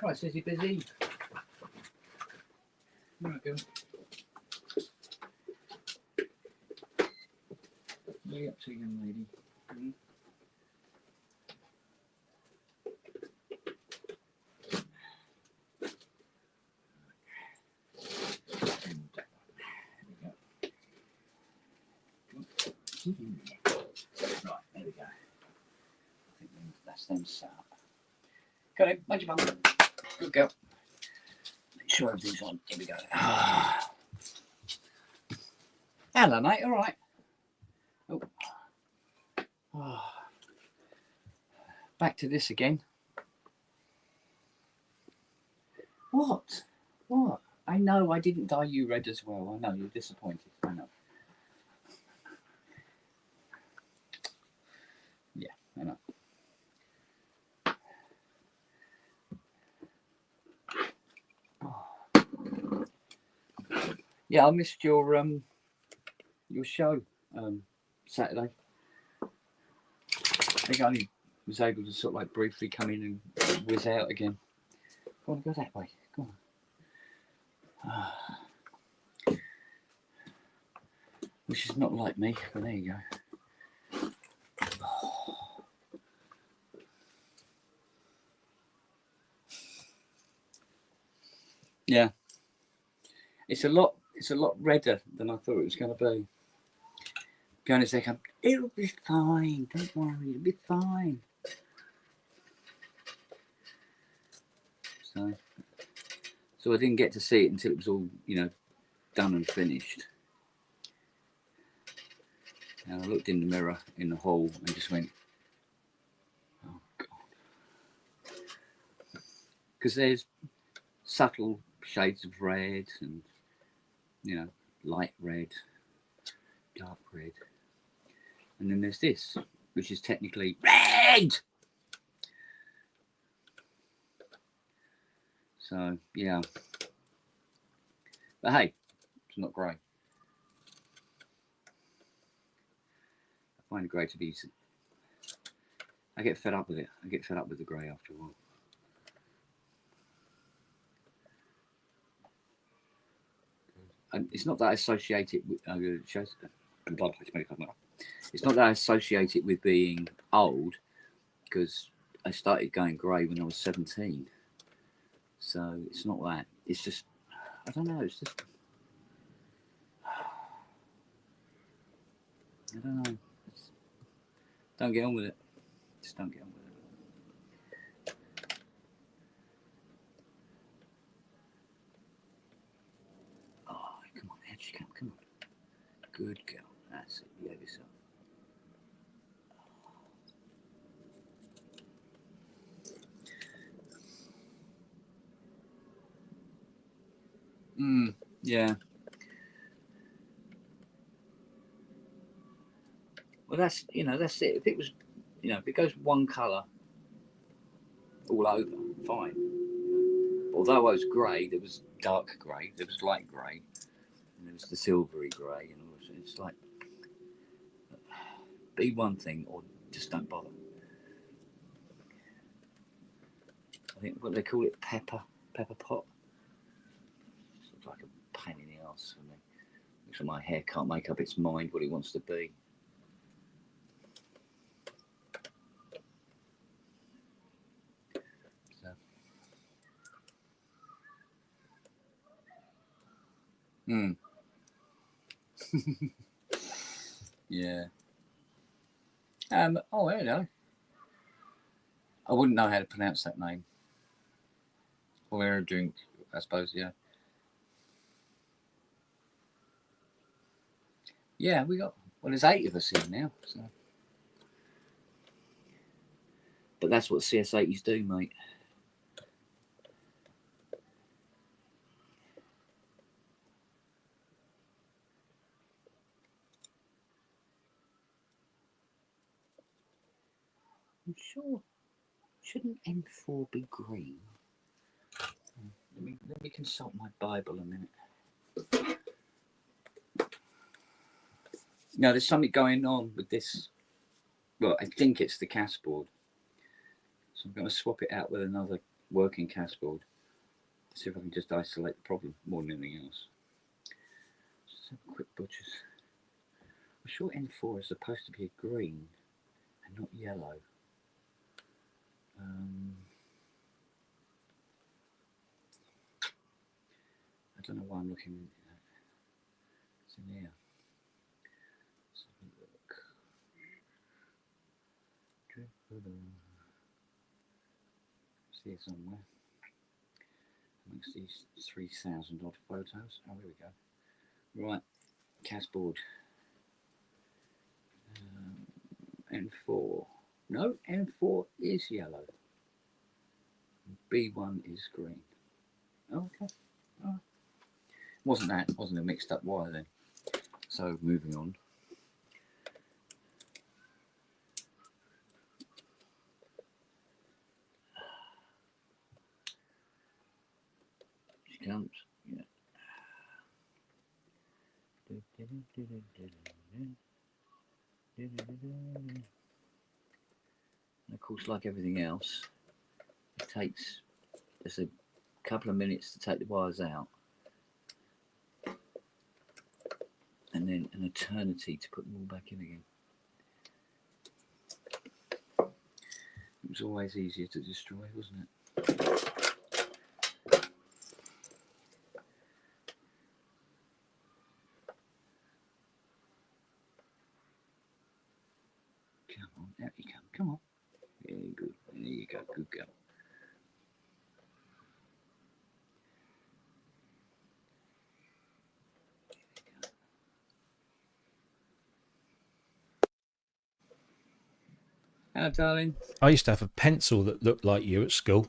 Right, says you're busy. Right, go. What are you up to, young lady? Hmm? Right, there we go. I think that's them set up. Got it, mind your bum. Good girl. Make sure everything's on. Here we go. Hello, mate. All right. Oh. Oh. Back to this again. What? What? I know I didn't dye you red as well. I know you're disappointed. I know. Yeah, I know. Oh. Yeah, I missed your show Saturday. I think I only was able to sort of like briefly come in and whiz out again. Go on, go that way. Go on. Which is not like me, but there you go. Yeah, it's a lot redder than I thought it was going to be. Be honest, it'll be fine. Don't worry, it'll be fine. So I didn't get to see it until it was all, you know, done and finished. And I looked in the mirror in the hall and just went, oh God. Because there's subtle shades of red and, you know, light red, dark red. And then there's this, which is technically red. So, yeah. But hey, it's not grey. I find grey to be... I get fed up with it. I get fed up with the grey after a while. And it's not that I associate it with... It's not that I associate it with being old, because I started going grey when I was 17. So it's not that. It's just, I don't know. It's just, I don't know. Don't get on with it. Just don't get on with it. Oh, come on, out you come. Come on. Good girl. That's it. Behave yourself. Yeah. Well, that's, you know, that's it. If it was, you know, if it goes one colour all over, fine. Although I was grey, there was dark grey, there was light grey, and there was the silvery grey, and all. It's like, be one thing or just don't bother. I think what they call it, pepper pot. It's like a pain in the arse for me. Looks like my hair can't make up its mind what it wants to be. Yeah. Oh, hello. I wouldn't know how to pronounce that name. Or a drink, I suppose. Yeah. Yeah, we got. Well, there's 8 of us here now. So. But that's what CS80s do, mate. I'm sure. Shouldn't M4 be green? Let me consult my Bible a minute. No, there's something going on with this. Well, I think it's the CAS board. So I'm going to swap it out with another working casboard. See if I can just isolate the problem more than anything else. Just have a quick butchers. I'm sure N4 is supposed to be a green and not yellow. I don't know why I'm looking at it's in here. Let's have a look. See it somewhere. Amongst these 3,000 odd photos. Oh, here we go. Right, casboard. N4. No, N4 is yellow. B1 is green. Oh, okay. Oh. Wasn't a mixed up wire then. So moving on. She comes. Yeah. And of course, like everything else, it takes just a couple of minutes to take the wires out, and then an eternity to put them all back in again. It was always easier to destroy, wasn't it? Come on, out you come. Come on. Very good. There you go. Good girl. Hello, darling. I used to have a pencil that looked like you at school.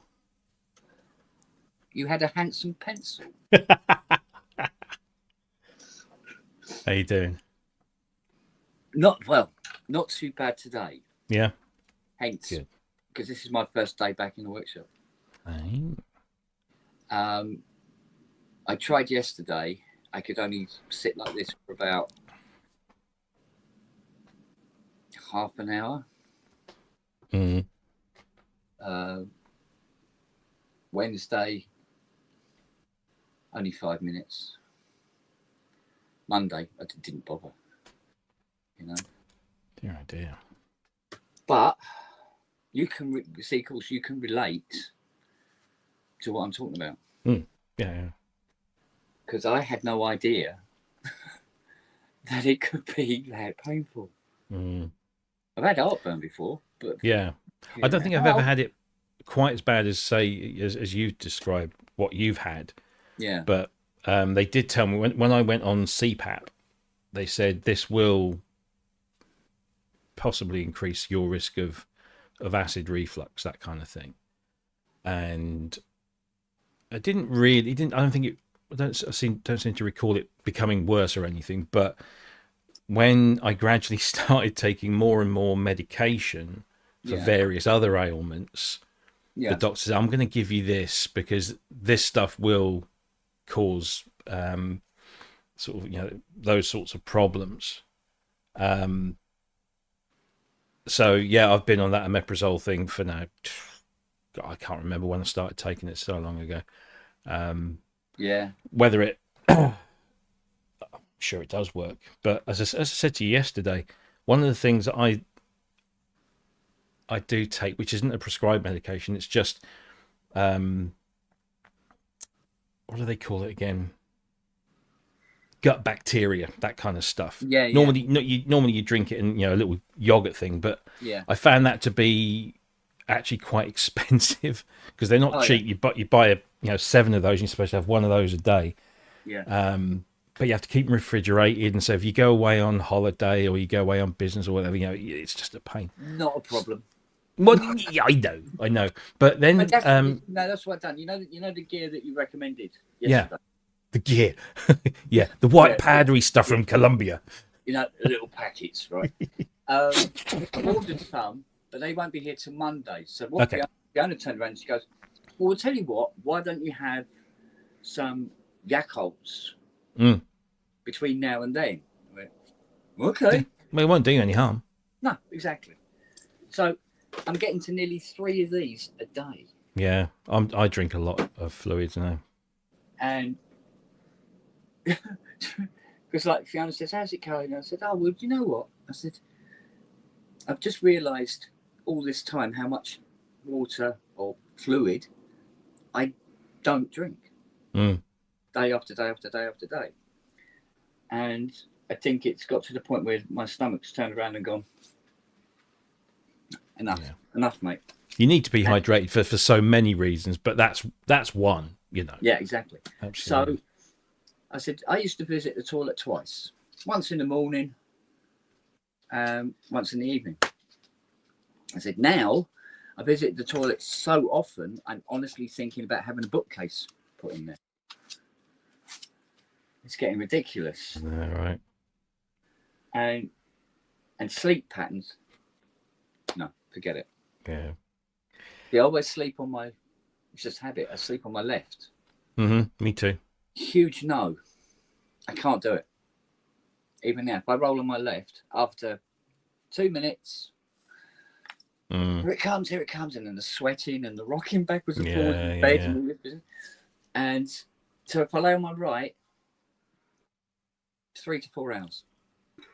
You had a handsome pencil. How you doing? Not too bad today. Yeah. Hence, good. Because this is my first day back in the workshop. I tried yesterday. I could only sit like this for about half an hour. Wednesday, only 5 minutes. Monday, I didn't bother. You know. Dear idea. But you can see, of course, you can relate to what I'm talking about. Yeah. Because I had no idea that it could be that painful. I've had heartburn before, but yeah. I don't think I've ever had it quite as bad as, say, as you've described what you've had. Yeah. But they did tell me when I went on CPAP, they said this will possibly increase your risk of acid reflux, that kind of thing. And I don't seem to recall it becoming worse or anything. But when I gradually started taking more and more medication for various other ailments, the doctor said, I'm going to give you this because this stuff will cause sort of, those sorts of problems. So yeah, I've been on that omeprazole thing for now. God, I can't remember when I started taking it, so long ago. Whether it, I'm sure it does work. But as I said to you yesterday, one of the things that I do take, which isn't a prescribed medication, it's just what do they call it again? Gut bacteria, that kind of stuff. Normally you drink it in a little yogurt thing, but I found that to be actually quite expensive because they're not cheap. You buy 7 of those, and you're supposed to have 1 of those a day. But you have to keep them refrigerated, and so if you go away on holiday or you go away on business or whatever, it's just a pain. Not a problem. Well, I know. But then that's what I've done. You know the gear that you recommended yesterday? Yeah. The gear. The white powdery stuff from Colombia. Little packets, right? I've ordered some, but they won't be here till Monday. So what the owner turned around and she goes, well, I'll tell you what, why don't you have some Yakults between now and then? I went, okay. Well, it won't do you any harm. No, exactly. So I'm getting to nearly 3 of these a day. Yeah, I drink a lot of fluids now. And because like Fiona says, how's it going? And I said, oh, well, do you know what? I said, I've just realised all this time how much water or fluid I don't drink. Day after day after day after day. And I think it's got to the point where my stomach's turned around and gone, enough, mate. You need to be hydrated for so many reasons, but that's one, you know. Yeah, exactly. Absolutely. So I said, I used to visit the toilet twice. Once in the morning, once in the evening. I said, now I visit the toilet so often, I'm honestly thinking about having a bookcase put in there. It's getting ridiculous. All right. And sleep patterns, no, forget it. Yeah. I always sleep on my, it's just habit, I sleep on my left. Me too. Huge no. I can't do it. Even now, if I roll on my left, after 2 minutes, here it comes, and then the sweating and the rocking backwards and forwards in bed and all this. And so if I lay on my right, 3 to 4 hours.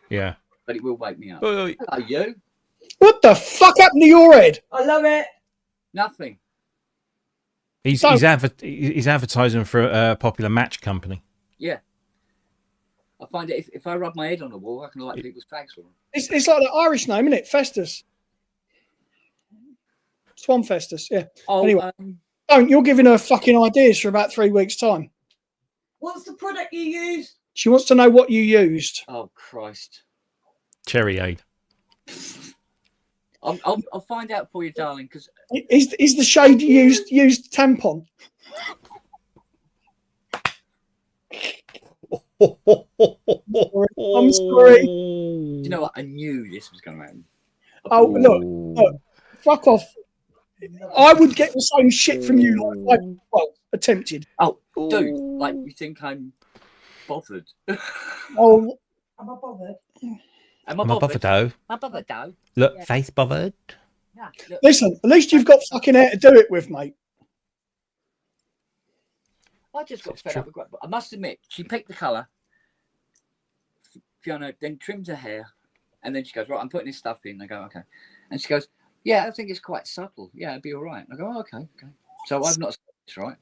Yeah. But it will wake me up. Hello, you. What the fuck happened to your head? I love it. Nothing. He's advertising for a popular match company. Yeah. I find it if I rub my head on a wall, I can light people's fags for them. It's like the Irish name, isn't it? Festus. Swan Festus, yeah. Oh, anyway, you're giving her fucking ideas for about 3 weeks' time. What's the product you use? She wants to know what you used. Oh, Christ. Cherry Aid. I'll find out for you, darling. Because is the shade used tampon? I'm sorry. Do you know what? I knew this was going to happen. Oh, look, fuck off. I would get the same shit from you, like attempted. Oh, dude, like you think I'm bothered? Oh, Am I bothered? Am I bothered though? I'm bothered though. Look, face bothered. Yeah, look. Listen, at least you've got fucking hair to do it with, mate. I just got fed up with. I must admit, she picked the colour. Fiona then trimmed her hair, and then she goes, "Right, I'm putting this stuff in." I go, "Okay," and she goes, "Yeah, I think it's quite subtle. Yeah, it'd be all right." I go, "Oh, okay." So I've not seen this, right?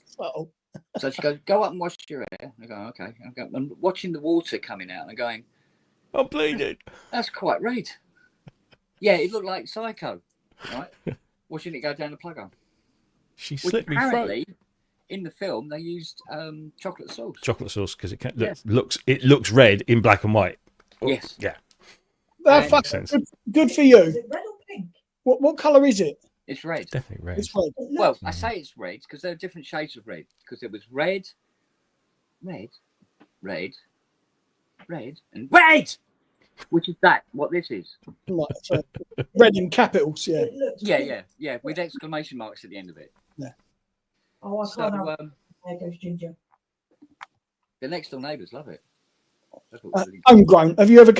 Subtle. So she goes, "Go up and wash your hair." I go, "Okay." I'm watching the water coming out, and I'm going, I'm bleeding. "That's quite red." Yeah, it looked like Psycho, right? Watching it go down the plug hole. She slipped me throat. In the film, they used chocolate sauce. Chocolate sauce because it looks red in black and white. Yes. Yeah. That makes sense. Good for you. Is it red or pink? What colour is it? It's red. It's definitely red. It's red. Well, I say it's red because there are different shades of red. Because there was red, and red, which is what this is. Like, red in capitals, yeah. Yeah, with exclamation marks at the end of it. Yeah. Oh, I can't have there goes Ginger. The next door neighbours love it. Homegrown. Have you never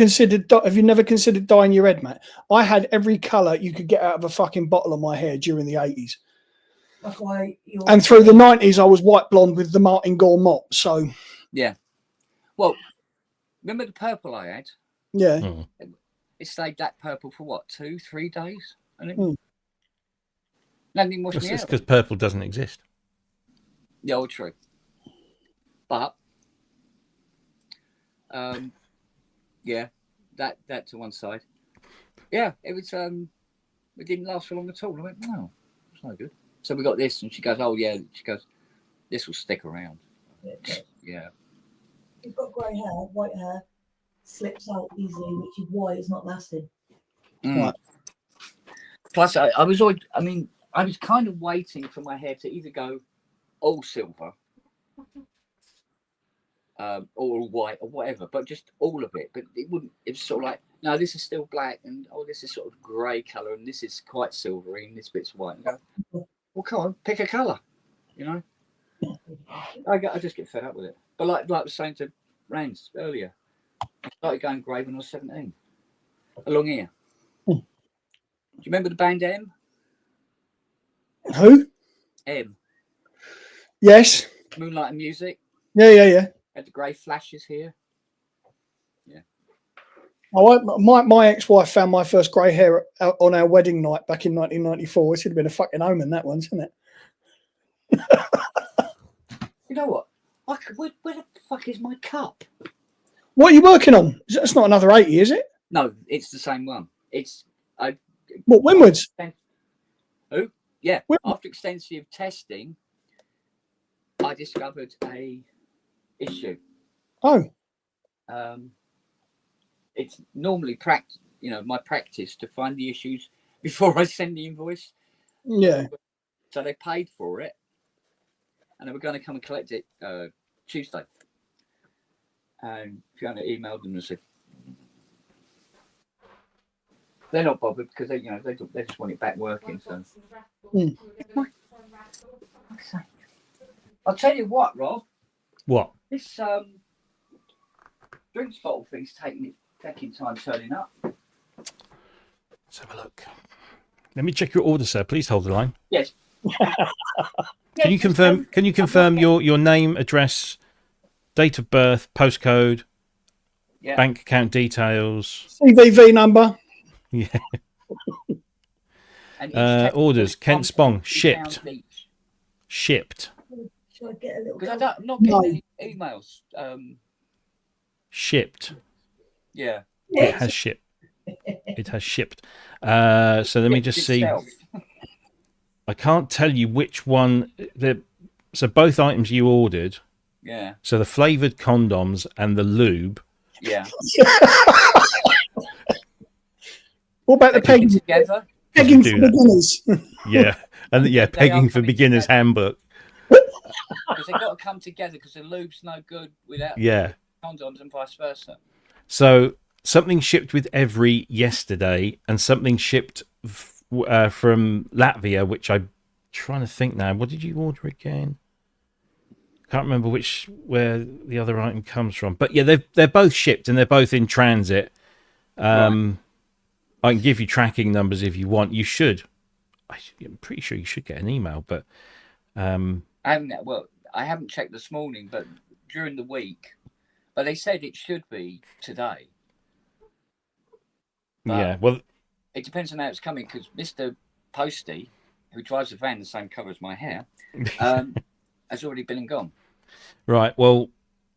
considered dyeing your head, Matt? I had every colour you could get out of a fucking bottle of my hair during the 80s. That's why and through the 90s, I was white blonde with the Martin Gore mop. So yeah. Well, remember the purple I had? Yeah. It stayed that purple for what, 2-3 days? I think. Nothing washed me out. It's because purple doesn't exist. Yeah, all true. But yeah, that to one side. Yeah, it was it didn't last for long at all. I went, no, it's no good. So we got this, and she goes, oh yeah, she goes, this will stick around. Yeah. You've got grey hair, white hair slips out easily, which is why it's not lasting. Right. Plus, I was kind of waiting for my hair to either go all silver or all white or whatever, but just all of it. But it wouldn't. It's sort of like, no, this is still black, and this is sort of grey colour, and this is quite silvery, and this bit's white. And go, well, come on, pick a colour, you know. I just get fed up with it. But like I was saying to Rans earlier, I started going grey when I was 17, along here. Do you remember the band M? Who? M. Yes. Moonlight and Music. Yeah. Had the grey flashes here. Yeah. Oh, my ex-wife found my first grey hair on our wedding night back in 1994. It should have been a fucking omen, that one, shouldn't it? You know what? Where the fuck is my cup? What are you working on? It's not another 80, is it? No, it's the same one. What, Winwards? Who? Yeah. Winwards. After extensive testing, I discovered a issue. Oh. It's normally my practice to find the issues before I send the invoice. Yeah. So they paid for it, and they were going to come and collect it Tuesday. And Fiona emailed them and said they're not bothered because they just want it back working. So I'll tell you what, Rob. What? This drinks bottle thing's taking time turning up. Let's have a look. Let me check your order, sir. Please hold the line. Yes. Can you confirm your name, address, date of birth, postcode, bank account details, CVV number? Yeah. Orders. Kent Spong. Shipped. Shipped. Should I get a little? Because I'm not getting any emails. Shipped. Yeah. It has shipped. It has shipped. So let me just see. I can't tell you which one. So both items you ordered. Yeah. So the flavoured condoms and the lube. Yeah. What about the pegging together? Pegging for beginners. Yeah, and pegging for beginners handbook. Because they've got to come together because the lube's no good without condoms and vice versa. So something shipped with every yesterday, and something shipped from Latvia, which I'm trying to think now. What did you order again? Can't remember where the other item comes from. But yeah, they're both shipped and they're both in transit. Right. I can give you tracking numbers if you want. You should. I'm pretty sure you should get an email, but I haven't checked this morning, but during the week. But they said it should be today. But yeah, well, it depends on how it's coming because Mr. Posty, who drives a van the same colour as my hair, has already been and gone. Right. Well,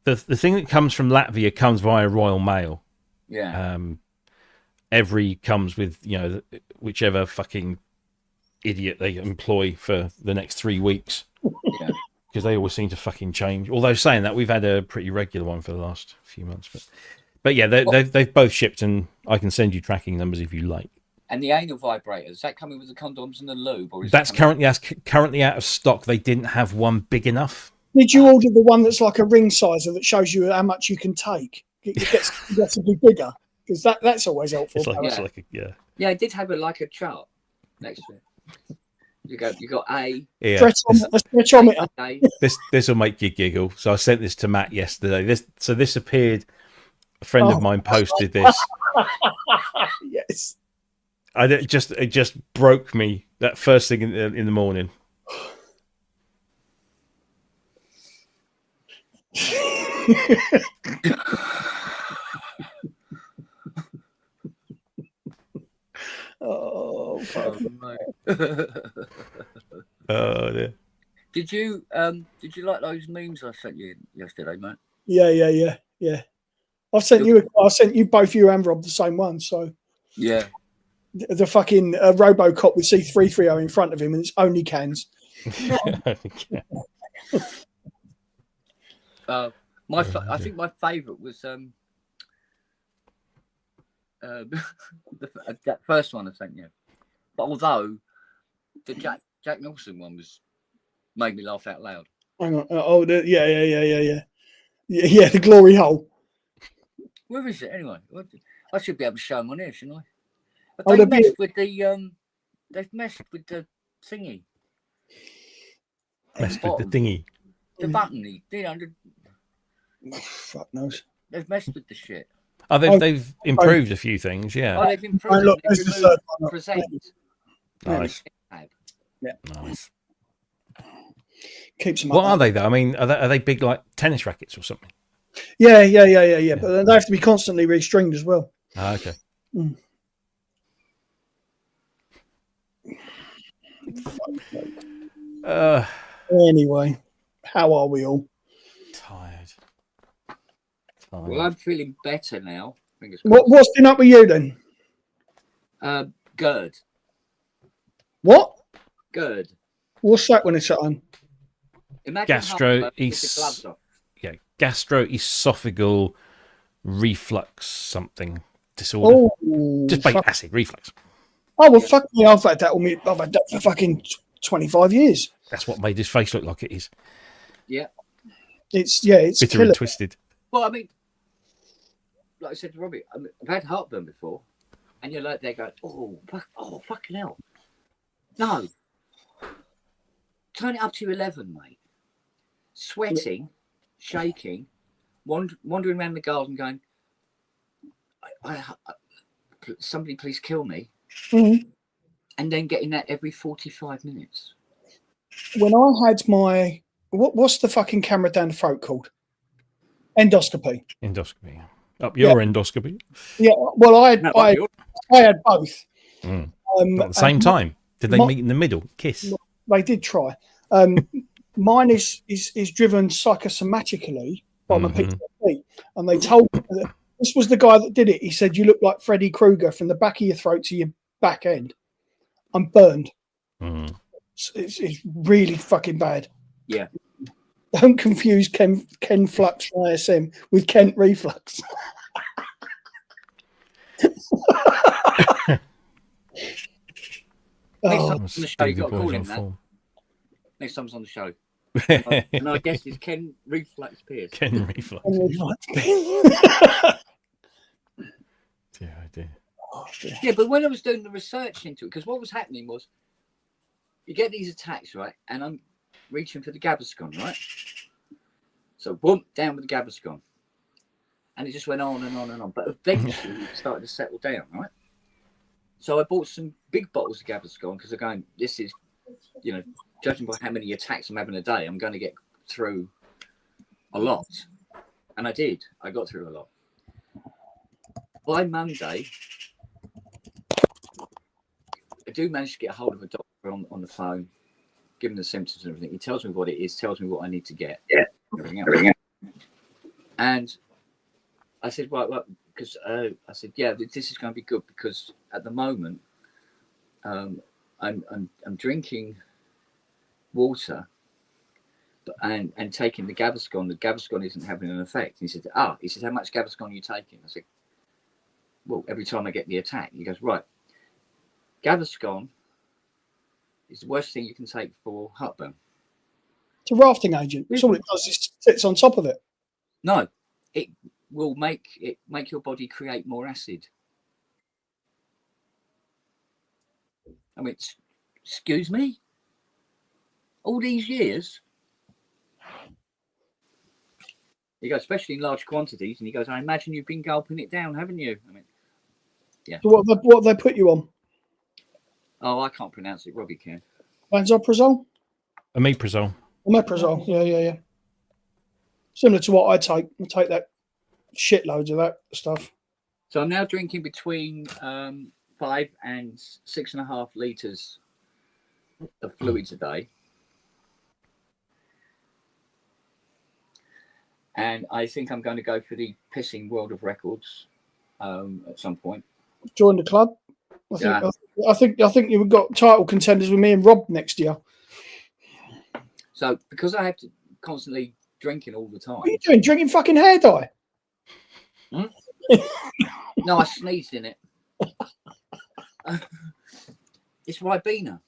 the thing that comes from Latvia comes via Royal Mail. Yeah. Every comes with whichever fucking idiot they employ for the next 3 weeks. Yeah. Because they always seem to fucking change. Although saying that, we've had a pretty regular one for the last few months. But yeah, they've both shipped, and I can send you tracking numbers if you like. And the anal vibrator, is that coming with the condoms and the lube? Or is that's currently out of stock. They didn't have one big enough. Did you order the one that's like a ring sizer that shows you how much you can take? It gets to be bigger because that's always helpful. Yeah, it did have a chart next to it. You got a stretchometer. This will make you giggle. So I sent this to Matt yesterday. This appeared. A friend of mine posted this. Yes. It just broke me that first thing in the morning. Oh, oh dear. Did you like those memes I sent you yesterday, mate? Yeah. I've sent you both, you and Rob, the same one. So yeah, the fucking RoboCop with C330 in front of him, and it's only cans. I think my favourite was that first one I sent you. But although the Jack Nicholson one made me laugh out loud. Hang on. Yeah, the glory hole. Where is it anyway? I should be able to show them on here, shouldn't I? But they've messed with the thingy. Messed with the thingy. The button, fuck knows. They've messed with the shit. Oh, they've improved a few things, yeah. Oh, they've improved. Look, there's the third one. Present. Nice. Yeah. Nice. Keeps them. What are they though? I mean, are they big like tennis rackets or something? Yeah. But they have to be constantly restringed as well. Ah, okay. Mm. Anyway, how are we all? Tired. Well, I'm feeling better now. What's been up with you then? GERD. What? GERD. What's that when it's on? Gastroesophageal reflux something disorder. Oh, just basic acid reflux. Oh well, fuck me! I've had that for fucking 25 years. That's what made his face look like it is. Yeah. It's bitter killer. and twisted. Well, I mean, like I said to Robbie, I've had heartburn before, and you're like, they go, oh, fucking hell. No. Turn it up to 11, mate. Sweating, shaking, wandering around the garden going, somebody please kill me. Mm-hmm. And then getting that every 45 minutes. When I had my, what's the fucking camera down the throat called? Endoscopy. Endoscopy. Up your endoscopy. Yeah. Well, I had both. Mm. Not at the same time. Did they meet in the middle? Kiss. They did try. Mine is driven psychosomatically by my PTSD, and they told me that this was the guy that did it. He said, "You look like Freddy Krueger from the back of your throat to your back end." I'm burned. Mm. It's really fucking bad. Yeah. Don't confuse Ken Flux from ISM with Kent Reflux. Next time on the show, you got to call him that. Next time's on the show. And I guess it's Ken Reflux Pierce. Ken Reflux. Dear. Yeah, but when I was doing the research into it, because what was happening was you get these attacks, right? And I'm reaching for the Gaviscon, right? So boom, down with the Gaviscon. And it just went on and on and on. But eventually it started to settle down, right? So I bought some big bottles of Gaviscon because I'm going, this is, judging by how many attacks I'm having a day, I'm going to get through a lot. And I did. I got through a lot. By Monday, I do manage to get a hold of a doctor on the phone, give him the symptoms and everything. He tells me what it is, tells me what I need to get. Yeah. Everything else. And I said, well, because I said, yeah, this is going to be good because at the moment, I'm drinking water, and taking the Gaviscon. The Gaviscon isn't having an effect. He said, how much Gaviscon are you taking? I said, well, every time I get the attack. He goes, right, Gaviscon is the worst thing you can take for heartburn. It's a rafting agent. That's all it does is sits on top of it. No, it will make your body create more acid. I mean, excuse me? All these years? He goes, especially in large quantities, and he goes, I imagine you've been gulping it down, haven't you? I mean, yeah. So what they put you on? Oh, I can't pronounce it. Robbie can. Lansoprazole? Omeprazole. Omeprazole, yeah. Similar to what I take. I take that shitloads of that stuff. So I'm now drinking between 5 and 6.5 litres of fluids a day. And I think I'm going to go for the pissing world of records at some point. Join the club. I think you've got title contenders with me and Rob next year. So because I have to constantly drinking all the time. What are you doing? Drinking fucking hair dye? Hmm? No, I sneezed in it. It's Ribena.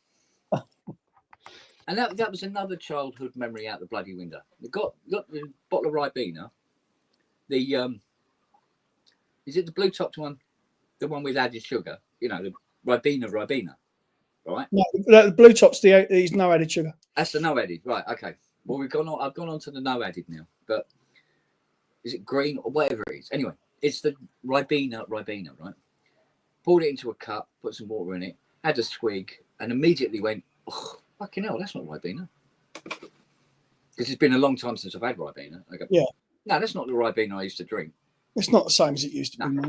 And that was another childhood memory out the bloody window. We got the bottle of Ribena. The is it the blue topped one? The one with added sugar? The Ribena, right? No, the blue top's these no added sugar. That's the no added, right? Okay. Well, I've gone on to the no added now. But is it green or whatever it is? Anyway, it's the Ribena, right? Poured it into a cup, put some water in it, had a swig, and immediately went, oh, fucking hell, that's not Ribena. Because it's been a long time since I've had Ribena. I go, yeah. No, that's not the Ribena I used to drink. It's not the same as it used to be. No.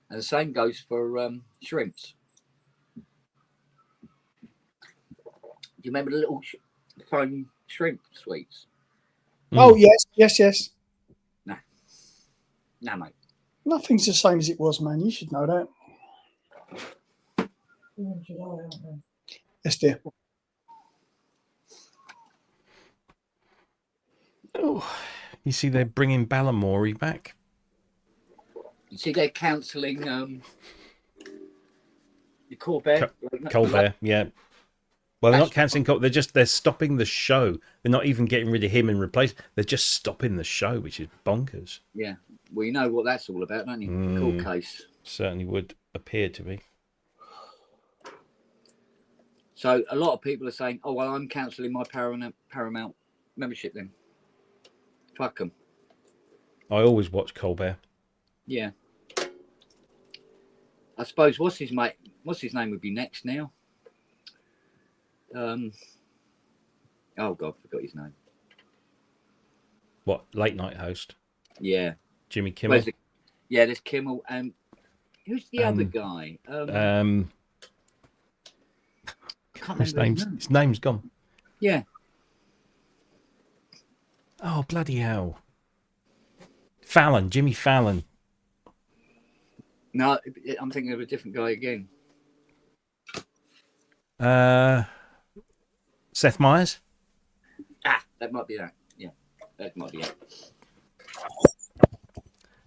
And the same goes for shrimps. Do you remember the little foam shrimp sweets? Oh, yes. No, mate. Nothing's the same as it was, man. You should know that. Yes, dear. Oh, you see, they're bringing Balamory back. You see, they're cancelling the Colbert. Colbert, yeah. Well, they're not cancelling Colbert. They're stopping the show. They're not even getting rid of him and replace. They're just stopping the show, which is bonkers. Yeah, well, you know what that's all about, don't you? Court case. Certainly would appear to be. So a lot of people are saying, "Oh, well, I'm cancelling my Paramount membership then." Fuck them. I always watch Colbert. Yeah. I suppose what's his name would be next now. Oh God, forgot his name. What, late night host? Yeah. Jimmy Kimmel. There's Kimmel and who's the other guy? I can't remember his name's gone. Yeah. Oh, bloody hell. Jimmy Fallon. No, I'm thinking of a different guy again. Seth Meyers? That might be that. Yeah, that might be it.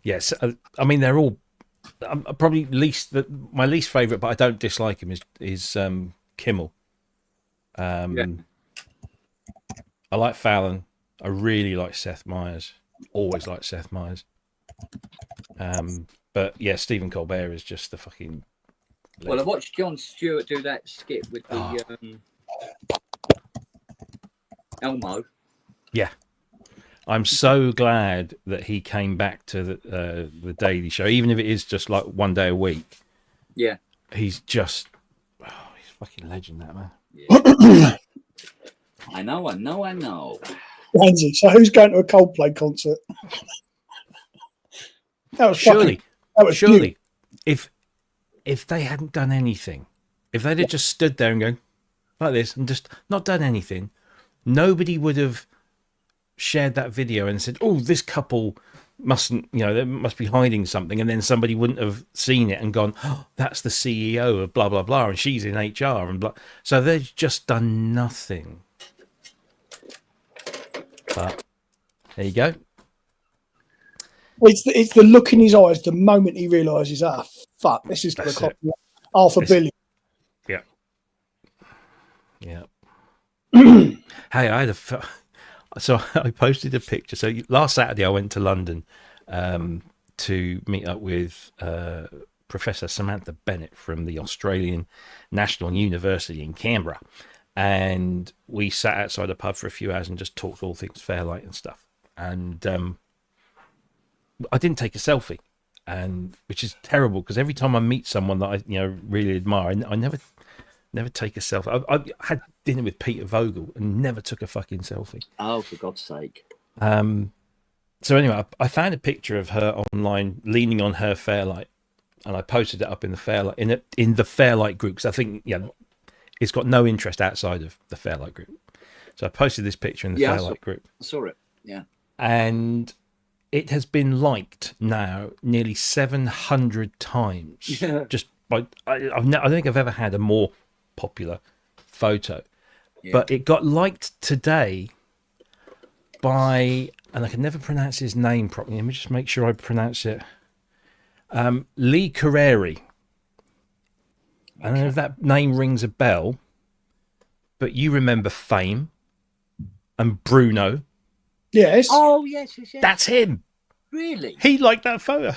Yes, I mean, they're all probably my least favourite, but I don't dislike him, is Kimmel. I like Fallon. I really like Seth Meyers. Always like Seth Meyers. But yeah, Stephen Colbert is just the fucking legend. Well, I watched Jon Stewart do that skit with the Elmo. Yeah. I'm so glad that he came back to the Daily Show, even if it is just like one day a week. Yeah. He's just he's a fucking legend, that man. Yeah. I know. Lindsay, so who's going to a Coldplay concert? That was surely. Beautiful. If they hadn't done anything, if they'd have just stood there and gone like this and just not done anything, nobody would have shared that video and said, "Oh, this couple mustn't, they must be hiding something," and then somebody wouldn't have seen it and gone, "Oh, that's the CEO of blah blah blah, and she's in HR and blah." So they've just done nothing. But there you go. It's the look in his eyes the moment he realises, fuck, this is going to cost $500 million. Yeah. Hey, so I posted a picture. So last Saturday I went to London to meet up with Professor Samantha Bennett from the Australian National University in Canberra. And we sat outside a pub for a few hours and just talked all things Fairlight and stuff. And I didn't take a selfie, which is terrible because every time I meet someone that I really admire, I never take a selfie. I had dinner with Peter Vogel and never took a fucking selfie. Oh, for God's sake! So anyway, I found a picture of her online leaning on her Fairlight, and I posted it up in the Fairlight in the Fairlight group because I think it's got no interest outside of the Fairlight group. So I posted this picture in the Fairlight group. I saw it. Yeah, and it has been liked now nearly 700 times. Yeah. Just by I don't think I've ever had a more popular photo. Yeah. But it got liked today by, and I can never pronounce his name properly. Let me just make sure I pronounce it. Lee Carreri. I don't know if that name rings a bell, but you remember Fame and Bruno. Yes. Oh, yes. That's him. Really? He liked that photo.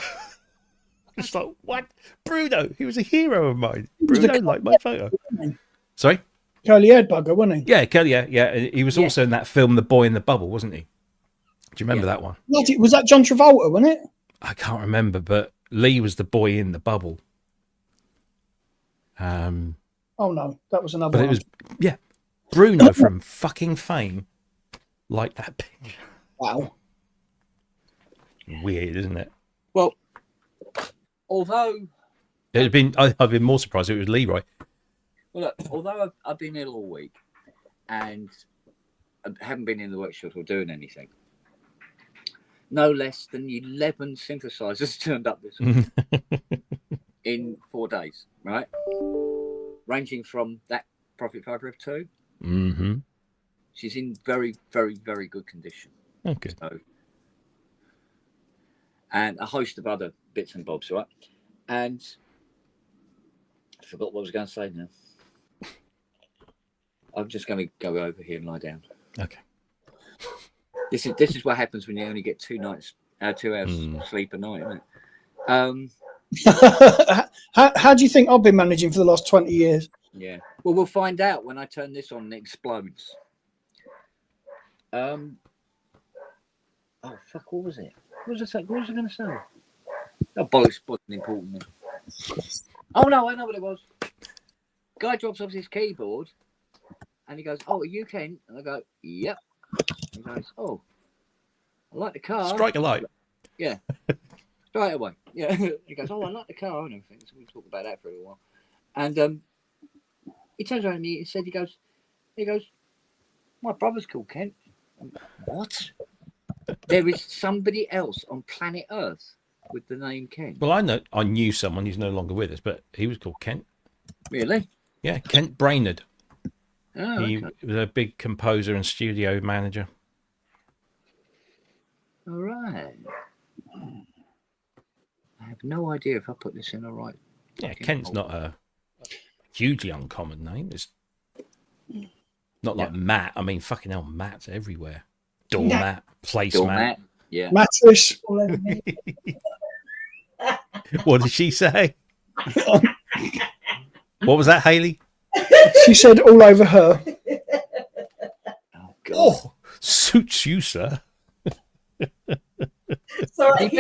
It's like, what? Bruno, he was a hero of mine. Bruno liked my photo. Sorry? Curly-haired bugger, wasn't he? Yeah, Curly, yeah. He was also in that film, The Boy in the Bubble, wasn't he? Do you remember that one? Was that John Travolta, wasn't it? I can't remember, but Lee was the boy in the bubble. Oh no, that was another But one. it was, yeah, Bruno from fucking Fame liked that picture. Wow. Weird, isn't it? Well, although I'd been more surprised if it was Leroy. Well, look, although I've been ill all week and I haven't been in the workshop or doing anything, no less than 11 synthesizers turned up this week in 4 days, right? Ranging from that Prophet 5F2. Mm-hmm. She's in very, very, very good condition. Okay. So, and a host of other bits and bobs, right? And I forgot what I was going to say now. I'm just going to go over here and lie down. Okay. This is what happens when you only get 2 hours sleep a night, isn't it? How do you think I've been managing for the last 20 years? Yeah. Well, we'll find out when I turn this on and it explodes. Oh fuck! What was it? What was I going to say? Oh bollocks! Wasn't important. Oh no! I know what it was. Guy drops off his keyboard, and he goes, "Oh, you can?" And I go, "Yep." He goes, "Oh, I like the car." Strike a light. Yeah. Straight away. Yeah. He goes, "Oh, I like the car and everything." So we talk about that for a while. And he turns around to me and said, "He goes, my brother's called Kent." What? There is somebody else on planet Earth with the name Kent. Well, I knew someone who's no longer with us, but he was called Kent. Really? Yeah, Kent Brainard. Oh, he was a big composer and studio manager. All right. I have no idea if I put this in the right. Yeah, Kent's not a hugely uncommon name. It's not like Matt. I mean, fucking hell, Matt's everywhere. Doormat, placemat. Yeah. Mattress. What did she say? What was that, Hayley? She said all over her. Oh, God. Oh, suits you, sir. Sorry.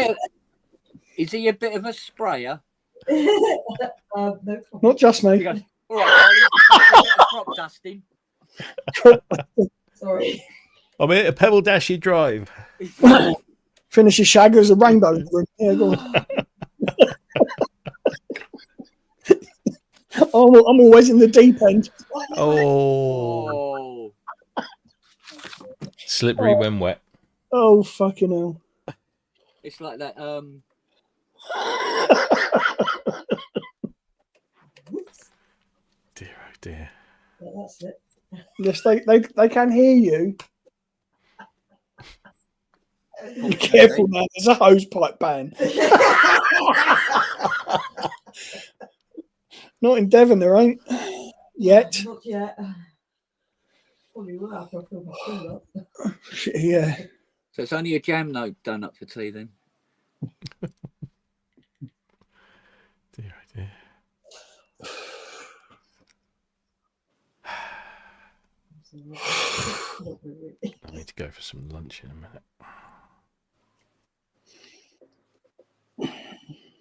Is he a bit of a sprayer? No. Not just me. He goes, all right, crop dusting. Sorry. I'm here to Pebble Dashy Drive. Finish your shaggers a rainbow. Yeah, go on. Oh, I'm always in the deep end. Oh. Slippery when wet. Oh, fucking hell. It's like that. Dear, oh dear. Yeah, that's it. Yes, they can hear you. Be careful now, there's a hose pipe ban. Not in Devon, there ain't yet. Not yet. Probably will after I fill my food up. Yeah. So it's only a jam note done up for tea then. Dear, oh dear. I need to go for some lunch in a minute.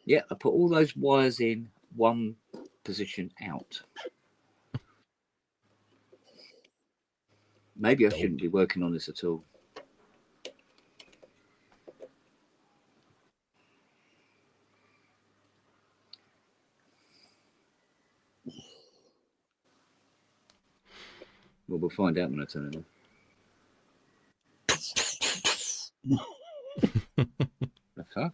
Yeah, I put all those wires in one position out. Maybe I shouldn't be working on this at all. Well, we'll find out when I turn it on. That's that.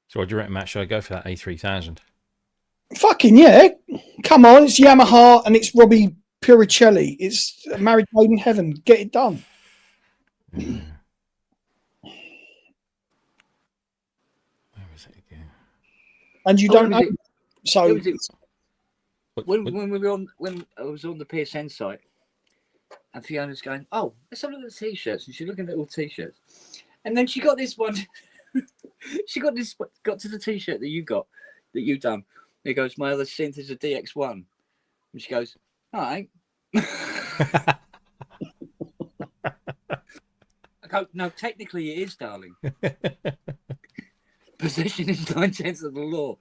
So what do you reckon, Matt? Should I go for that A3000? Fucking yeah. Come on, it's Yamaha and it's Robbie Puricelli. It's Married Made in Heaven. Get it done. Yeah. Where was it again? And you don't know. So when we were on, when I was on the PSN site, and Fiona's going, "Oh, let's have a look at the t-shirts," and she's looking at all t-shirts, and then she got this one. She got to the t-shirt that you got, that you done. He goes, "My other synth is a DX1," and she goes, "All right." I go, "No, technically it is, darling." possession is 9/10 of the law.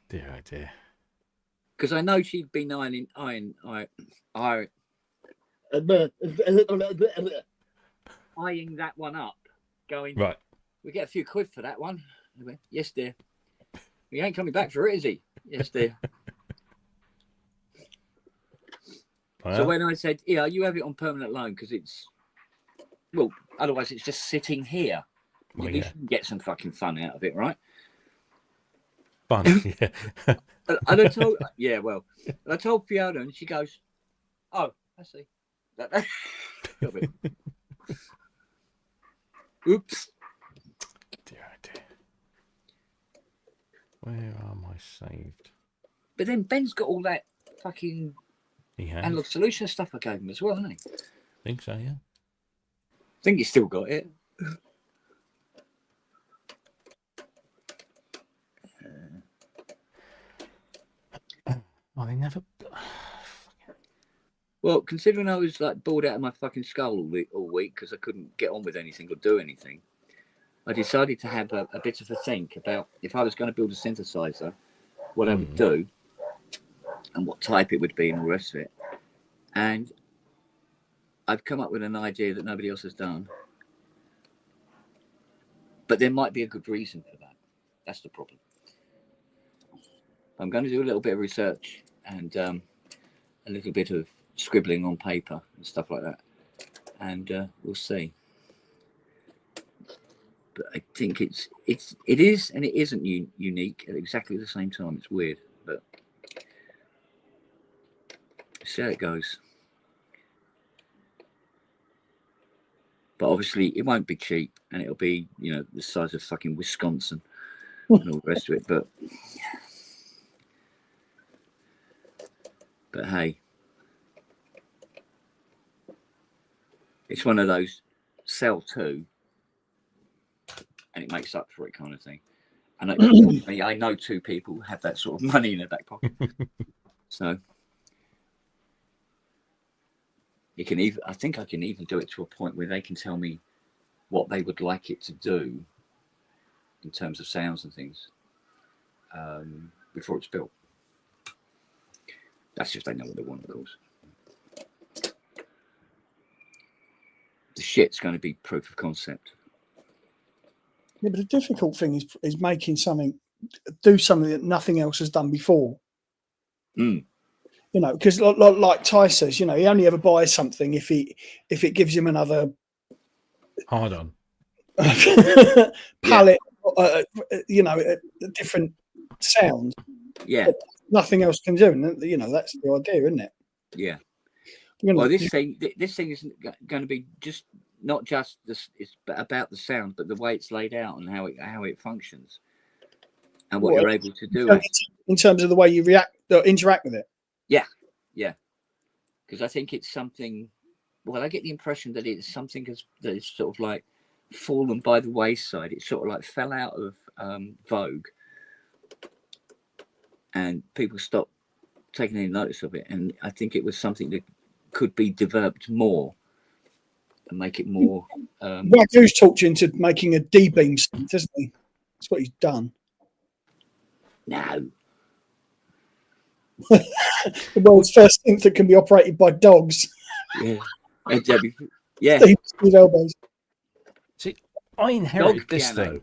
Dear, oh dear. Because I know she'd been eyeing that one up, going, right, we get a few quid for that one. I went, yes, dear. He ain't coming back for it, is he? Yes, dear. Well, so when I said, yeah, you have it on permanent loan because it's, well, otherwise it's just sitting here. Well, you can get some fucking fun out of it, right? Fun, yeah. And I told, yeah, well, I told Fiona, and she goes, oh, I see. Oops. Dear, oh dear. Where are my saved? But then Ben's got all that fucking analog solution stuff I gave him as well, hasn't he? I think so, yeah. I think he's still got it. I never. Well, considering I was like bored out of my fucking skull all week because I couldn't get on with anything or do anything, I decided to have a bit of a think about if I was going to build a synthesizer, what I would do and what type it would be and all the rest of it. And I've come up with an idea that nobody else has done. But there might be a good reason for that. That's the problem. I'm going to do a little bit of research and a little bit of scribbling on paper and stuff like that. And we'll see. But I think it is and it isn't unique at exactly the same time. It's weird, but see how it goes. But obviously it won't be cheap, and it'll be, you know, the size of fucking Wisconsin and all the rest of it. But hey, it's one of those sell two and it makes up for it kind of thing. And I know two people who have that sort of money in their back pocket. So you can even, I think I can even do it to a point where they can tell me what they would like it to do in terms of sounds and things before it's built. That's if they know what they want, of course. The shit's going to be proof of concept. Yeah, but the difficult thing is making something, do something that nothing else has done before. Mm. You know, because like Ty says, you know, he only ever buys something if it gives him another hard on palette, you know, a different sound. Yeah. But nothing else can do, and you know that's the idea, isn't it? Yeah. You know, well, this thing isn't going to be just not just this. It's about the sound, but the way it's laid out and how it functions, and what you're able to do in terms of the way you react or interact with it. Yeah, yeah. Because I think it's something. Well, I get the impression that it's something that is sort of like fallen by the wayside. It sort of like fell out of vogue, and people stopped taking any notice of it. And I think it was something that could be developed more and make it more. Ragu's talked you into making a D-beam synth, doesn't he? That's what he's done. No. The world's first synth that can be operated by dogs. Yeah. Yeah. Steve elbows. See, I inherited this thing.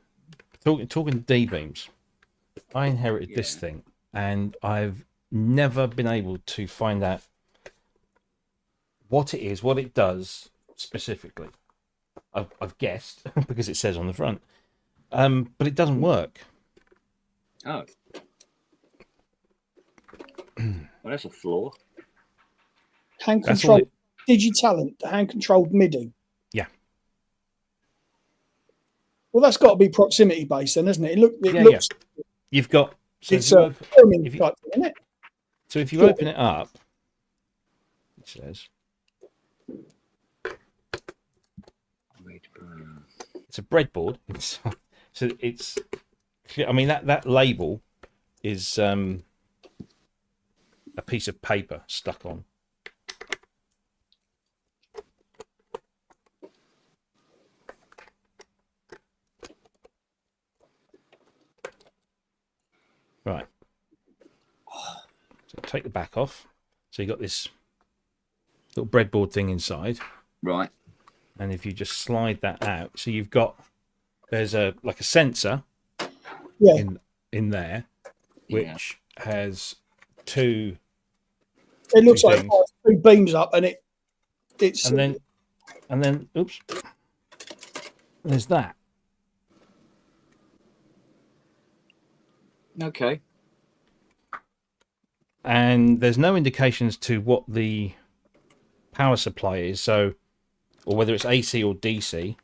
Talking D-beams. I inherited this thing, and I've never been able to find out what it is, what it does specifically. I've guessed because it says on the front, but it doesn't work. Oh, well, that's a flaw. Hand controlled Digitalent, hand controlled MIDI. Yeah. Well, that's got to be proximity based, then, isn't it? It looks. Yeah. You've got. So it's a type, isn't it? So if you open it up, it says. It's a breadboard. So it's. I mean that label is a piece of paper stuck on. Right. So take the back off. So you got this little breadboard thing inside. Right. And if you just slide that out, so you've got there's a sensor in there, which has two. It looks like things. it's two beams up, and it's and then oops, there's that. Okay. And there's no indications to what the power supply is, so or whether it's AC or DC.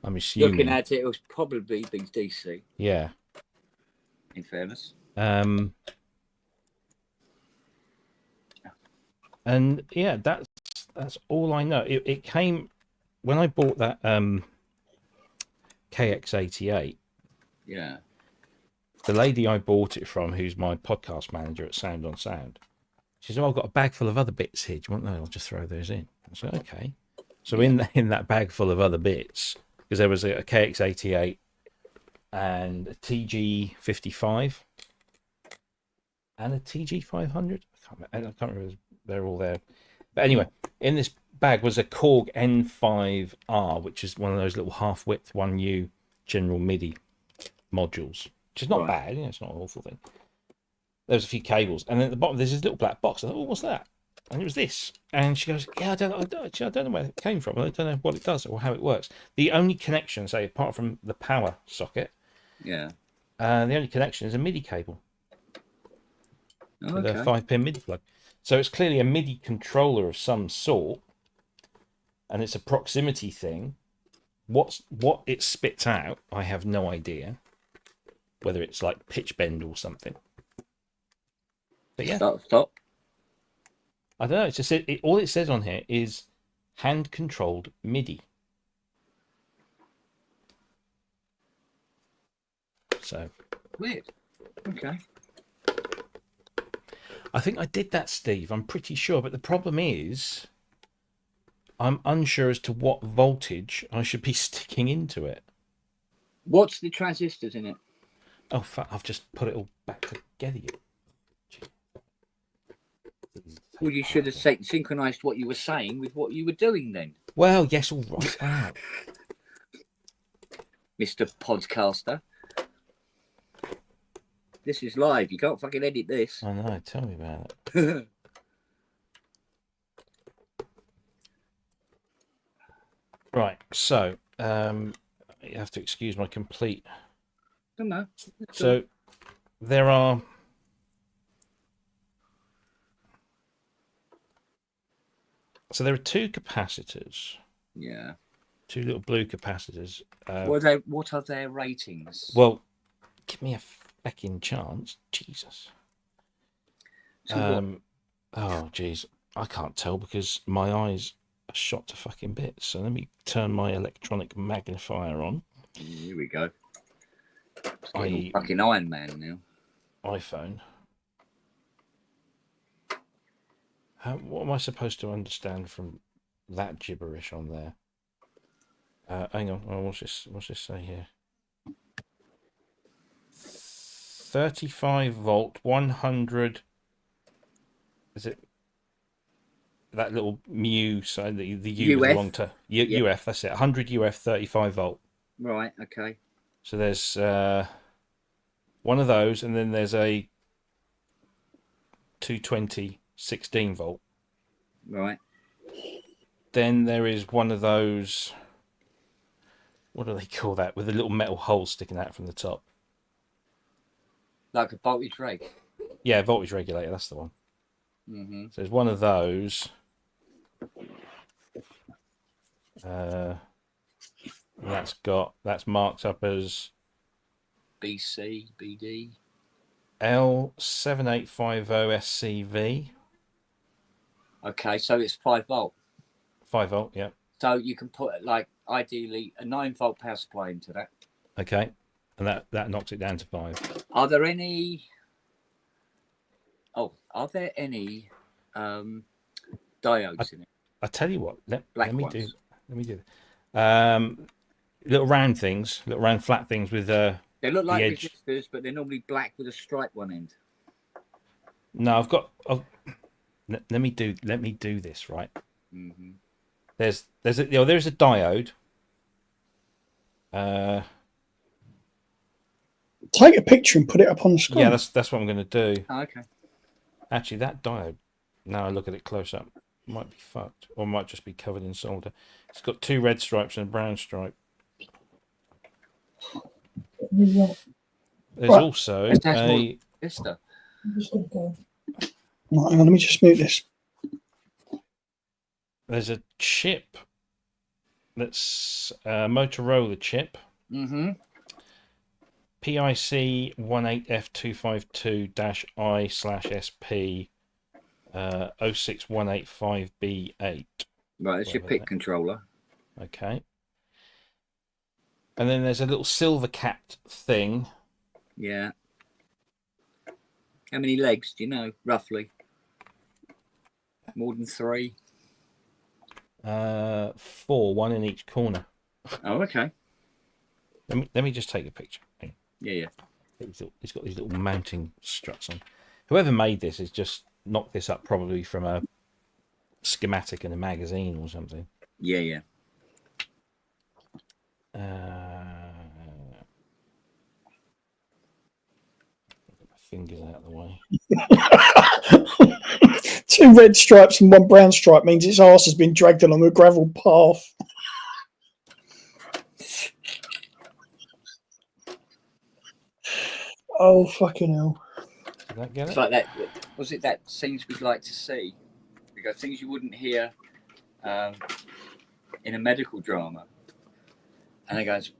I'm assuming. Looking at it, it was probably DC. Yeah. In fairness. And yeah, that's all I know. It came when I bought that KX88. Yeah. The lady I bought it from, who's my podcast manager at Sound on Sound, she said, "Oh, I've got a bag full of other bits here. Do you want those? I'll just throw those in." I said, "Okay." So in that bag full of other bits, because there was a KX88 and a TG55 and a TG500. I can't remember. They're all there. But anyway, in this bag was a Korg N5R, which is one of those little half-width 1U general MIDI modules, which is not bad. It's not an awful thing. There was a few cables, and then at the bottom there's this little black box. I thought, "Oh, what's that?" And it was this. And she goes, "Yeah, I don't know where it came from. I don't know what it does or how it works." The only connection, say, apart from the power socket, the only connection is a MIDI cable. With a 5-pin MIDI plug. So it's clearly a MIDI controller of some sort, and it's a proximity thing. What it spits out, I have no idea. Whether it's like pitch bend or something. But yeah. Stop. I don't know. It's just all it says on here is hand-controlled MIDI. So weird. Okay. I think I did that, Steve. I'm pretty sure. But the problem is I'm unsure as to what voltage I should be sticking into it. What's the transistors in it? Oh, fuck. I've just put it all back together. Well, you should have synchronized what you were saying with what you were doing then. Well, yes, all right. Mr. Podcaster. This is live. You can't fucking edit this. I know. Tell me about it. Right. So, you have to excuse my complete. No. So, there are. So there are two capacitors. Yeah. Two little blue capacitors. What are their ratings? Well, give me a fucking chance. Jesus. Oh, jeez. I can't tell because my eyes are shot to fucking bits. So let me turn my electronic magnifier on. Here we go. Fucking Iron Man now. iPhone. What am I supposed to understand from that gibberish on there? Hang on. Oh, what's this say here? 35 volt, 100. Is it that little mu? So the U belong to UF. That's it. 100 UF, 35 volt. Right. Okay. So there's one of those, and then there's a 220. 16 volt. Right. Then there is one of those. What do they call that? With a little metal hole sticking out from the top. Like a voltage reg. Yeah, voltage regulator. That's the one. Mm-hmm. So there's one of those. That's marked up as BC, BD. L7850SCV. Okay, so it's 5 volt. 5 volt, yeah. So you can put like ideally a 9 volt power supply into that. Okay, and that knocks it down to 5. Are there any diodes in it? I tell you what, let me do. Little round flat things with They look like resistors, but they're normally black with a stripe one end. No, let me do this, right. Mm-hmm. There's a diode. Take a picture and put it up on the screen. Yeah, that's what I'm going to do. Oh, okay. Actually, that diode, now I look at it close up, might be fucked, or might just be covered in solder. It's got 2 red stripes and a brown stripe. There's also a... Right, hang on, let me just mute this. There's a chip that's a Motorola chip. Mm-hmm. PIC 18F252-I/SP 06185B8. Right, that's your PIC controller. Okay. And then there's a little silver capped thing. Yeah. How many legs do you know, roughly? More than 3? 4, 1 in each corner. Oh, okay. Let me just take a picture. Yeah. He's got these little mounting struts on. Whoever made this has just knocked this up probably from a schematic in a magazine or something. Yeah. Get my fingers out of the way. 2 red stripes and 1 brown stripe means its arse has been dragged along a gravel path. Oh, fucking hell. Did that get it? It's like that. Was it that scenes we'd like to see? Because things you wouldn't hear in a medical drama. And he goes,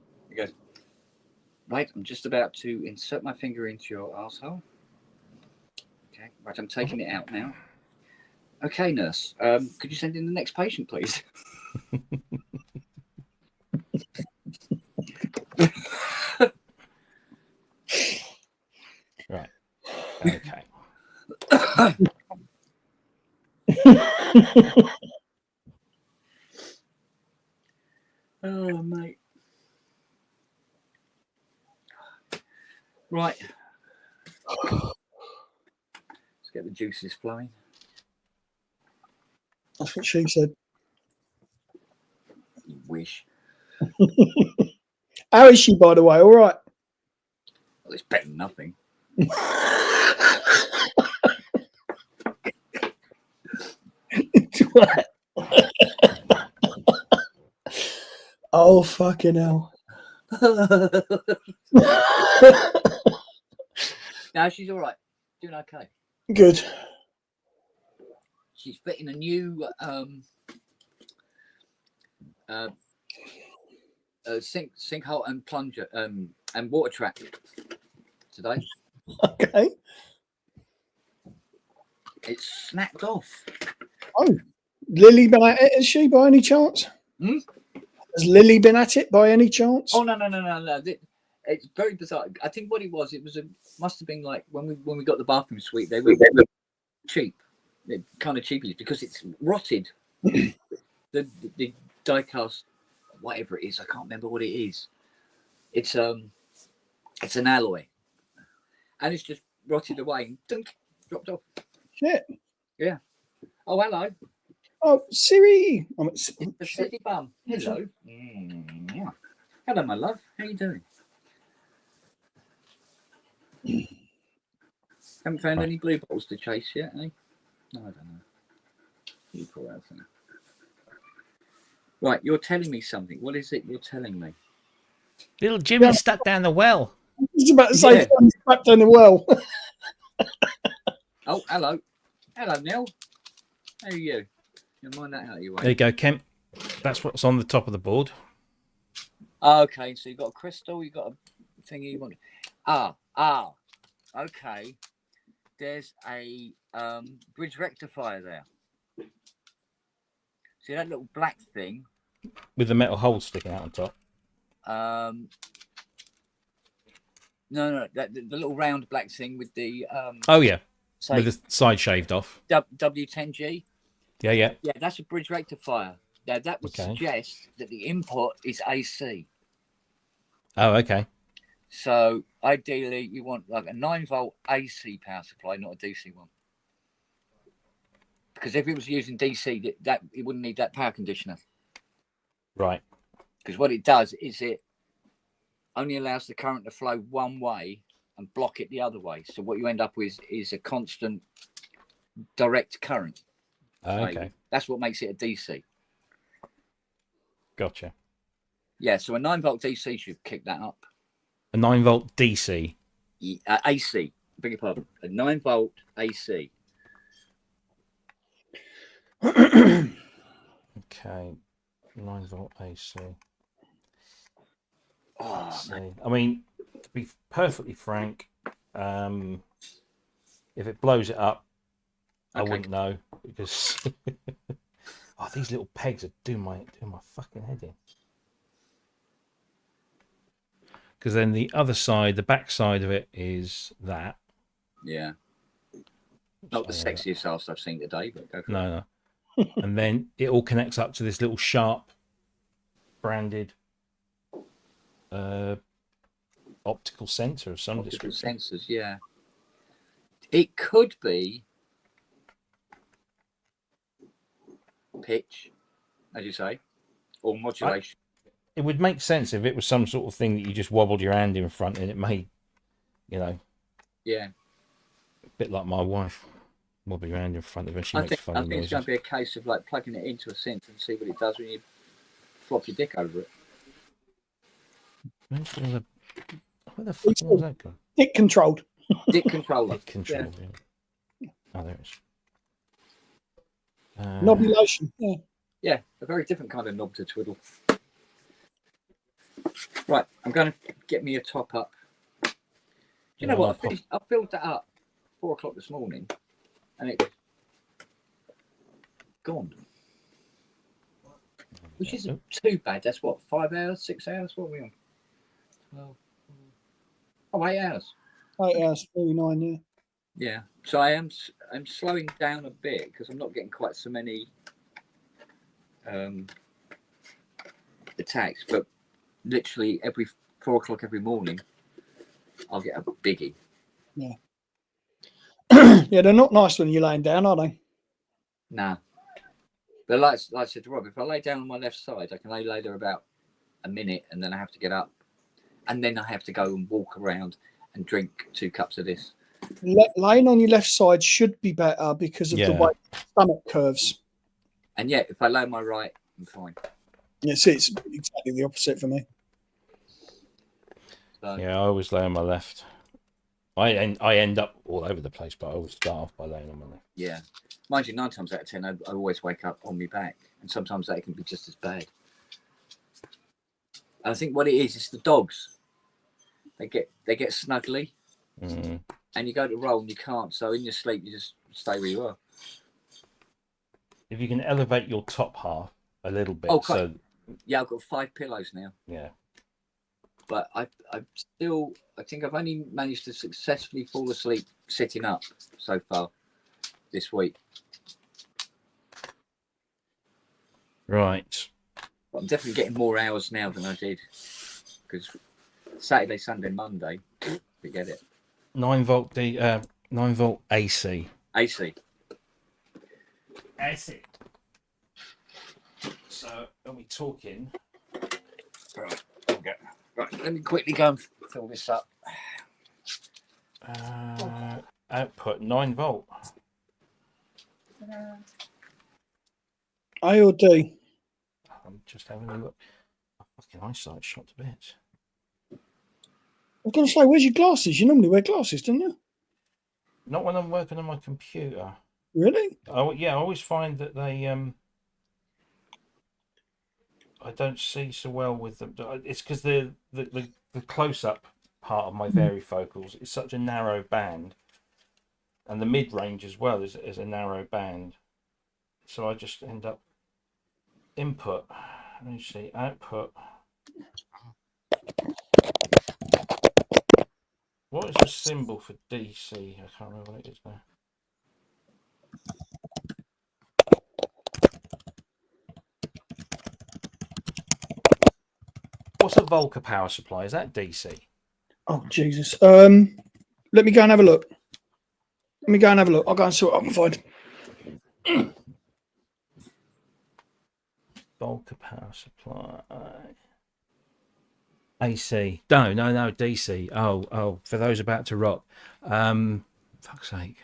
wait, I'm just about to insert my finger into your asshole. Okay, right, I'm taking it out now. Okay, nurse, could you send in the next patient, please? Right. Okay. Oh, mate. Right. Let's get the juices flowing. That's what she said. You wish. How is she, by the way? All right. Well, it's better than nothing. Oh, fucking hell. Now she's all right. Doing okay. Good. She's fitting a new sinkhole and plunger and water trap today. Okay. It's snapped off. Oh, Lily been at it, has she, by any chance? Hmm? Has Lily been at it by any chance? Oh no! It's very bizarre. I think what it was, must have been like when we got the bathroom suite. They were cheap. They're kind of cheap because it's rotted. the die-cast, whatever it is, I can't remember what it is. It's an alloy, and it's just rotted away and dunk, dropped off. Shit. Yeah. Oh, hello. Oh, Siri. It's the city bum. Hello. Yeah. Hello, my love. How you doing? Haven't found any blue balls to chase yet, eh? No, I don't know. You call that thing. Right, you're telling me something. What is it you're telling me? Little Jimmy's stuck down the well. I was about to say, stuck down the well. Oh, hello. Hello, Neil. How are you? You'll mind that out of your way. There you go, Kemp. That's what's on the top of the board. Okay, so you've got a crystal, you've got a thingy you want. Okay. There's a bridge rectifier there. See that little black thing? With the metal hole sticking out on top. No, the little round black thing with the oh yeah, with the side shaved off. W10G. Yeah. Yeah, that's a bridge rectifier. Now that would suggest that the input is AC. Oh, okay. So ideally, you want like a 9-volt AC power supply, not a DC one. Because if it was using DC, that it wouldn't need that power conditioner. Right. Because what it does is it only allows the current to flow one way and block it the other way. So what you end up with is a constant direct current. Okay. So that's what makes it a DC. Gotcha. Yeah, so a 9-volt DC should kick that up. A 9-volt DC? AC, beg your pardon. A 9-volt AC. Okay. 9-volt AC. Oh, I mean, to be perfectly frank, if it blows it up, I wouldn't know, because these little pegs are doing my fucking head in. Because then the other side, the back side of it is that. Yeah. Not the sexiest ass I've seen today, but go for it. No. And then it all connects up to this little Sharp branded optical sensor of some description. Sensors, yeah. It could be pitch, as you say, or modulation. It would make sense if it was some sort of thing that you just wobbled your hand in front and it made, Yeah. A bit like my wife. Wobble your hand in front of her. She makes funny noises. I think it's going to be a case of like plugging it into a synth and see what it does when you flop your dick over it. Where the fuck was that gone? Dick controlled. Dick controller. Dick controlled, yeah. Oh, there it is. Nobulation. Yeah, a very different kind of knob to twiddle. Right, I'm going to get me a top up. Do you know what? I filled that up 4 o'clock this morning, and it's gone. Which isn't too bad. That's what, 5 hours, 6 hours? What are we on? 8 hours. 8 hours, 39, yeah. Yeah. So I'm slowing down a bit because I'm not getting quite so many attacks, but literally every 4 o'clock every morning I'll get a biggie. Yeah. Yeah, they're not nice when you're laying down, are they? Nah. But like I said to Rob, if I lay down on my left side, I can lay there about a minute and then I have to get up. And then I have to go and walk around and drink 2 cups of this. Laying on your left side should be better because of the way the stomach curves. And yet, if I lay on my right, I'm fine. Yes, it's exactly the opposite for me. So, yeah, I always lay on my left. I end up all over the place, but I always start off by laying on my left. Yeah. Mind you, 9 times out of 10, I always wake up on my back. And sometimes that can be just as bad. And I think what it is the dogs. They get snuggly. Mm. And you go to roll and you can't. So in your sleep, you just stay where you are. If you can elevate your top half a little bit. Oh, so yeah, I've got 5 pillows now. Yeah. But I think I've only managed to successfully fall asleep sitting up so far this week. Right. But I'm definitely getting more hours now than I did. Because Saturday, Sunday, Monday, forget it. 9-volt 9-volt AC. AC. So are we talking? Right, okay. Right, let me quickly go and fill this up. Output 9-volt. A or D? I'm just having a look. My fucking eyesight's shot to bits. I was going to say, where's your glasses? You normally wear glasses, don't you? Not when I'm working on my computer. Really? Oh yeah, I always find that they I don't see so well with them. It's because the close-up part of my varifocals is such a narrow band, and the mid-range as well is a narrow band. So I just end up input. Let me see, output. What is the symbol for DC? I can't remember what it is now. What's a Volca power supply? Is that DC? Oh Jesus. Let me go and have a look. I'll go and see what I can find. Volca power supply. AC. No, DC. Oh, for those about to rock. Fuck's sake.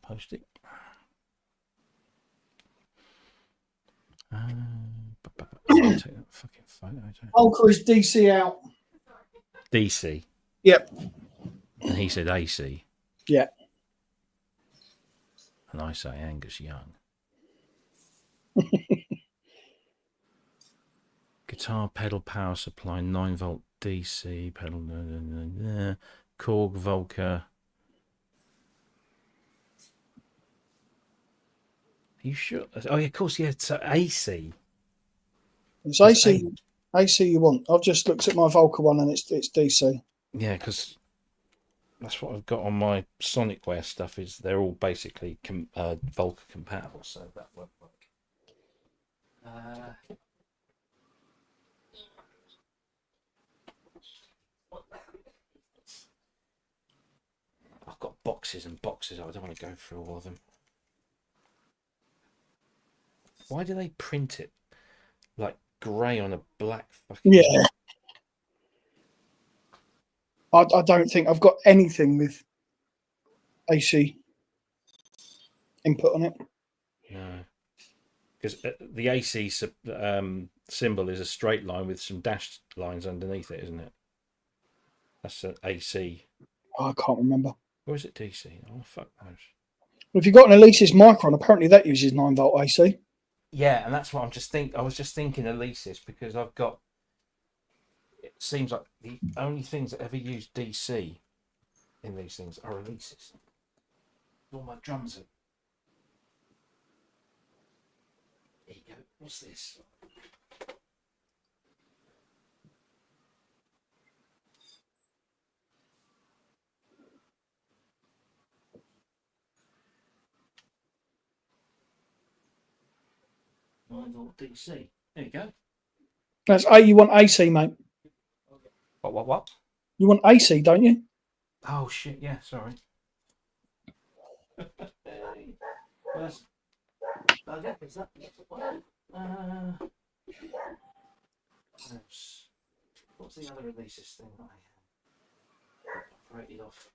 Post it. I'll take that fucking photo. Volca is DC out. DC. Yep. And he said AC. Yeah. And I say Angus Young. Guitar pedal power supply 9-volt DC pedal. Korg Volca. Are you sure? Oh yeah, of course, yeah. So AC. It's AC. AC you want. I've just looked at my Volca one and it's DC. Yeah, because that's what I've got on my Sonicware stuff. Is they're all basically Volca compatible, so that won't work. I've got boxes and boxes. I don't want to go through all of them. Why do they print it like grey on a black fucking... Yeah. I don't think I've got anything with AC input on it. No. Because the AC symbol is a straight line with some dashed lines underneath it, isn't it? That's an AC. Oh, I can't remember. Or is it DC? Oh, fuck knows. Well, if you've got an Alesis Micron, apparently that uses 9-volt AC. Yeah, and that's what I was just thinking Alesis, because I've got... It seems like the only things that ever use DC in these things are Alesis. All my drums are... There you go. What's this? DC. There you go. That's A. You want AC, mate? What? You want AC, don't you? Oh shit! Yeah, sorry. What's the other releases thing that I operated off?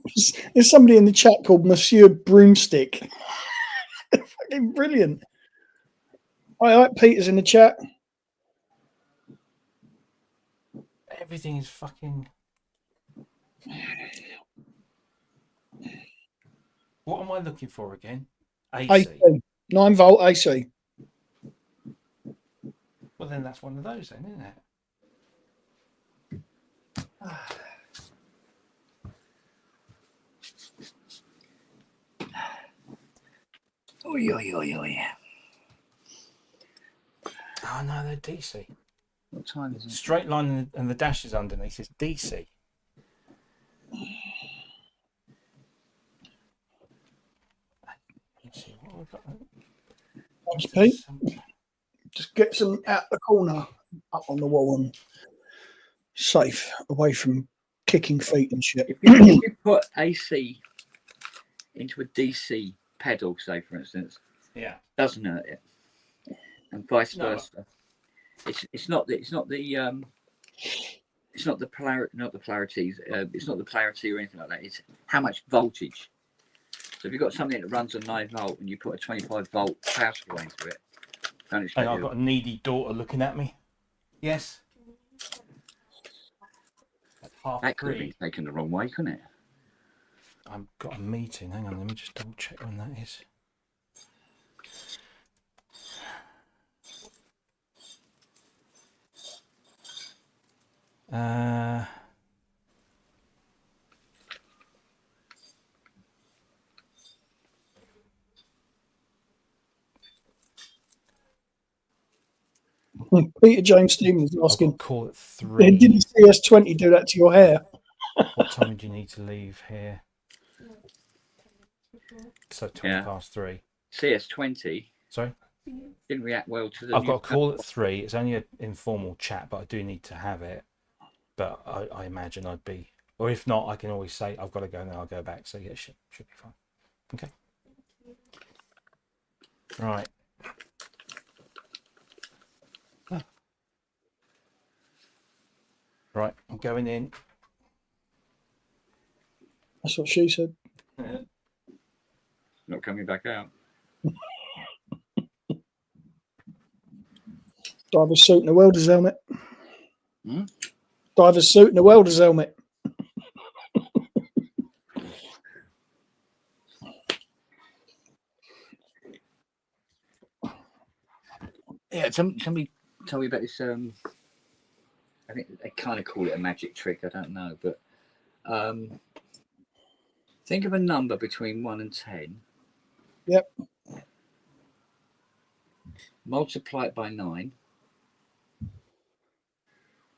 What's this? There's somebody in the chat called Monsieur Broomstick. Fucking brilliant. All right, Peter's in the chat. Everything is fucking... What am I looking for again? AC. 9-volt AC. Well, then that's one of those, then, isn't it? Oi. Oh no, they're DC. What time is it? Straight line and the dashes underneath is DC. Let's see what we've got. Thanks, Pete. Just get some out the corner, up on the wall, and safe, away from kicking feet and shit. If you put AC into a DC pedal, say for instance, yeah, doesn't hurt it, and vice versa. It's not the polarity or anything like that. It's how much voltage. So if you've got something that runs on 9-volt and you put a 25-volt power supply into it, and I've got a needy daughter looking at me. Yes. That could have been taken the wrong way, couldn't it? I've got a meeting. Hang on, let me just double check when that is. Peter James Stevens is asking, call it 3. Did the CS20 do that to your hair? What time do you need to leave here? So 20 past 3. CS20. Sorry? Didn't react well to the. I've got a call at 3. It's only an informal chat, but I do need to have it. But I imagine I'd be, or if not, I can always say I've got to go and then I'll go back. So yeah, should be fine. Okay. Right. Right, I'm going in. That's what she said. Not coming back out. Diver's suit and a welder's helmet. Hmm? Diver's suit and a welder's helmet. Yeah, somebody told me about this. I think they kind of call it a magic trick. I don't know, but think of a number between 1 and 10. Yep. Multiply it by 9.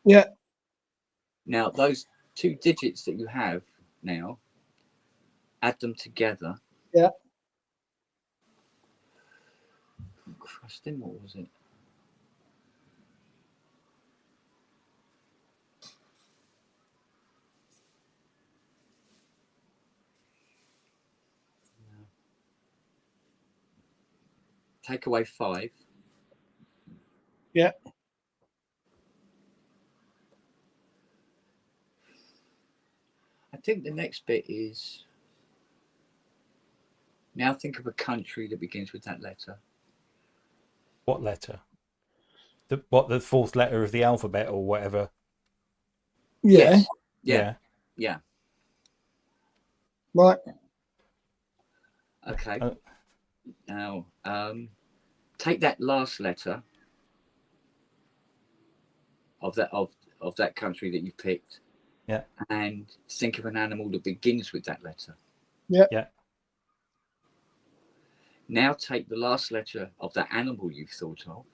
Yeah. Now, those 2 digits that you have now, add them together. Yeah. Crustin, what was it? Take away 5. Yeah. I think the next bit is, now think of a country that begins with that letter. What letter? The 4th letter of the alphabet or whatever? Yeah. Yes. Yeah. Right. Okay. Now, take that last letter of that country that you picked. Yeah. And think of an animal that begins with that letter. Yeah. Yeah. Now take the last letter of that animal you've thought of,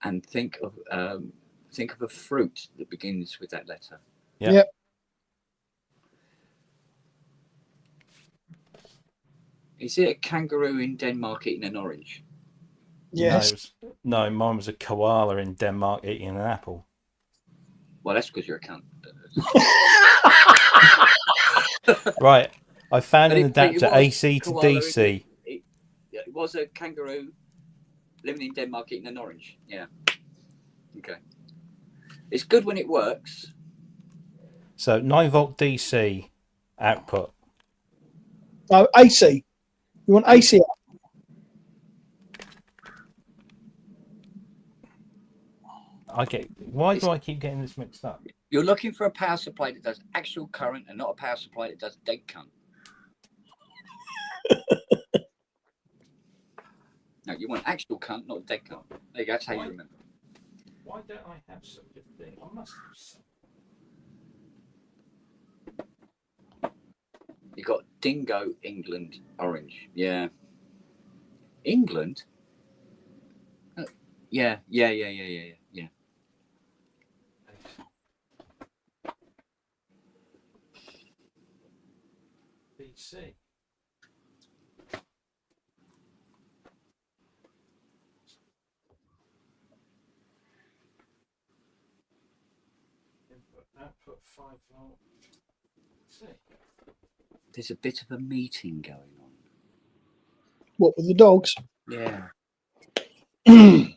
and think of a fruit that begins with that letter. Yeah. Yeah. Is it a kangaroo in Denmark eating an orange? Yes. No, mine was a koala in Denmark eating an apple. Well, that's because you're a cunt. Right. I found an adapter AC to DC. It was a kangaroo living in Denmark eating an orange. Yeah. Okay. It's good when it works. So 9-volt DC output. No, AC. You want AC? Why do I keep getting this mixed up? You're looking for a power supply that does actual current and not a power supply that does dead cunt. No, you want actual cunt, not dead cunt. There you go. That's how you remember. Why don't I have such a thing? I must have some. You got Dingo, England, orange. Yeah. England? Yeah. DC. Output 5-volt. There's a bit of a meeting going on. What, with the dogs? Yeah. They're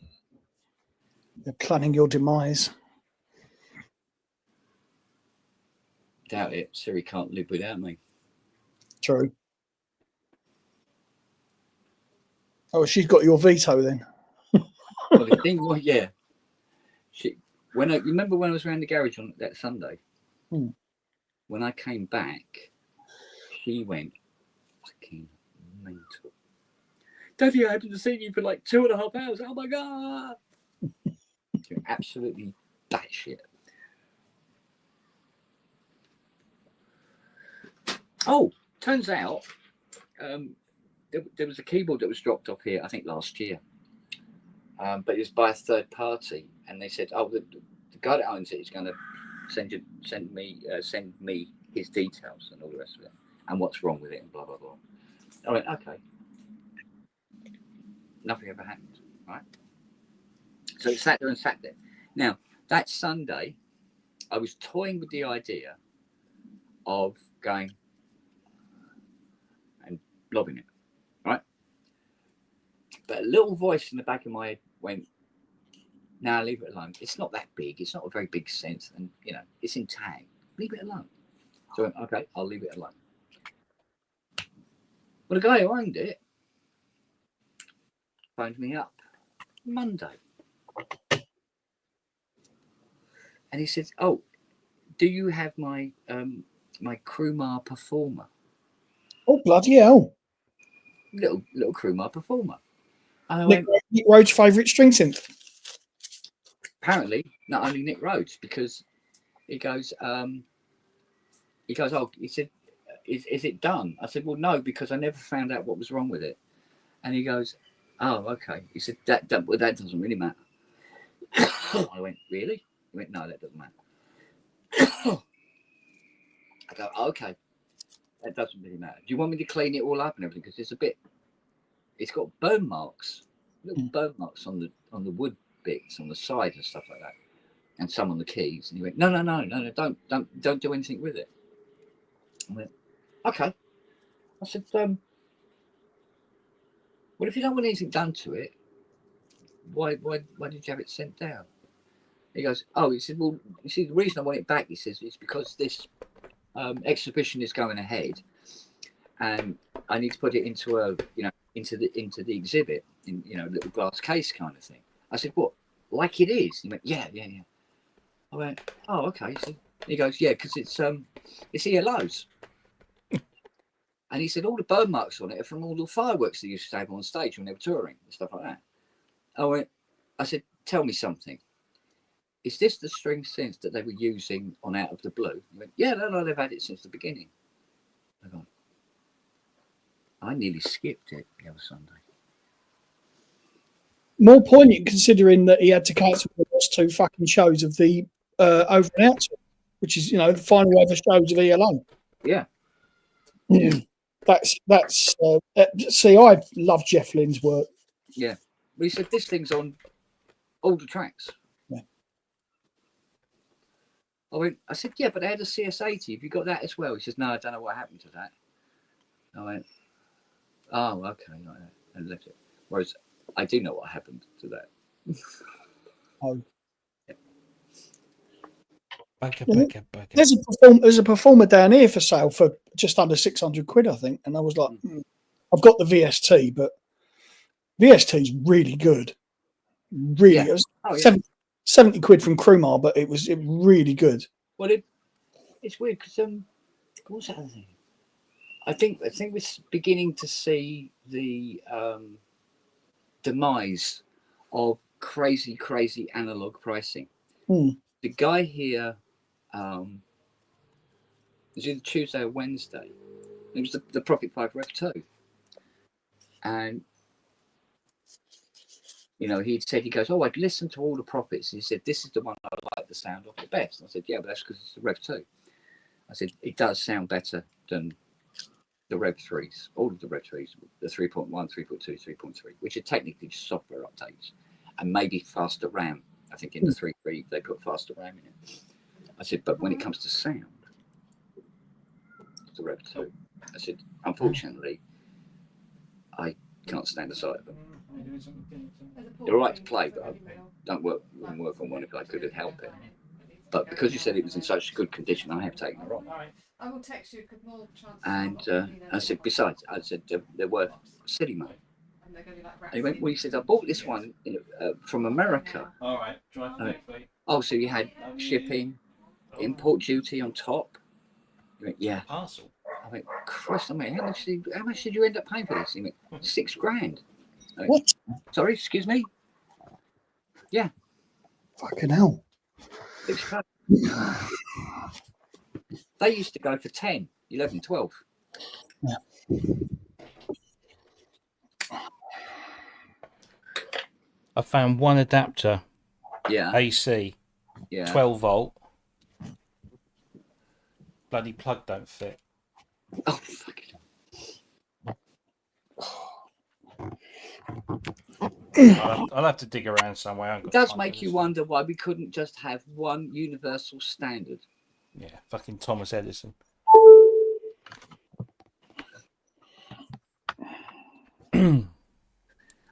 planning your demise. Doubt it. Siri can't live without me. True. Oh, she's got your veto then. Well, the thing was, yeah. Remember when I was around the garage on that Sunday? When I came back, she went fucking mental. Daddy, I haven't seen you for like 2.5 hours. Oh my god! She went absolutely batshit. Oh, turns out there was a keyboard that was dropped off here, I think last year. but it was by a third party, and they said, "Oh, the guy that owns it is going to send me his details and all the rest of it, and what's wrong with it, and blah blah blah." I went, "Okay." Nothing ever happened, right? So it sat there. Now that Sunday, I was toying with the idea of going and lobbing it, right? But a little voice in the back of my head went, "Nah, leave it alone. It's not that big. It's not a very big synth, and you know, it's in tag. Leave it alone." So I went, "Okay, I'll leave it alone." Well, the guy who owned it phoned me up Monday, and he said, "Oh, do you have my my Krumar Performer?" Oh, bloody hell! Little Krumar Performer. And I Nick went, Rhodes' favourite string synth. Apparently, not only Nick Rhodes, because he goes, oh, he said, is it done? I said, well, no, because I never found out what was wrong with it. And he goes, oh, okay. He said, that doesn't really matter. I went, really? He went, no, that doesn't matter. I go, okay, that doesn't really matter. Do you want me to clean it all up and everything? Because it's got burn marks, little burn marks on the wood bits on the side and stuff like that, and some on the keys. And he went, no, don't do anything with it. I went, okay. I said, well, if you don't want anything done to it, why did you have it sent down? He goes, oh, he said, well, you see, the reason I want it back, he says, is because this exhibition is going ahead, and I need to put it into into the exhibit in, little glass case kind of thing. I said, what, like it is? He went, yeah. I went, oh, okay. So he goes, yeah, because it's ELOs. And he said, all the burn marks on it are from all the fireworks they used to have on stage when they were touring and stuff like that. I said, tell me something. Is this the string synth that they were using on Out of the Blue? He went, yeah, no, they've had it since the beginning. I nearly skipped it the other Sunday. More poignant considering that he had to cancel the last 2 fucking shows of the Over and Out tour, which is, the final ever shows of ELO. Yeah. That's see, I love Jeff Lynne's work. Yeah. Well, he said this thing's on all the tracks. Yeah. I said, yeah, but they had a CS80. Have you got that as well? He says, no, I don't know what happened to that. I went, oh, okay, like that, and left it. Whereas I do know what happened to that. Oh. Yeah. Back up. There's a performer down here for sale for just under 600 quid, I think. And I was like, I've got the VST, but VST's really good. Really, yeah. It was 70 quid from Krumar, but it was really good. Well, it's weird because what was that other thing? I think we're beginning to see the demise of crazy analog pricing. The guy here, it was either Tuesday or Wednesday. It was the Prophet 5 Rev 2, and he said, he goes, oh, I'd listened to all the Prophets. He said, this is the one I like the sound of the best. I said, yeah, but that's because it's the Rev 2. I said, it does sound better than the Rev 3s, all of the Rev 3s, the 3.1, 3.2, 3.3, which are technically just software updates, and maybe faster RAM. I think in the 3.3 they put faster RAM in it. I said, but when it comes to sound, it's the Rev 2. I said, unfortunately, I can't stand the sight of them. They're all right to play, but I wouldn't work on one if I could help it. But because you said it was in such good condition, I have taken it on. I will text you. And I said, besides, they're worth silly money. And he went, well, he said, I bought this one from America. All right, so you had shipping, import duty on top? He went, yeah. Parcel. I went, Christ, how much did you end up paying for this? He went, $6,000. Went, what? Sorry, excuse me? Yeah. Fucking hell. $6,000. They used to go for 10, 11, 12. Yeah. I found one adapter. Yeah. AC. Yeah. 12 volt. Bloody plug don't fit. Oh, fuck it. I'll have to dig around somewhere. It does make you wonder why we couldn't just have one universal standard. Yeah, fucking Thomas Edison.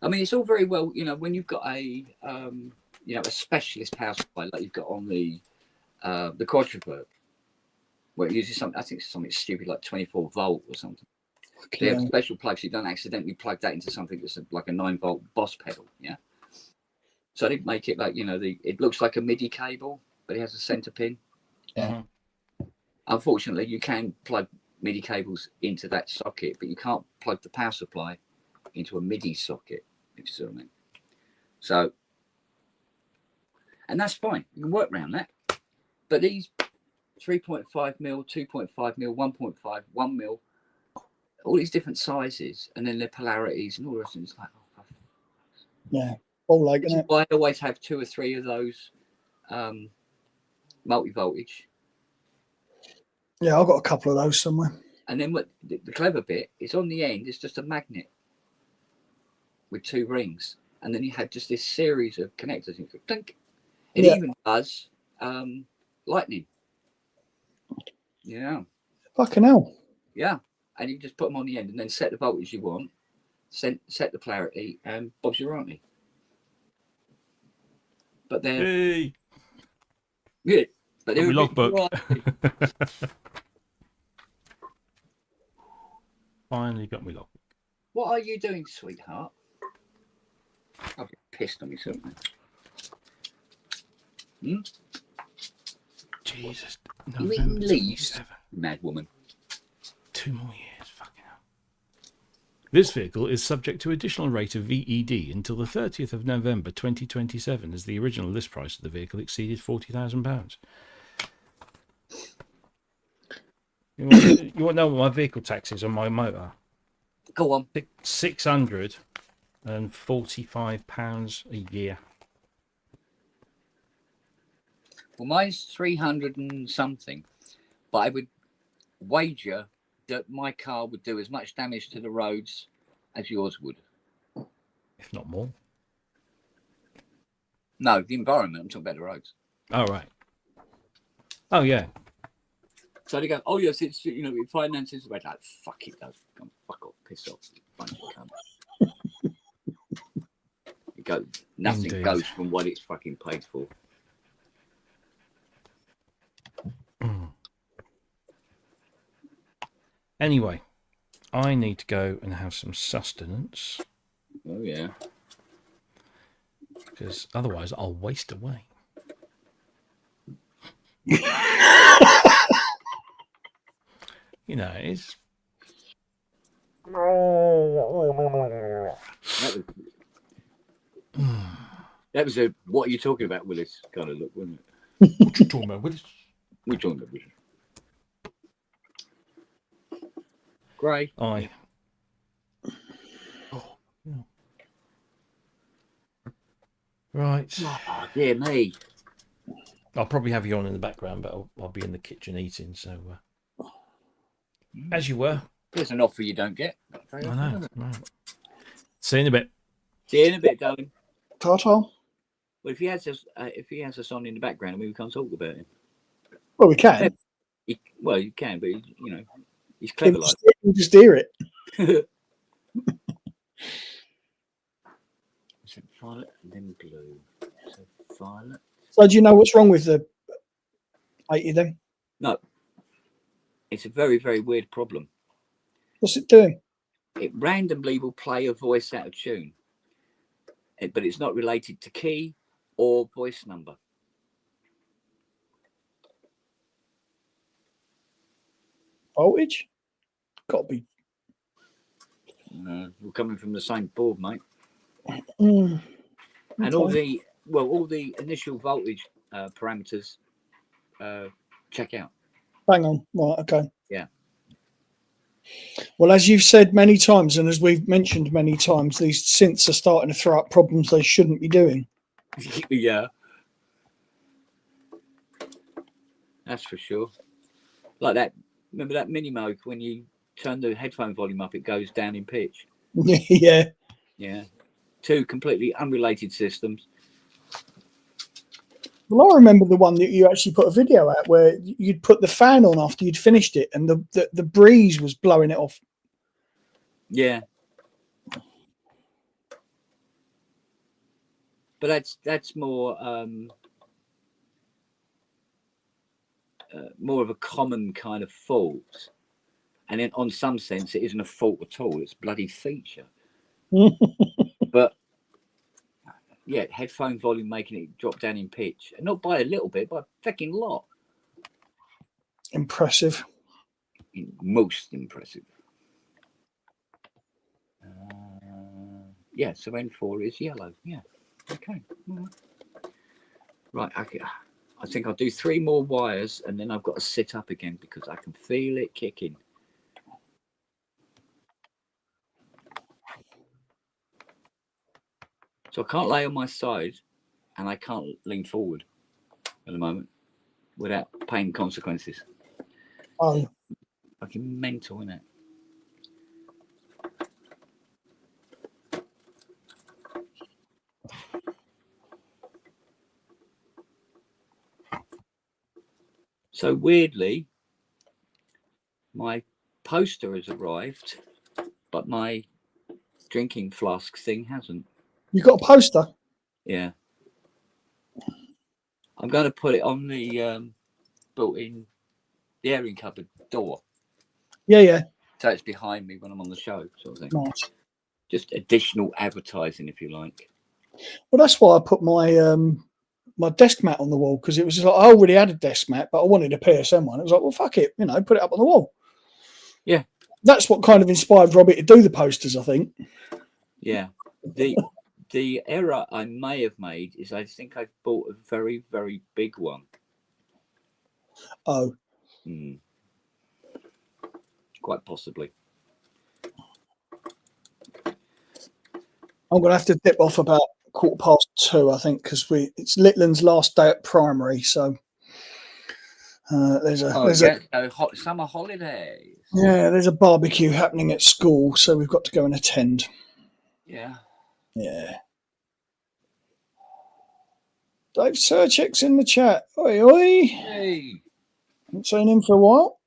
I mean, it's all very well, you know, when you've got a a specialist power supply like you've got on the quadriverb, where it uses something, I think it's something stupid like 24 volt or something. They have special plugs, you don't accidentally plug that into something that's like a 9 volt Boss pedal, yeah. So they make it like, you know, it looks like a MIDI cable, but it has a center pin. Yeah. Unfortunately, you can plug MIDI cables into that socket, but you can't plug the power supply into a MIDI socket, if you see what I mean. So, and that's fine. You can work around that. But these 3.5 mil, 2.5 mil, 1.5, 1 mil, all these different sizes, and then their polarities and all the rest of it, it's like, oh, yeah, all like it. I always have 2 or 3 of those multi-voltage. Yeah, I've got a couple of those somewhere. And then what the clever bit is on the end, it's just a magnet with 2 rings. And then you had just this series of connectors. And it even does lightning. Yeah. Fucking hell. Yeah. And you just put them on the end and then set the voltage you want, set the polarity, and Bob's your auntie. But they're good. But they're logbook. Finally got me logbook. What are you doing, sweetheart? I'll be pissed on myself. Jesus. You eating leaves, mad woman. 2 more years, fucking hell. This vehicle is subject to additional rate of VED until the 30th of November 2027, as the original list price of the vehicle exceeded £40,000. You want to know what my vehicle tax is on my motor? Go on. £645 a year. Well, mine's 300 and something, but I would wager that my car would do as much damage to the roads as yours would. If not more. No, the environment. I'm talking about the roads. Oh, right. Oh, yeah. So they go, oh, yes, it's, you know, it finances. Like, fuck it does. Come fuck off, piss off. It goes, nothing Indeed. goes from what it's fucking paid for. Anyway, I need to go and have some sustenance. Oh, yeah. Because otherwise I'll waste away. You know, it's... That was a, what are you talking about, Willis, kind of look, wasn't it? What you talking about, Willis? We're talking about Willis. Gray. Oh, yeah. Right. Oh, dear me. I'll probably have you on in the background, but I'll be in the kitchen eating, so... as you were. There's an offer you don't get. I know. Right. See you in a bit. See you in a bit, darling. Ta-ta. Well, if he has us on in the background, I mean, we can't talk about him. Well, we can. Well, you can, but you know, he's clever like. You just hear it. So violet and then blue. So violet. So do you know what's wrong with the 80 then? No. It's a very, very weird problem. What's it doing? It randomly will play a voice out of tune, but it's not related to key or voice number. Voltage? Got to be. We're coming from the same board, mate. Mm. And all the initial voltage parameters check out. Hang on. Right, okay. Yeah. Well, as you've said many times, and as we've mentioned many times, these synths are starting to throw up problems they shouldn't be doing. Yeah, that's for sure. Like that. Remember that mini mode when you turn the headphone volume up, it goes down in pitch. Yeah. Yeah. Two completely unrelated systems. Well, I remember the one that you actually put a video out where you'd put the fan on after you'd finished it, and the breeze was blowing it off. Yeah. But that's more more of a common kind of fault, and in on some sense it isn't a fault at all. It's a bloody feature. But yeah, headphone volume making it drop down in pitch, and not by a little bit, by a fucking lot. Impressive. Most impressive. Yeah, so N4 is yellow. Yeah. Okay. Right. I think I'll do 3 more wires, and then I've got to sit up again because I can feel it kicking. So I can't lay on my side, and I can't lean forward at the moment without paying consequences. Oh. Fucking mental, isn't it? So weirdly, my poster has arrived, but my drinking flask thing hasn't. You got a poster? Yeah. I'm going to put it on the built-in the airing cupboard door. Yeah. So it's behind me when I'm on the show, sort of thing. Nice. Just additional advertising, if you like. Well, that's why I put my my desk mat on the wall, because it was like I already had a desk mat, but I wanted a PSM one. It was like, well, fuck it, put it up on the wall. Yeah. That's what kind of inspired Robbie to do the posters, I think. Yeah. The error I may have made is I think I bought a very, very big one. Oh. Quite possibly. I'm going to have to dip off about 2:15, I think, because it's Litland's last day at primary, so there's a summer holidays. Yeah, there's a barbecue happening at school, so we've got to go and attend. Yeah. Yeah. Dave Serchik's in the chat. Oi, oi. Hey. Haven't seen him for a while.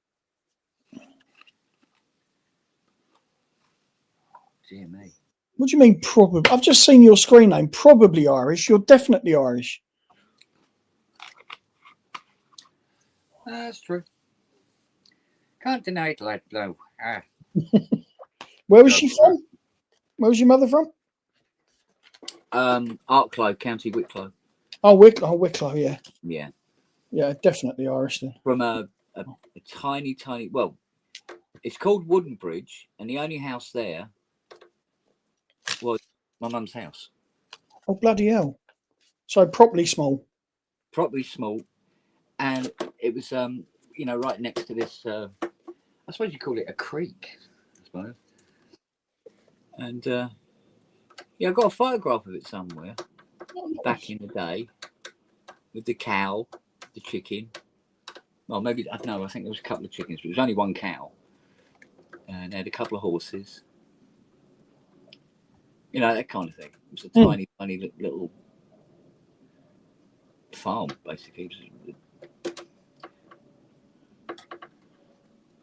Dear me. What do you mean, probably? I've just seen your screen name. Probably Irish. You're definitely Irish. That's true. Can't deny it, like though. Where was she from? Where was your mother from? Arklow, County Wicklow. Oh, Wicklow, yeah. Yeah. Yeah, definitely Irish then. From a tiny, well, it's called Wooden Bridge, and the only house there was my mum's house. Oh, bloody hell. So properly small. Properly small. And it was, right next to this, I suppose you call it a creek, I suppose. And, yeah, I've got a photograph of it somewhere back in the day with the cow, the chicken. Well, maybe, I don't know, I think there was a couple of chickens, but it was only one cow. And they had a couple of horses. That kind of thing. It was a tiny, tiny little farm, basically. It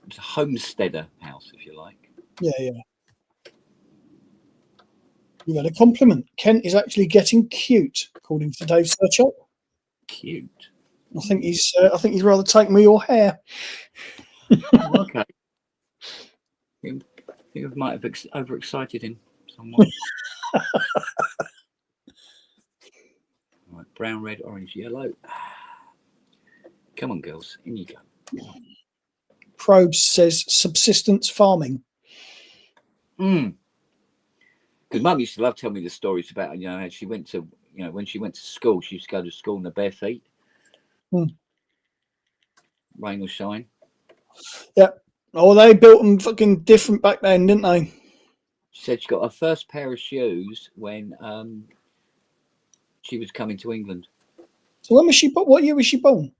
was a homesteader house, if you like. Yeah. You had a compliment. Kent is actually getting cute, according to Dave Serchik. Cute. I think he's rather taken with your hair. Okay. I think I might have overexcited him somewhat. Right, brown, red, orange, yellow. Come on, girls, in you go. Probes says subsistence farming. Because Mum used to love telling me the stories about, how she went to, when she went to school, she used to go to school in her bare feet. Rain or shine. Yeah. Oh, they built them fucking different back then, didn't they? She said she got her first pair of shoes when she was coming to England. So when was she? What year was she born?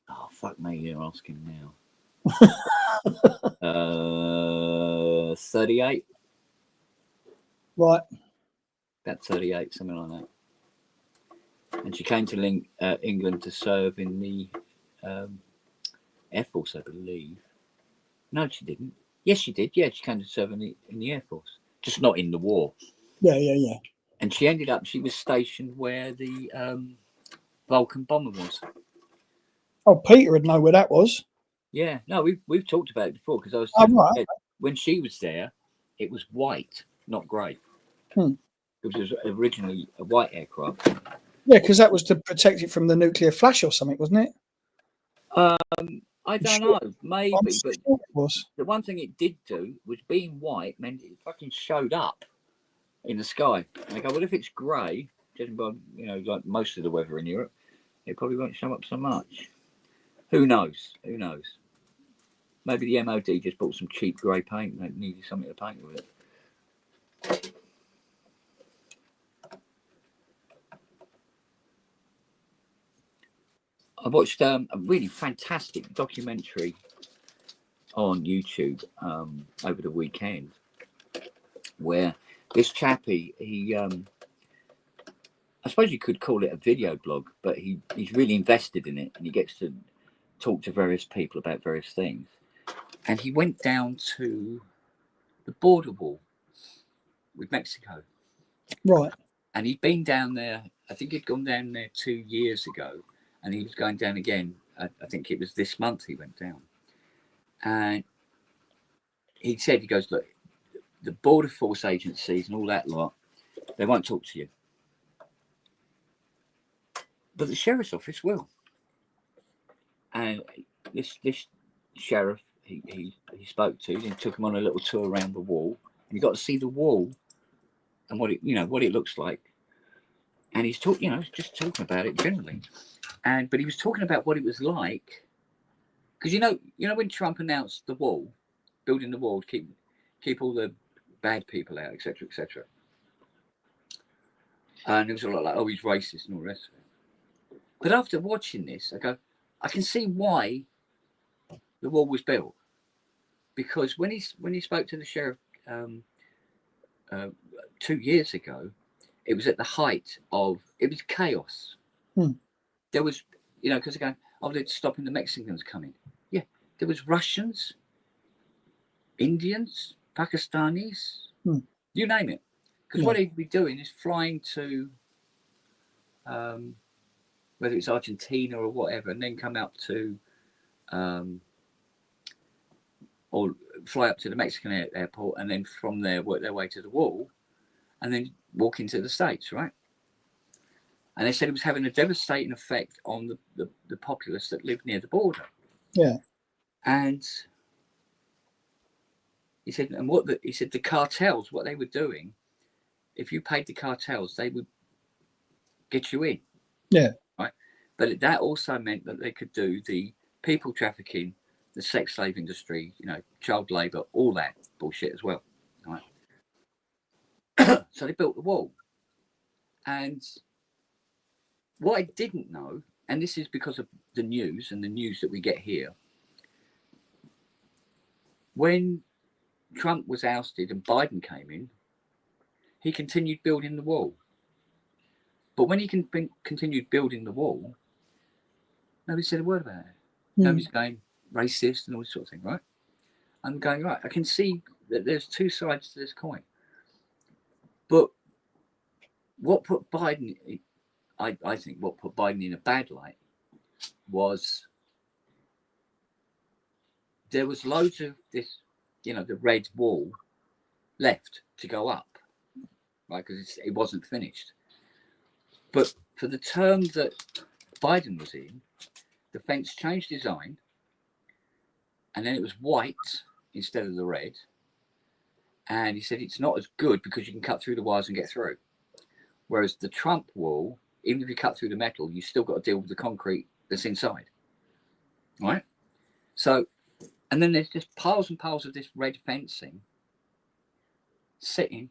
Oh fuck me, you're asking now. 38. Right. About 38, something like that. And she came to England to serve in the Air Force, I believe. No, she didn't. Yes, she did. Yeah, she came to serve in the Air Force, just not in the war. Yeah. And she ended up. She was stationed where the Vulcan bomber was. Oh, Peter would know where that was. Yeah, no, we've talked about it before because I was right. When she was there, it was white, not grey. It was originally a white aircraft. Yeah, because that was to protect it from the nuclear flash or something, wasn't it? I don't know, maybe, but it was. The one thing it did do was being white meant it fucking showed up in the sky. And I go, well, if it's grey, like most of the weather in Europe, it probably won't show up so much. Who knows? Maybe the MOD just bought some cheap grey paint and they needed something to paint with it. I watched a really fantastic documentary on YouTube over the weekend where this chappie, I suppose you could call it a video blog, but he's really invested in it and he gets to talk to various people about various things. And he went down to the border wall with Mexico. Right. And he'd been down there, I think he'd gone down there 2 years ago, and he was going down again. I think it was this month he went down. And he said, he goes, look, the border force agencies and all that lot, they won't talk to you. But the sheriff's office will. And this sheriff he spoke to, he took him on a little tour around the wall, and you got to see the wall and what it looks like. And he's talking, just talking about it generally. But he was talking about what it was like, because when Trump announced the wall, building the wall to keep all the bad people out, etc., etc. And it was a lot like, oh, he's racist and all the rest of it. But after watching this, I go, I can see why the wall was built, because when he spoke to the sheriff 2 years ago, it was at the height of it was chaos. There was, because they're going, oh, they're stopping the Mexicans coming. Yeah, there was Russians, Indians, Pakistanis, you name it. Because what he'd be doing is flying to, whether it's Argentina or whatever, and then come out to, or fly up to the Mexican airport, and then from there work their way to the wall, and then walk into the States, right? And they said it was having a devastating effect on the populace that lived near the border. Yeah. And he said, the cartels, what they were doing, if you paid the cartels, they would get you in. Yeah. Right. But that also meant that they could do the people trafficking, the sex slave industry, child labor, all that bullshit as well. Right. So they built the wall. And what I didn't know, and this is because of the news and the news that we get here, when Trump was ousted and Biden came in, he continued building the wall. But when he continued building the wall, nobody said a word about it. Nobody's going racist and all this sort of thing, right? I'm going, right, I can see that there's two sides to this coin. But what put Biden, I think what put Biden in a bad light was there was loads of this, the red wall left to go up, right? Because it wasn't finished. But for the term that Biden was in, the fence changed design, and then it was white instead of the red. And he said it's not as good because you can cut through the wires and get through. Whereas the Trump wall, even if you cut through the metal, you still got to deal with the concrete that's inside. Right? So And then there's just piles and piles of this red fencing sitting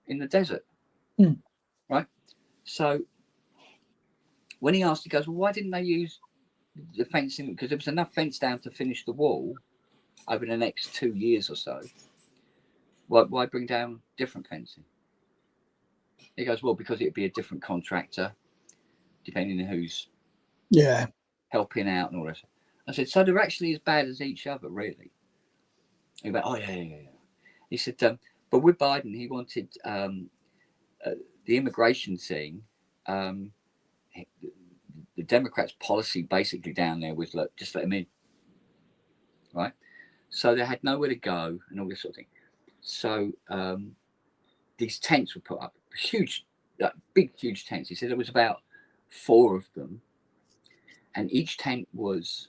in the desert. Right? So when he asked, he goes, well, why didn't they use the fencing? Because there was enough fence down to finish the wall over the next 2 years or so. Why bring down different fencing? He goes, well, because it'd be a different contractor, depending on who's helping out and all that. I said, so they're actually as bad as each other, really? He went, oh, yeah. He said, but with Biden, he wanted the immigration thing. The Democrats' policy basically down there was, look, just let them in, right? So they had nowhere to go and all this sort of thing. So these tents were put up, huge, big, huge tents. He said there was about 4 of them, and each tent was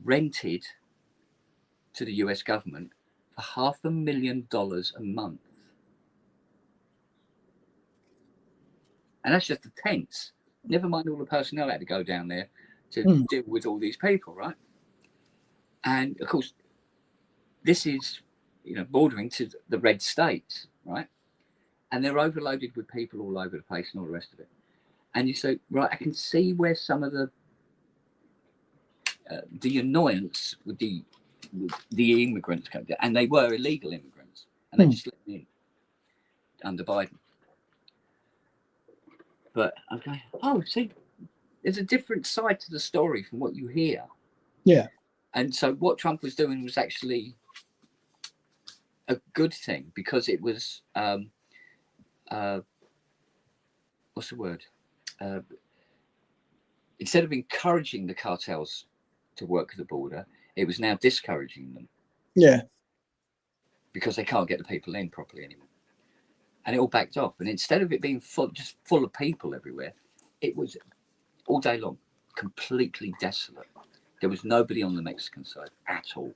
rented to the US government for $500,000 a month. And that's just the tents. Never mind all the personnel that had to go down there to deal with all these people, right? And of course, this is, bordering to the red states, right? And they're overloaded with people all over the place and all the rest of it. And you say, right, I can see where some of the annoyance with the immigrants come down, and they were illegal immigrants, and they just let them in under Biden. But I'm going, oh, see, there's a different side to the story from what you hear. Yeah. And so what Trump was doing was actually a good thing, because it was, what's the word? Instead of encouraging the cartels to work at the border, it was now discouraging them. Yeah. Because they can't get the people in properly anymore. And it all backed off. And instead of it being just full of people everywhere, it was all day long, completely desolate. There was nobody on the Mexican side at all.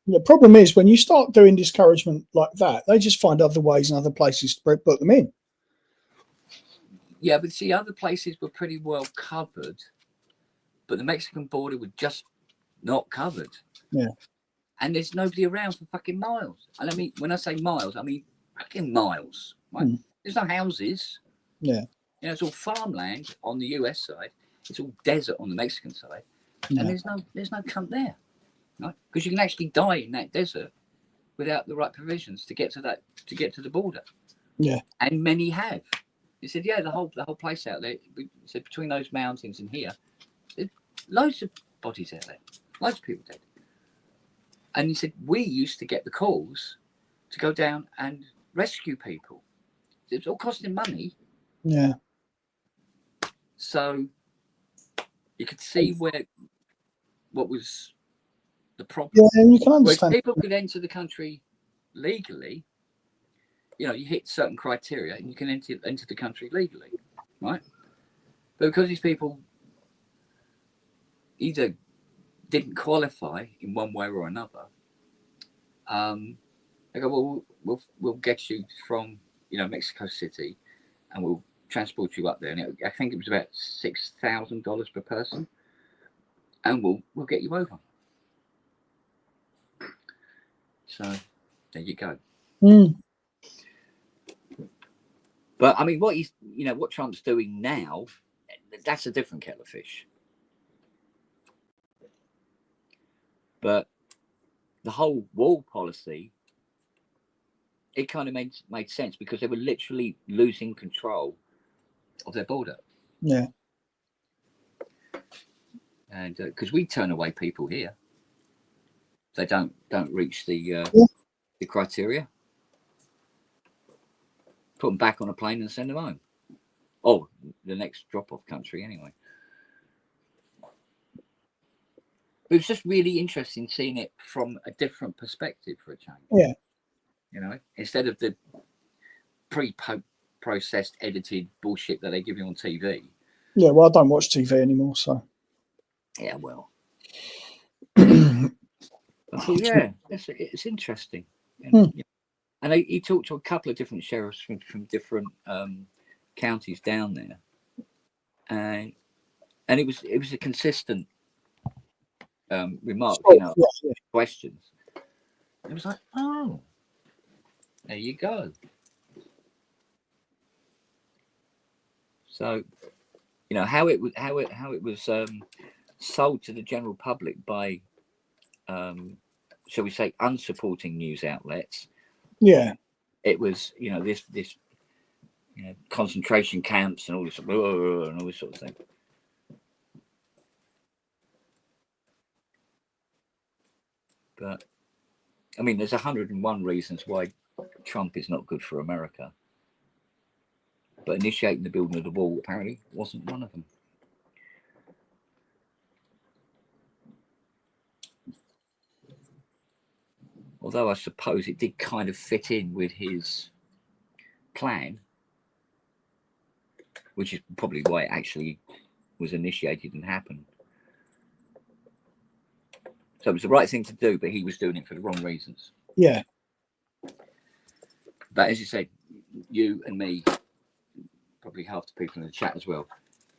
The problem is, when you start doing discouragement like that, they just find other ways and other places to put them in. Yeah, but see, other places were pretty well covered, but the Mexican border was just not covered. Yeah. And there's nobody around for fucking miles. And I mean, when I say miles, I mean fucking miles. Right? There's no houses. Yeah. It's all farmland on the US side. It's all desert on the Mexican side. Yeah. And there's no cunt there. Right? Because you can actually die in that desert without the right provisions to get to the border. Yeah. And many have. He said, yeah, the whole place out there. He said between those mountains and here, there's loads of bodies out there, loads of people dead. And he said we used to get the calls to go down and rescue people. It was all costing money. Yeah. So you could see what was the problem. Yeah, and you can understand. Where people could enter the country legally. You hit certain criteria and you can enter the country legally, right? But because these people either didn't qualify in one way or another, they go, well, we'll get you from, Mexico City, and we'll transport you up there. And I think it was about $6,000 per person, and we'll get you over. So there you go. But I mean, what Trump's doing now, that's a different kettle of fish. But the whole wall policy, it kind of made sense, because they were literally losing control of their border. Yeah. And because we turn away people here, they don't reach the criteria. Put them back on a plane and send them home. Oh, the next drop-off country, anyway. It was just really interesting seeing it from a different perspective for a change. Yeah. Instead of the pre-processed, edited bullshit that they give you on TV. Yeah, well, I don't watch TV anymore, so. Yeah, well. I thought, yeah, it's interesting. And he talked to a couple of different sheriffs from different counties down there, and it was a consistent remark, questions. It was like, oh, there you go. So, how it was sold to the general public by, shall we say, unsupporting news outlets. Yeah, it was this concentration camps and all this and all this sort of thing. But I mean, there's 101 reasons why Trump is not good for America. But initiating the building of the wall apparently wasn't one of them. Although I suppose it did kind of fit in with his plan, which is probably why it actually was initiated and happened. So it was the right thing to do, but he was doing it for the wrong reasons. Yeah. But as you said, you and me, probably half the people in the chat as well,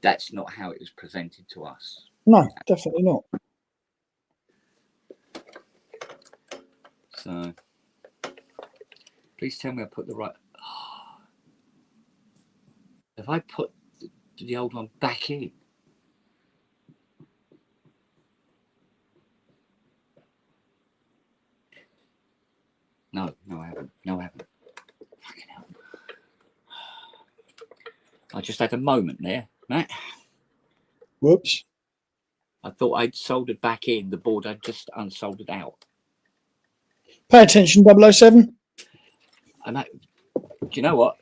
that's not how it was presented to us. No, definitely not. So please tell me I put the right. Have I put the old one back in? No, I haven't. No, I haven't. Fucking hell. I just had a moment there, Matt. Whoops. I thought I'd soldered back in the board I'd just unsoldered out. Pay attention, 007. And that, do you know what?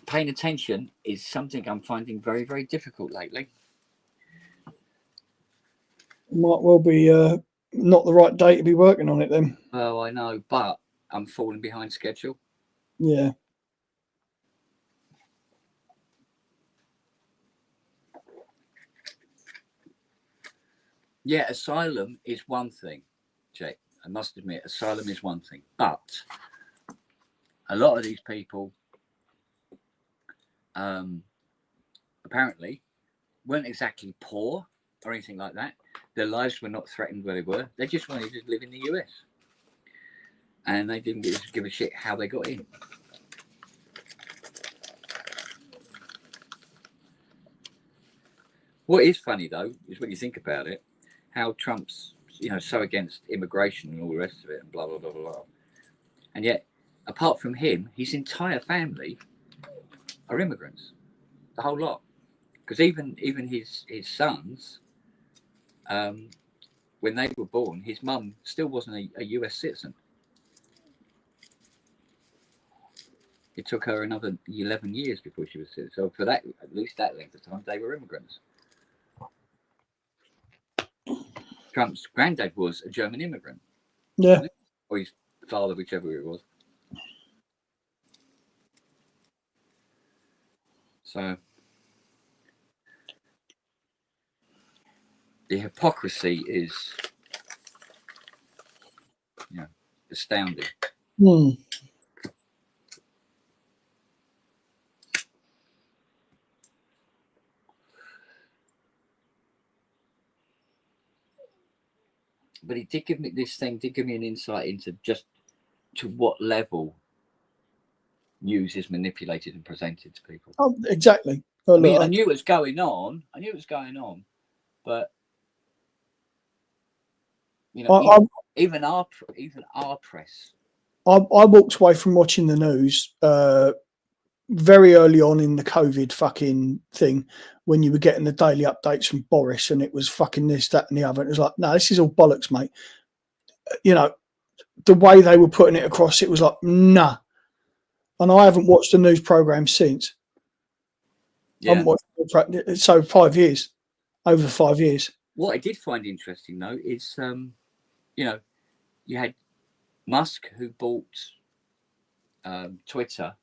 Paying attention is something I'm finding very, very difficult lately. Might well be not the right day to be working on it then. Oh, I know, but I'm falling behind schedule. Yeah. Yeah, Asylum is one thing, Jake. I must admit, Asylum is one thing. But a lot of these people apparently weren't exactly poor or anything like that. Their lives were not threatened where they were. They just wanted to live in the US. And they didn't give a shit how they got in. What is funny, though, is when you think about it, how Trump's, so against immigration and all the rest of it and blah, blah, blah, blah. And yet, apart from him, his entire family are immigrants. The whole lot. Because even his sons, when they were born, his mum still wasn't a US citizen. It took her another 11 years before she was a citizen. So for that, at least that length of time, they were immigrants. Trump's granddad was a German immigrant. Yeah. Or his father, whichever it was. So the hypocrisy is, astounding. But it did give me an insight into just to what level news is manipulated and presented to people. Oh, exactly. Well, I mean, I knew it was going on. But even our press. I walked away from watching the news very early on in the COVID fucking thing, when you were getting the daily updates from Boris and it was fucking this, that and the other. And it was like, no, this is all bollocks, mate. The way they were putting it across, it was like, nah. And I haven't watched the news program since. Yeah. I haven't watched it, so 5 years, over 5 years. What I did find interesting, though, is, you had Musk, who bought Twitter,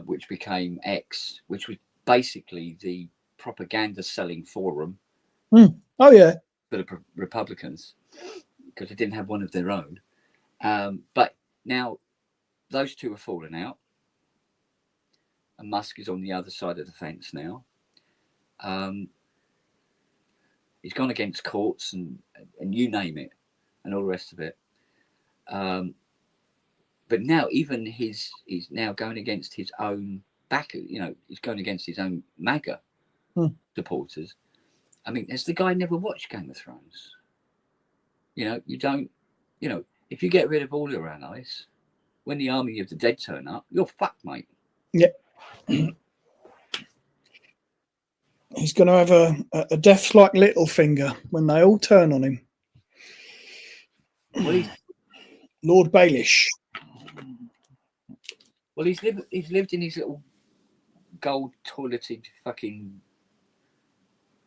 which became X, which was basically the propaganda selling forum. Oh, yeah. For the Republicans, because they didn't have one of their own. But now those two are falling out. And Musk is on the other side of the fence now. He's gone against courts and you name it, and all the rest of it. But now even he's now going against his own backer. You know, he's going against his own MAGA supporters. I mean, has the guy never watched Game of Thrones? You know, you don't. You know, if you get rid of all your allies, when the army of the dead turn up, you're fucked, mate. Yep. He's going to have a death like Littlefinger when they all turn on him. Well, Lord Baelish. Well, he's lived in his little gold toileted fucking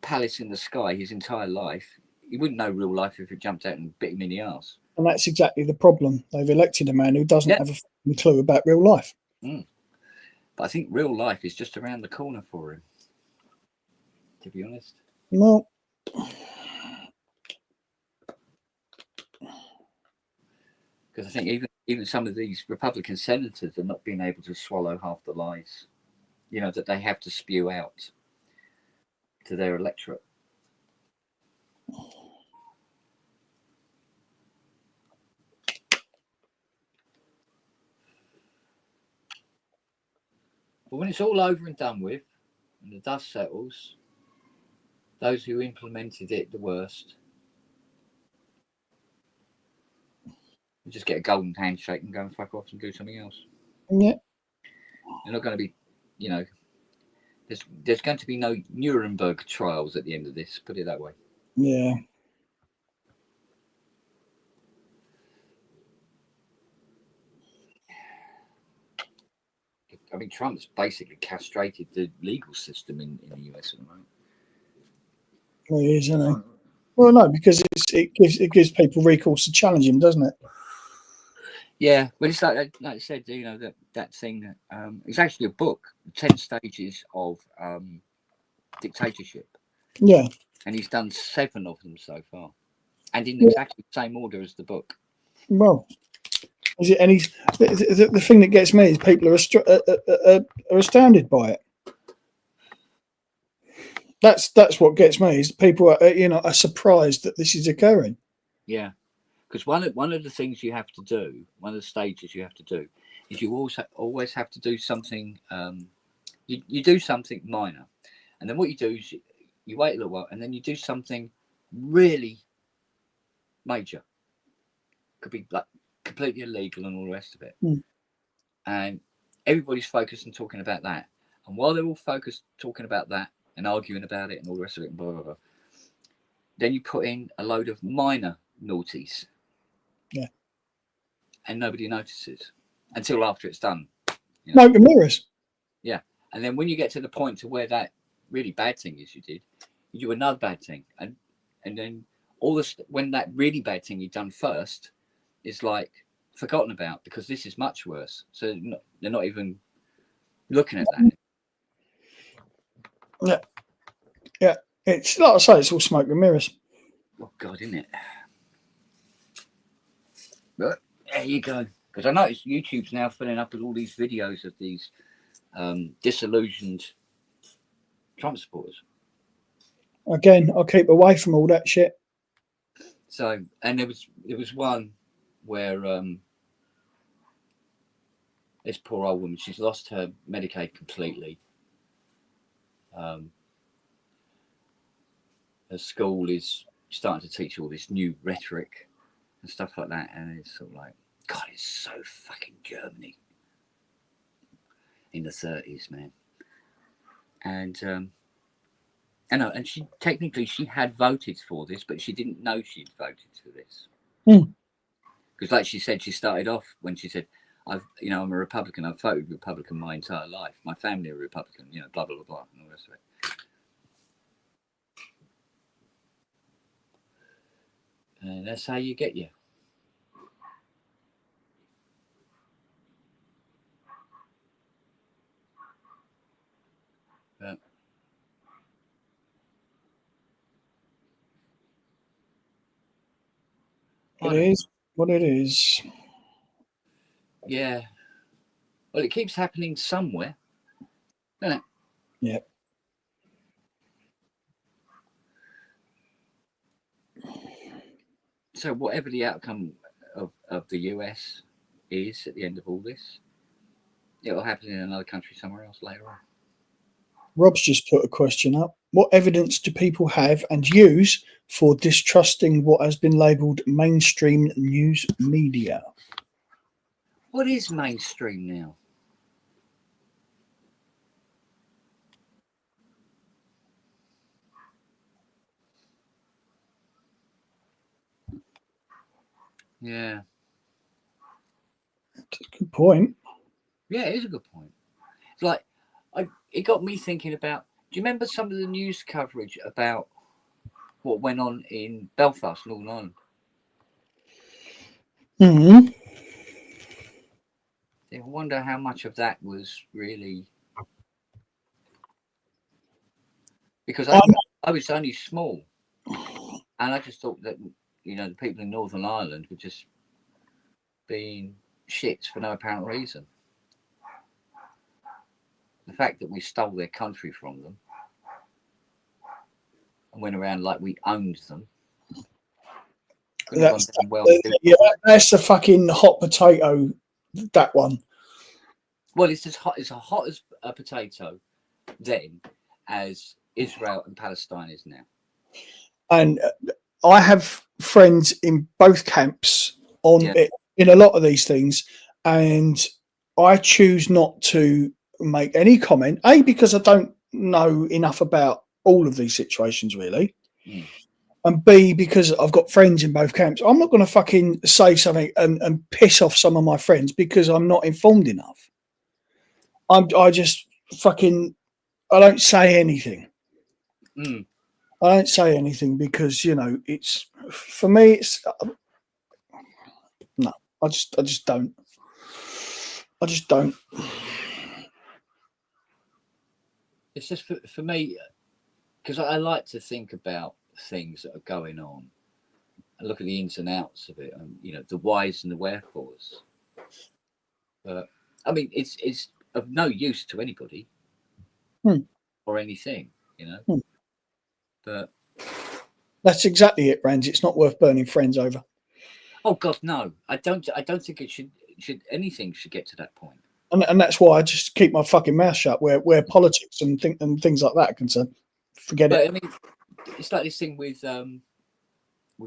palace in the sky his entire life. He wouldn't know real life if it jumped out and bit him in the arse. And that's exactly the problem. They've elected a man who doesn't have a fucking clue about real life. But I think real life is just around the corner for him, to be honest. Well, because I think even some of these Republican senators are not being able to swallow half the lies, you know, that they have to spew out to their electorate. But when it's all over and done with, and the dust settles, those who implemented it the worst, you just get a golden handshake and go and fuck off and do something else. Yeah. You're not going to be, you know, there's going to be no Nuremberg trials at the end of this, put it that way. Yeah. I mean, Trump's basically castrated the legal system in the US at the moment. Well, he is, isn't he? Well, no, because it gives people recourse to challenge him, doesn't it? Yeah, well, it's like I said, you know, that thing. It's actually a book, 10 Stages of Dictatorship. Yeah. And he's done 7 of them so far, and in exactly the same order as the book. Well, is it? And the thing that gets me is people are astounded by it. That's what gets me is people are surprised that this is occurring. Yeah, because one of the things you have to do, one of the stages you have to do, is you always have to do something. You do something minor, and then what you do is you wait a little while, and then you do something really major. Could be like completely illegal and all the rest of it. And everybody's focused on talking about that. And while they're all focused talking about that and arguing about it and all the rest of it, and blah, blah, blah, then you put in a load of minor naughties. Yeah. And nobody notices until after it's done. You know? No, mirrors. Yeah. And then when you get to the point to where that really bad thing is you do another bad thing. And then all this, when that really bad thing you've done first is like forgotten about because this is much worse. So they're not even looking at that. Yeah. Yeah. It's like I say, it's all smoke and mirrors. Oh God, isn't it? But there you go. Because I noticed YouTube's now filling up with all these videos of these disillusioned Trump supporters. Again, I'll keep away from all that shit. So, and there was one where this poor old woman, she's lost her Medicaid completely. Her school is starting to teach all this new rhetoric and stuff like that, and it's sort of like, God, it's so fucking Germany in the 30s, man. And I know, and she had voted for this, but she didn't know she'd voted for this. Because, like she said, she started off when she said, I'm a Republican. I've voted Republican my entire life. My family are Republican. Blah blah blah blah, and all the rest of it. And that's how you get you. It is what it is. Yeah. Well, it keeps happening somewhere, doesn't it? Yeah. So whatever the outcome of the US is at the end of all this, it will happen in another country somewhere else later on. Rob's just put a question up. What evidence do people have and use for distrusting what has been labelled mainstream news media? What is mainstream now? Yeah. That's a good point. Yeah, it is a good point. It's like, it got me thinking about, do you remember some of the news coverage about what went on in Belfast, Northern Ireland? Mm-hmm. I wonder how much of that was really... Because I was only small, and I just thought that, you know, the people in Northern Ireland were just being shits for no apparent reason. The fact that we stole their country from them and went around like we owned them. Yeah, that's a fucking hot potato, that one. Well, it's as hot as a potato then as Israel and Palestine is now. And I have friends in both camps on it, in a lot of these things, and I choose not to make any comment, A, because I don't know enough about all of these situations really, and B, because I've got friends in both camps. I'm not going to fucking say something and piss off some of my friends because I'm not informed enough. I just fucking, I don't say anything. I don't say anything because, you know, it's, for me, it's, no, I just don't. I just don't. It's just for me, because I like to think about things that are going on and look at the ins and outs of it, and, you know, the whys and the wherefores. But I mean, it's of no use to anybody or anything, you know. But that's exactly it, Rands. It's not worth burning friends over. Oh God, no! I don't think it should anything should get to that point. And that's why I just keep my fucking mouth shut where politics and things like that are concerned. Forget it. I mean, it's like this thing with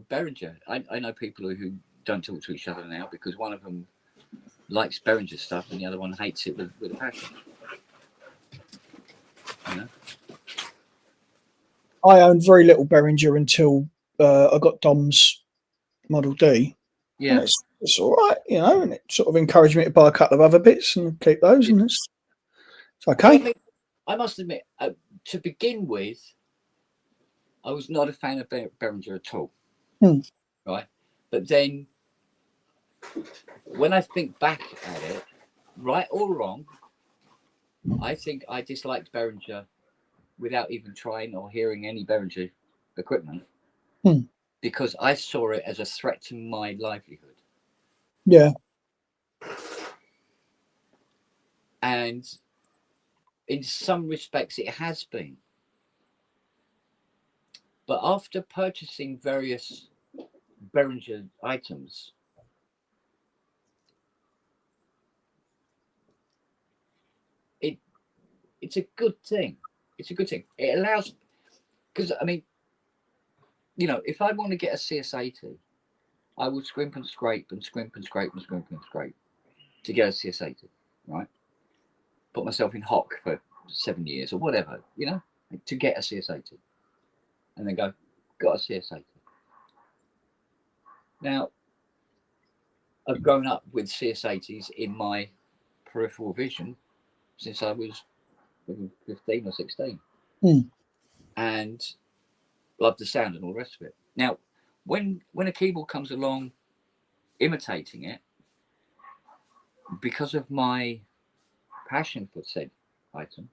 Behringer. I know people who don't talk to each other now because one of them likes Behringer stuff and the other one hates it with a passion. You know? I owned very little Behringer until I got Dom's Model D. Yeah, it's all right, you know, and it sort of encouraged me to buy a couple of other bits and keep those, and it's okay. Well, I must admit, to begin with, I was not a fan of Behringer at all. Right, but then when I think back at it, right or wrong, I think I disliked Behringer without even trying or hearing any Behringer equipment because I saw it as a threat to my livelihood. Yeah. And in some respects it has been. But after purchasing various Behringer items, it's a good thing. It's a good thing. It allows, because I mean, you know, if I want to get a CS80, I would scrimp and scrape and scrimp and scrape and scrimp and scrape to get a CS80, right? Put myself in hock for 7 years or whatever, you know, to get a CS80. And then go, got a CS80. Now, I've grown up with CS80s in my peripheral vision since I was 15 or 16. And love the sound and all the rest of it. Now, when a keyboard comes along imitating it, because of my passion for said item,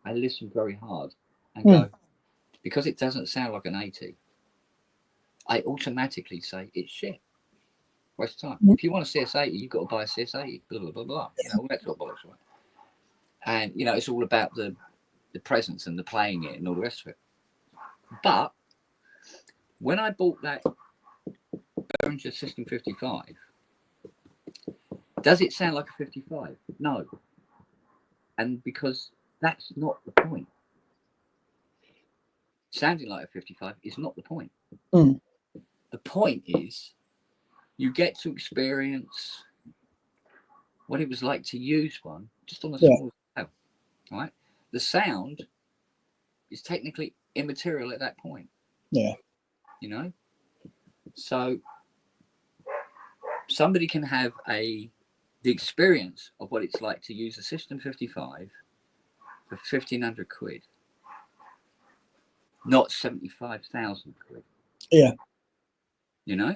I listen very hard and go, because it doesn't sound like an 80, I automatically say it's shit. Waste of time. If you want a CS80, you've got to buy a CS80, blah, blah, blah, blah. You know, all that sort of bollocks, right? And, you know, it's all about the presence and the playing it and all the rest of it. But when I bought that Behringer System 55, does it sound like a 55? No. And because that's not the point. Sounding like a 55 is not the point. Mm. The point is you get to experience what it was like to use one just on a small scale, right? The sound is technically immaterial at that point. Yeah. You know? So somebody can have the experience of what it's like to use a System 55 for 1,500 quid, not 75,000 quid. Yeah. You know?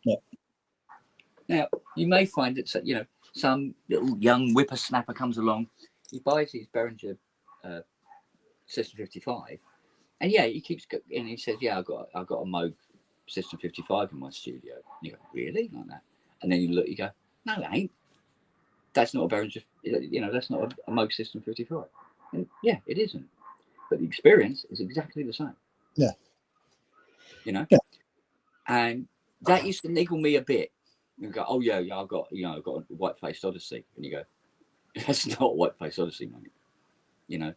Yeah. Now, you may find that, you know, some little young whippersnapper comes along, he buys his Behringer System 55, and yeah, he keeps and he says, yeah, I've got a Moog System 55 in my studio. And you go, really? Like that? And then you look, you go, no, it ain't. That's not a Behringer, you know, that's not a Moog System 55. And yeah, it isn't. But the experience is exactly the same. Yeah. You know? Yeah. And that used to niggle me a bit. You go, oh yeah, I've got a white-faced Odyssey. And you go, that's not a white-faced Odyssey, mate. You know?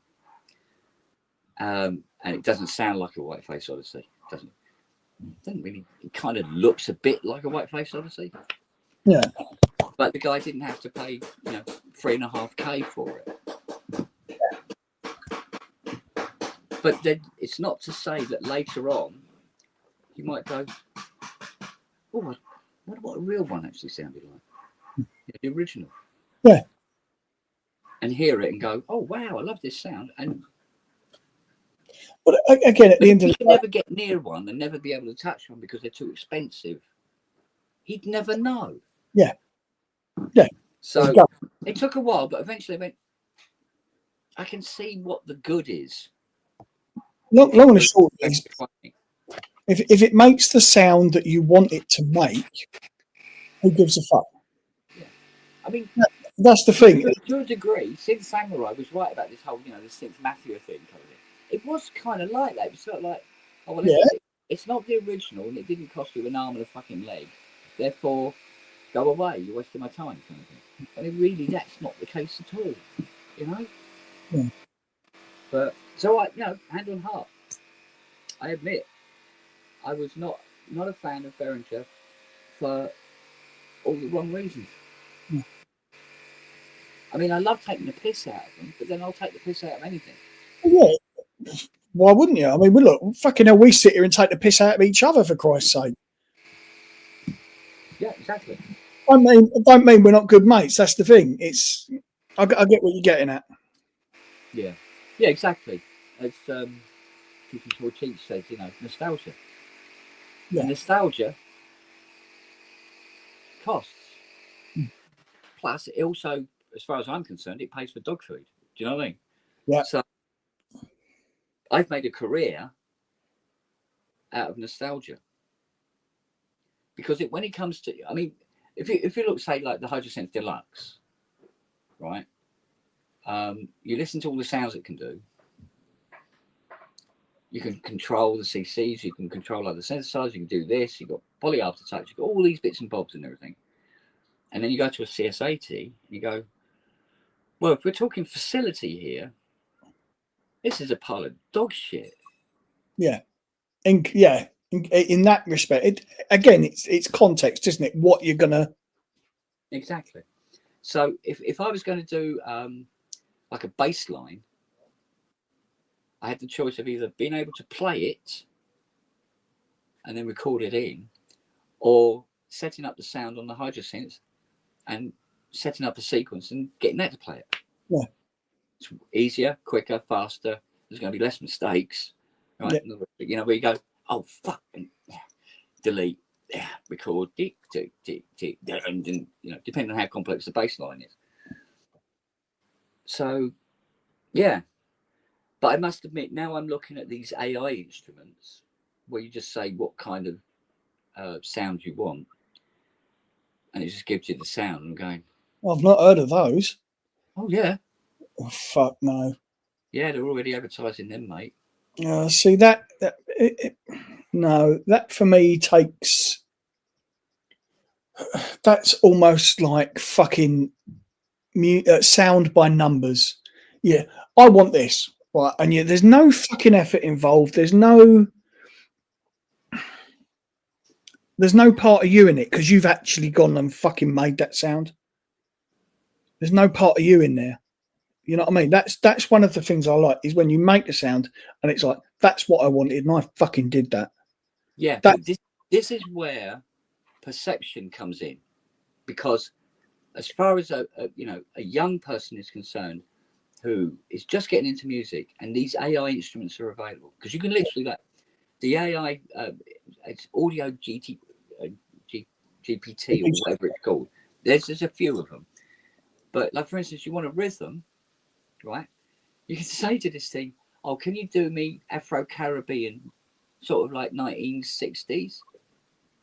And it doesn't sound like a white-faced Odyssey. It doesn't really, it kind of looks a bit like a white-faced Odyssey. Yeah. But the guy didn't have to pay, you know, $3.5K for it. But then it's not to say that later on you might go, oh, what a real one actually sounded like. The original. Yeah. And hear it and go, oh wow, I love this sound. And but again, at the end of the day, never get near one and never be able to touch one because they're too expensive. He'd never know. Yeah. Yeah. So it took a while, but eventually I went, I can see what the good is. Long and short is, if it makes the sound that you want it to make, who gives a fuck? Yeah. I mean, that's the thing. To a degree, Synth Samurai was right about this whole, you know, this Synth Mafia thing. It was kind of like that. It was sort of like, oh, well, it's not the original and it didn't cost you an arm and a fucking leg. Therefore, go away. You're wasting my time. Kind of thing. And really, that's not the case at all. You know? Yeah. But, so I, you know, hand on heart, I admit, I was not a fan of Behringer for all the wrong reasons. Yeah. I mean, I love taking the piss out of them, but then I'll take the piss out of anything. Yeah. Why wouldn't you? I mean, look, fucking hell, we sit here and take the piss out of each other, for Christ's sake. Yeah, exactly. I don't mean we're not good mates. That's the thing. I get what you're getting at. Yeah. Yeah, exactly. As Keith Cheech says, you know, nostalgia. Yeah. And nostalgia costs. Plus, it also, as far as I'm concerned, it pays for dog food. Do you know what I mean? Yeah. So I've made a career out of nostalgia because when it comes to, I mean, if you look, say, like the Hydrosense Deluxe, right? You listen to all the sounds it can do. You can control the CCs, you can control other synthesizers, you can do this, you've got poly aftertouch, you've got all these bits and bobs and everything. And then you go to a CS80 and you go, well, if we're talking facility here, this is a pile of dog shit. Yeah. In that respect, it's context, isn't it? What you're gonna. Exactly. So if I was going to do like a bass line, I had the choice of either being able to play it and then record it in, or setting up the sound on the Hydrosense and setting up a sequence and getting that to play it. Yeah. It's easier, quicker, faster. There's going to be less mistakes. Right? Yeah. You know, where you go, oh, fuck, and delete, record, tick, tick, tick, tick, and you know, depending on how complex the bass line is. So, yeah. But I must admit, now I'm looking at these AI instruments where you just say what kind of sound you want, and it just gives you the sound. I'm going, I've not heard of those. Oh, yeah. Oh, fuck no. Yeah, they're already advertising them, mate. See, that for me takes That's almost like fucking sound by numbers. Yeah, I want this, right? And yeah, there's no fucking effort involved. There's no part of you in it because you've actually gone and fucking made that sound. There's no part of you in there. You know what I mean? That's one of the things I like is when you make the sound and it's like, that's what I wanted and I fucking did that. Yeah, but this is where perception comes in, because as far as a young person is concerned who is just getting into music and these AI instruments are available, because you can literally, like the AI, it's audio GPT or whatever it's called. There's a few of them, but like for instance, you want a rhythm, right? You can say to this thing, "Oh, can you do me Afro-Caribbean, sort of like 1960s?"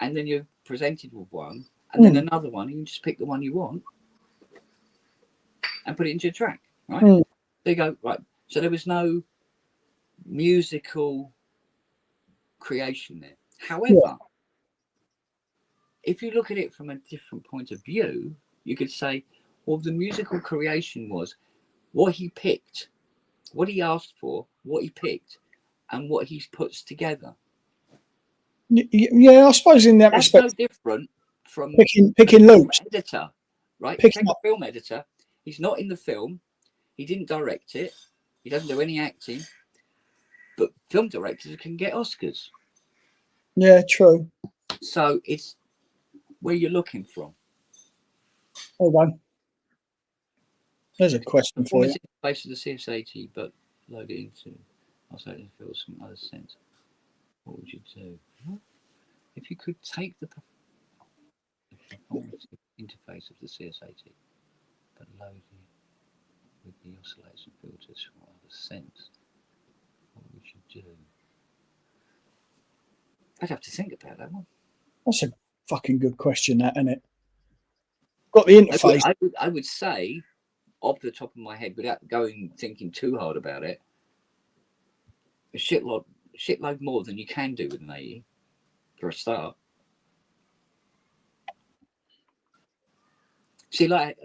And then you're presented with one, and then another one. You can just pick the one you want and put it into your track, right? There you go, right? So there was no musical creation there. However, if you look at it from a different point of view, you could say, well, the musical creation was what he picked, what he asked for, what he picked, and what he puts together. Yeah, I suppose in that respect, no different from picking loops. Editor, right? Picking a film editor. He's not in the film. He didn't direct it. He doesn't do any acting. But film directors can get Oscars. Yeah, true. So it's where you're looking from. Hold on. There's a question for you. Base of the CS80, but load it into. I'll say it feels some other sense. What would you do? If you could take the interface of the CS80, but load it with the oscillators and filters from other sense, what would you do? I'd have to think about that one. That's a fucking good question, that, isn't it? Got the interface. I would say, off the top of my head, without thinking too hard about it, a shitload more than you can do with an 80 for a start. See, like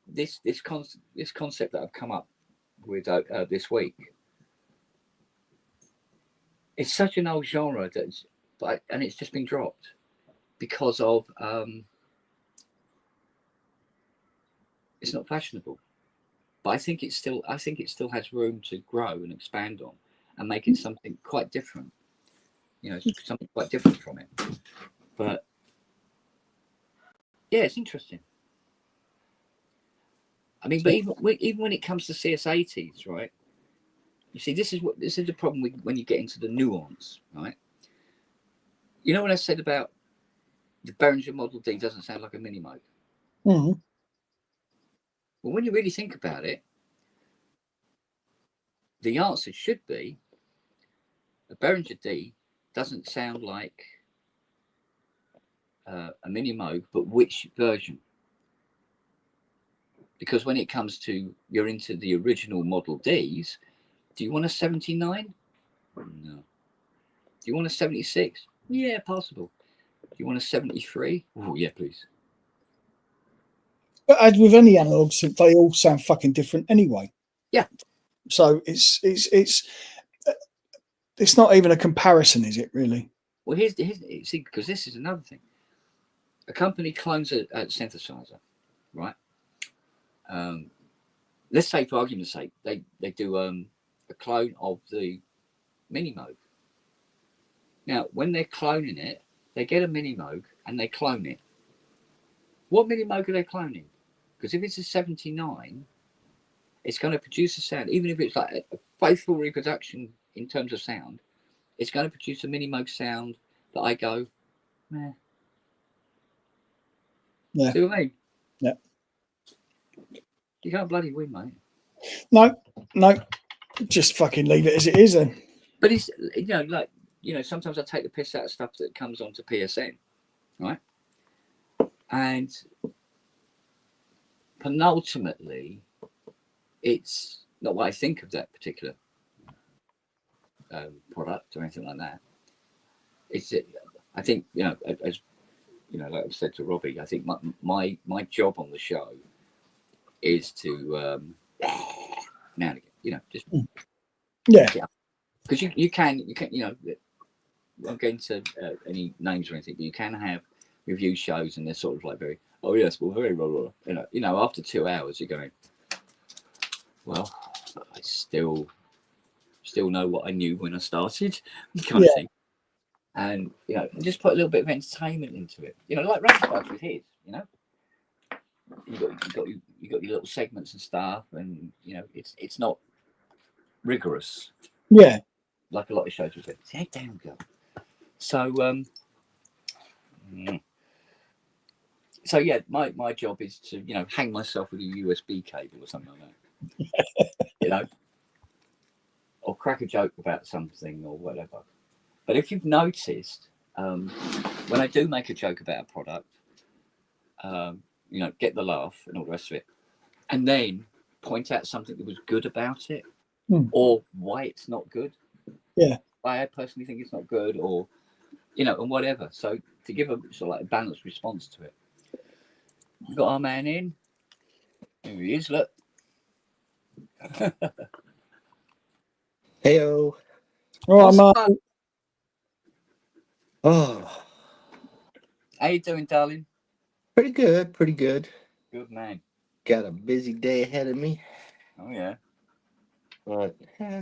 this concept that I've come up with this week. It's such an old genre and it's just been dropped because of it's not fashionable. But I think it still has room to grow and expand on and make it something quite different. You know, something quite different from it. But yeah, it's interesting. I mean, but even when it comes to CS80s, right? You see, this is the problem when you get into the nuance, right? You know what I said about the Behringer Model D doesn't sound like a Mini Moog. Mm-hmm. Well, when you really think about it, the answer should be a Behringer D doesn't sound like a Mini Moog, but which version? Because when it comes to you're into the original Model Ds, do you want a 79? No. Do you want a 76? Yeah, possible. Do you want a 73? Oh, yeah, please. But as with any analogs, they all sound fucking different anyway. Yeah. So it's not even a comparison, is it really? Well, here's see, because this is another thing. A company clones a synthesizer, right? Let's say, for argument's sake, they do a clone of the Mini Moog. Now, when they're cloning it, they get a Mini Moog and they clone it. What Mini Moog are they cloning? Because if it's a 79, it's going to produce a sound, even if it's like a faithful reproduction in terms of sound, it's going to produce a Mini Moog sound that I go, meh. Yeah. See what I mean? Yeah. You can't bloody win, mate. No. Just fucking leave it as it is then. But it's, sometimes I take the piss out of stuff that comes onto PSN, right? And penultimately, it's not what I think of that particular product or anything like that. It's, I think, as you know, like I've said to Robbie, I think my job on the show is to now and again, you know, just because you can, you know, I'm going to any names or anything, but you can have review shows and they're sort of like very, oh yes, well, very blah, blah, blah. You know, after 2 hours you're going, well, I still know what I knew when I started, kind of thing. And you know, just put a little bit of entertainment into it. You know, like Randy does with his. You know, you got your little segments and stuff, and you know, it's not rigorous. Yeah, like a lot of shows we said. Head down, girl. So so yeah, my job is to, you know, hang myself with a USB cable or something like that. You know, or crack a joke about something or whatever. But if you've noticed, when I do make a joke about a product, you know, get the laugh and all the rest of it, and then point out something that was good about it, or why it's not good. Yeah. Why I personally think it's not good, or, you know, and whatever. So to give a sort of like a balanced response to it. We've got our man in. Here he is, look. Heyo. All right, Mark. Oh. How you doing, darling? Pretty good, pretty good. Good man. Got a busy day ahead of me. Oh, yeah. But,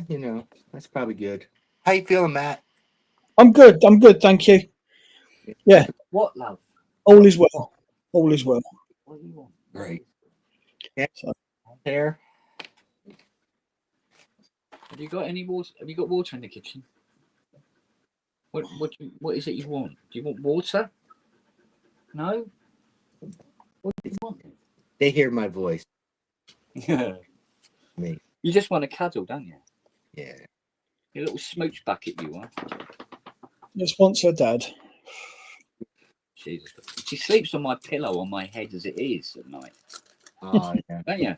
you know, that's probably good. How you feeling, Matt? I'm good, thank you. Yeah. What, love? All is well. All is well. What do you want? Great. Yeah. So, there. Have you got any water? Have you got water in the kitchen? What is it you want? Do you want water? No? What do you want? They hear my voice. Me. You just want to cuddle, don't you? Yeah. Your little smooch bucket you are. just wants her dad. Jesus. She sleeps on my pillow on my head as it is at night. Oh, yeah. Don't you?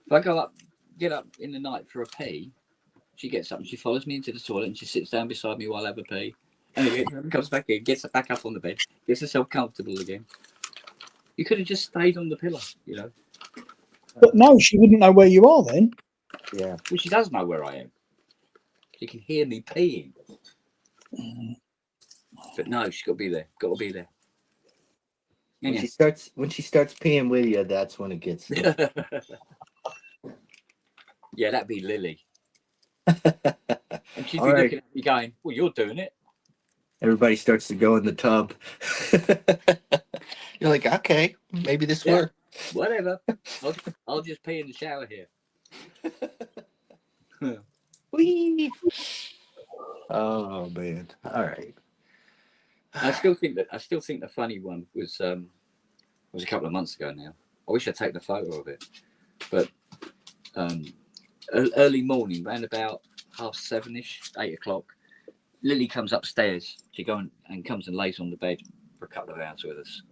If I get up in the night for a pee, she gets up and she follows me into the toilet and she sits down beside me while I have a pee. And again, comes back in, gets back up on the bed, gets herself comfortable again. You could have just stayed on the pillow, you know. But no, she wouldn't know where you are then. Yeah. Well, she does know where I am. She can hear me peeing. But no, she's got to be there. Got to be there. When she starts peeing with you, that's when it gets. Yeah, that'd be Lily. And she'd be looking at me going, well, you're doing it. Everybody starts to go in the tub. You're like, okay, maybe this works. Whatever. I'll just pee in the shower here. Whee! Oh man! All right. I still think the funny one was a couple of months ago now. I wish I'd taken a photo of it, but early morning, around about 7:30ish, 8 o'clock, Lily comes upstairs. She comes and lays on the bed for a couple of hours with us.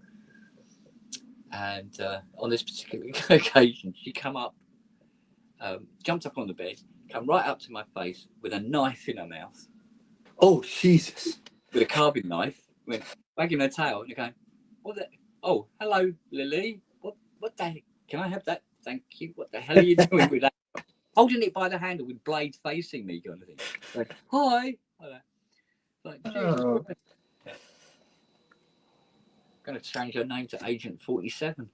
And on this particular occasion, she come up, jumped up on the bed, come right up to my face with a knife in her mouth. Oh, Jesus. With a carving knife, went wagging her tail and going, what the? Oh, hello, Lily. What the heck? Can I have that? Thank you. What the hell are you doing with that? Holding it by the handle with blade facing me, kind of thing. Like, hi. Like, Jesus Christ. Going to change her name to Agent 47.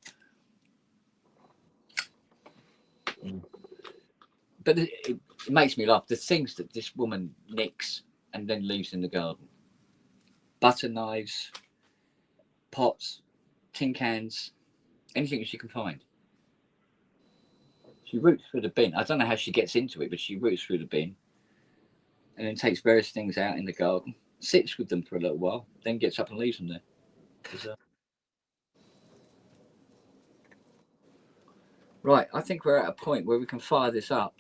But it makes me laugh. The things that this woman nicks and then leaves in the garden. Butter knives, pots, tin cans, anything she can find. She roots through the bin. I don't know how she gets into it, but she roots through the bin and then takes various things out in the garden, sits with them for a little while, then gets up and leaves them there. Right, I think we're at a point where we can fire this up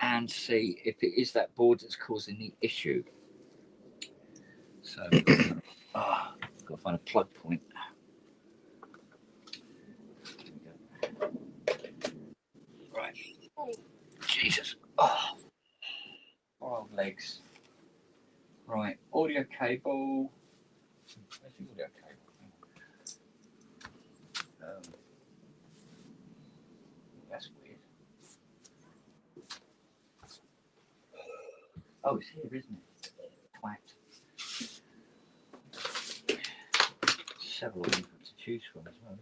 and see if it is that board that's causing the issue. So, got to find a plug point. Right. Oh, Jesus. Oh. Poor old legs. Right, audio cable. Where's the audio cable? That's weird. Oh, it's here, isn't it? Twat. Several of them to choose from as well.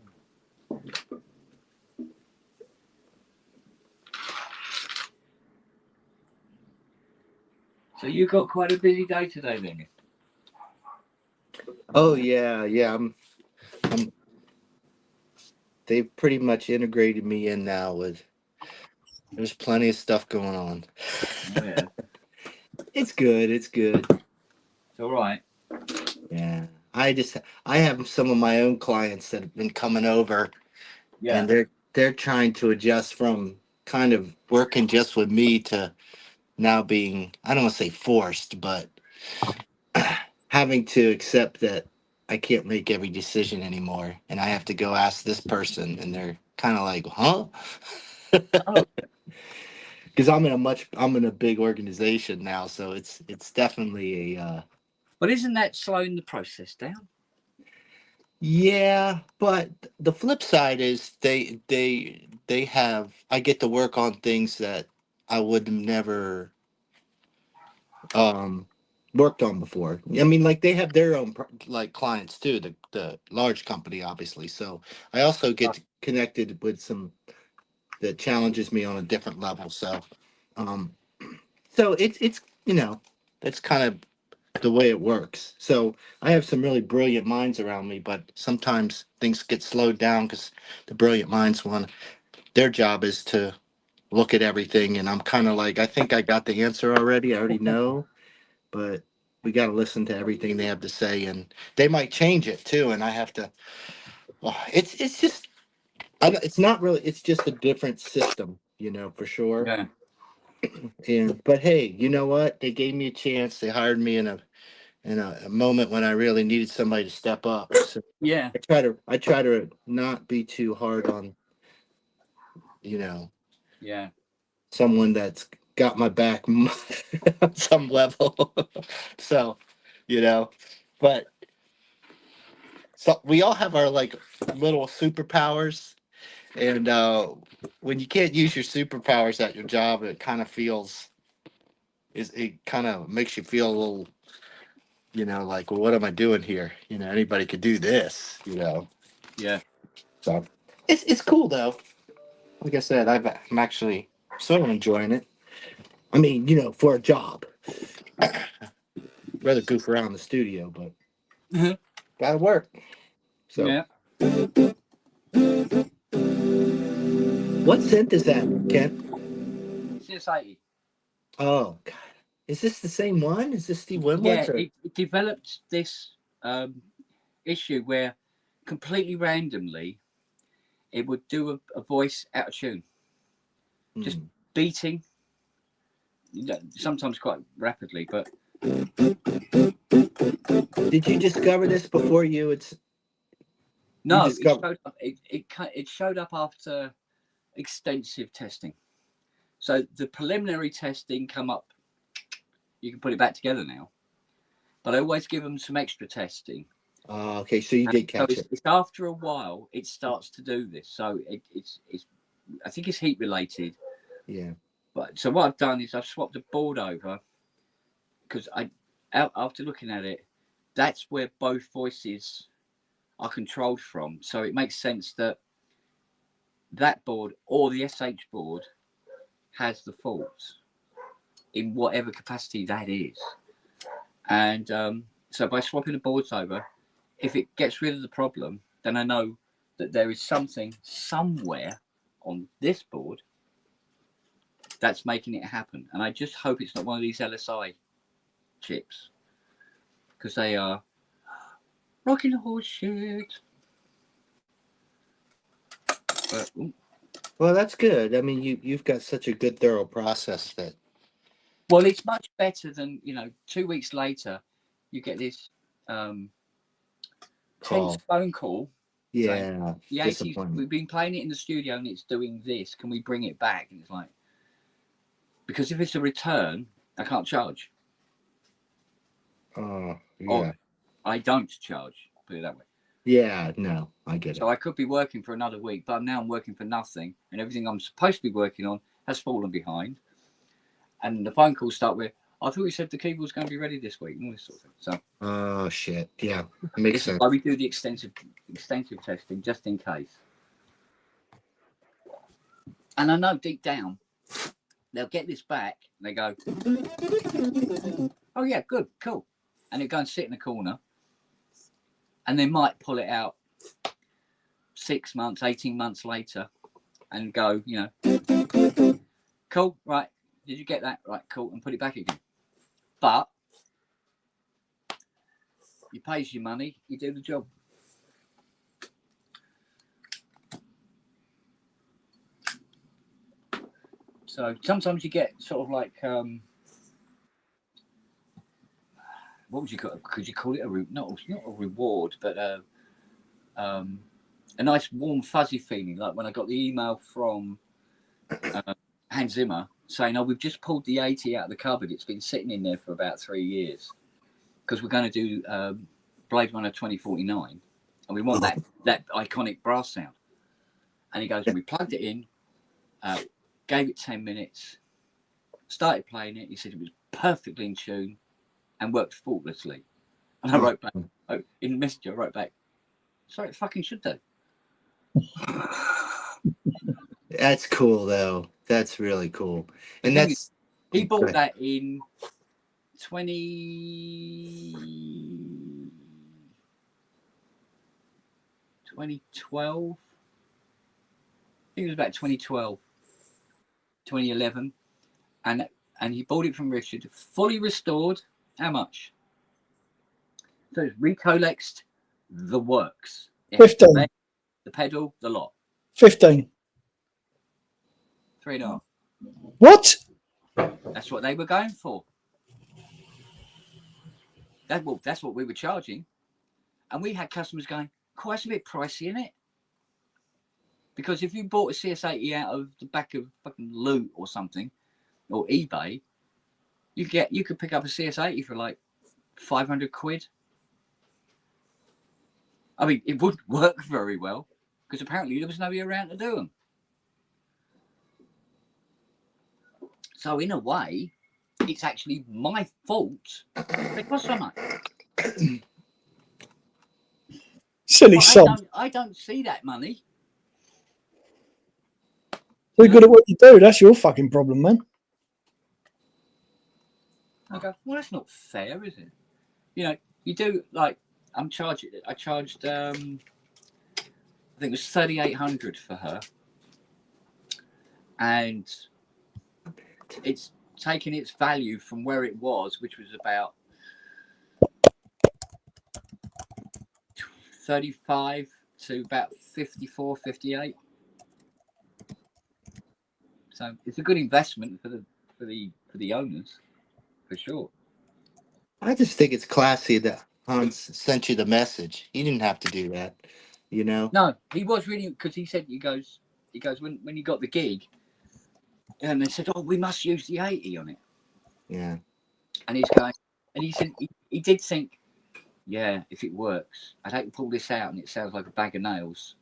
So you got quite a busy day today, then? Oh yeah, yeah. I'm they've pretty much integrated me in now with. There's plenty of stuff going on. Oh yeah. It's good. It's good. It's all right. Yeah. I have some of my own clients that have been coming over, Yeah. and they're trying to adjust from kind of working just with me to now being, I don't want to say forced, but having to accept that I can't make every decision anymore, and I have to go ask this person, and they're kind of like, huh? Oh. Because I'm in a big organization now, so it's definitely a But isn't that slowing the process down? yeah, but the flip side is they have, I get to work on things that I would have never worked on before. I mean, like they have their own like clients too, the large company obviously. So I also get connected with some that challenges me on a different level. Um so it's that's kind of the way it works. So I have some really brilliant minds around me, but sometimes things get slowed down because the brilliant minds want, their job is to look at everything, and I'm kind of like, I think I got the answer already. I already know, but we got to listen to everything they have to say, and they might change it too. And I have to. Oh, it's just, it's not really. It's just a different system, for sure. Yeah. And but hey, you know what? They gave me a chance. They hired me in a moment when I really needed somebody to step up. So Yeah. I try to not be too hard on, Yeah. someone that's got my back on some level. So, but so we all have our like little superpowers, and when you can't use your superpowers at your job, it kind of feels, it kind of makes you feel a little, like, well, what am I doing here? Anybody could do this. Yeah. So it's cool though. Like I said, I'm actually sort of enjoying it. I mean, for a job. Rather goof around in the studio, but gotta work. So Yeah. what synth is that, Ken? CS80. Oh God. Is this the same one? Is this Steve Yeah, Winwood's? Or? it developed this issue where completely randomly it would do a voice out of tune, just beating, sometimes quite rapidly. But Did you discover this before you? no, it showed up after extensive testing. So the preliminary testing come up. You can put it back together now, but I always give them some extra testing. Oh, okay. So you did catch it. It's after a while it starts to do this. So it's I think it's heat related. Yeah. But so what I've done is I've swapped the board over because after looking at it, that's where both voices are controlled from. So it makes sense that that board or the SH board has the faults in whatever capacity that is. And so by swapping the boards over, if it gets rid of the problem, then I know that there is something somewhere on this board that's making it happen. And I just hope it's not one of these LSI chips, because they are rocking the horse shit. But, well, that's good. I mean, you've got such a good, thorough process that. Well, it's much better than 2 weeks later, you get this tense phone call. Yeah. The 80s, we've been playing it in the studio and it's doing this. Can we bring it back? And it's like, because if it's a return, I can't charge. Oh, yeah. Or I don't charge, put it that way. Yeah, no, I get it. So I could be working for another week, but now I'm working for nothing, and everything I'm supposed to be working on has fallen behind. And the phone calls start with, I thought you said the keyboard's going to be ready this week, and all this sort of thing. So, oh shit, yeah, makes sense. Why we do the extensive testing just in case. And I know deep down they'll get this back and they go, oh yeah, good, cool, and they go and sit in a corner, and they might pull it out 6 months, 18 months later, and go, you know, cool, right. Did you get that? Right, cool, and put it back again. But you pays your money, you do the job. So sometimes you get sort of like, what would you call it? Could you call it not a reward, but a nice warm fuzzy feeling, like when I got the email from Hans Zimmer saying, oh, we've just pulled the 80 out of the cupboard. It's been sitting in there for about 3 years because we're going to do Blade Runner 2049, and we want that iconic brass sound. And he goes, and we plugged it in, gave it 10 minutes, started playing it. He said it was perfectly in tune and worked faultlessly. And I wrote back, in Messenger, I wrote back, sorry, it fucking should do. That's cool, though. That's really cool. And that's... He bought that in 2012. I think it was about 2012, 2011. And he bought it from Richard, fully restored. How much? So it's recollexed the works. 15. The pedal, the lot. 15. 3.5. What? That's what they were going for. That's what we were charging. And we had customers going, quite a bit pricey, isn't it? Because if you bought a CS80 out of the back of fucking Loot or something, or eBay, you could pick up a CS80 for like 500 quid. I mean, it wouldn't work very well because apparently there was nobody around to do them. So in a way, it's actually my fault. They cost so much. Silly son. I don't see that money. You're good at what you do. That's your fucking problem, man. I go, well, that's not fair, is it? You know, you do like I charged I think it was 3,800 for her, and it's taken its value from where it was, which was about 35 to about 54, 58. So it's a good investment for the owners, for sure. I just think it's classy that Hans sent you the message. He didn't have to do that, you know. No, he was really, because he said he goes when you got the gig, and they said, oh, we must use the 80 on it. Yeah. And he's going, and he said he did think, yeah, if it works, I'd hate to pull this out and it sounds like a bag of nails,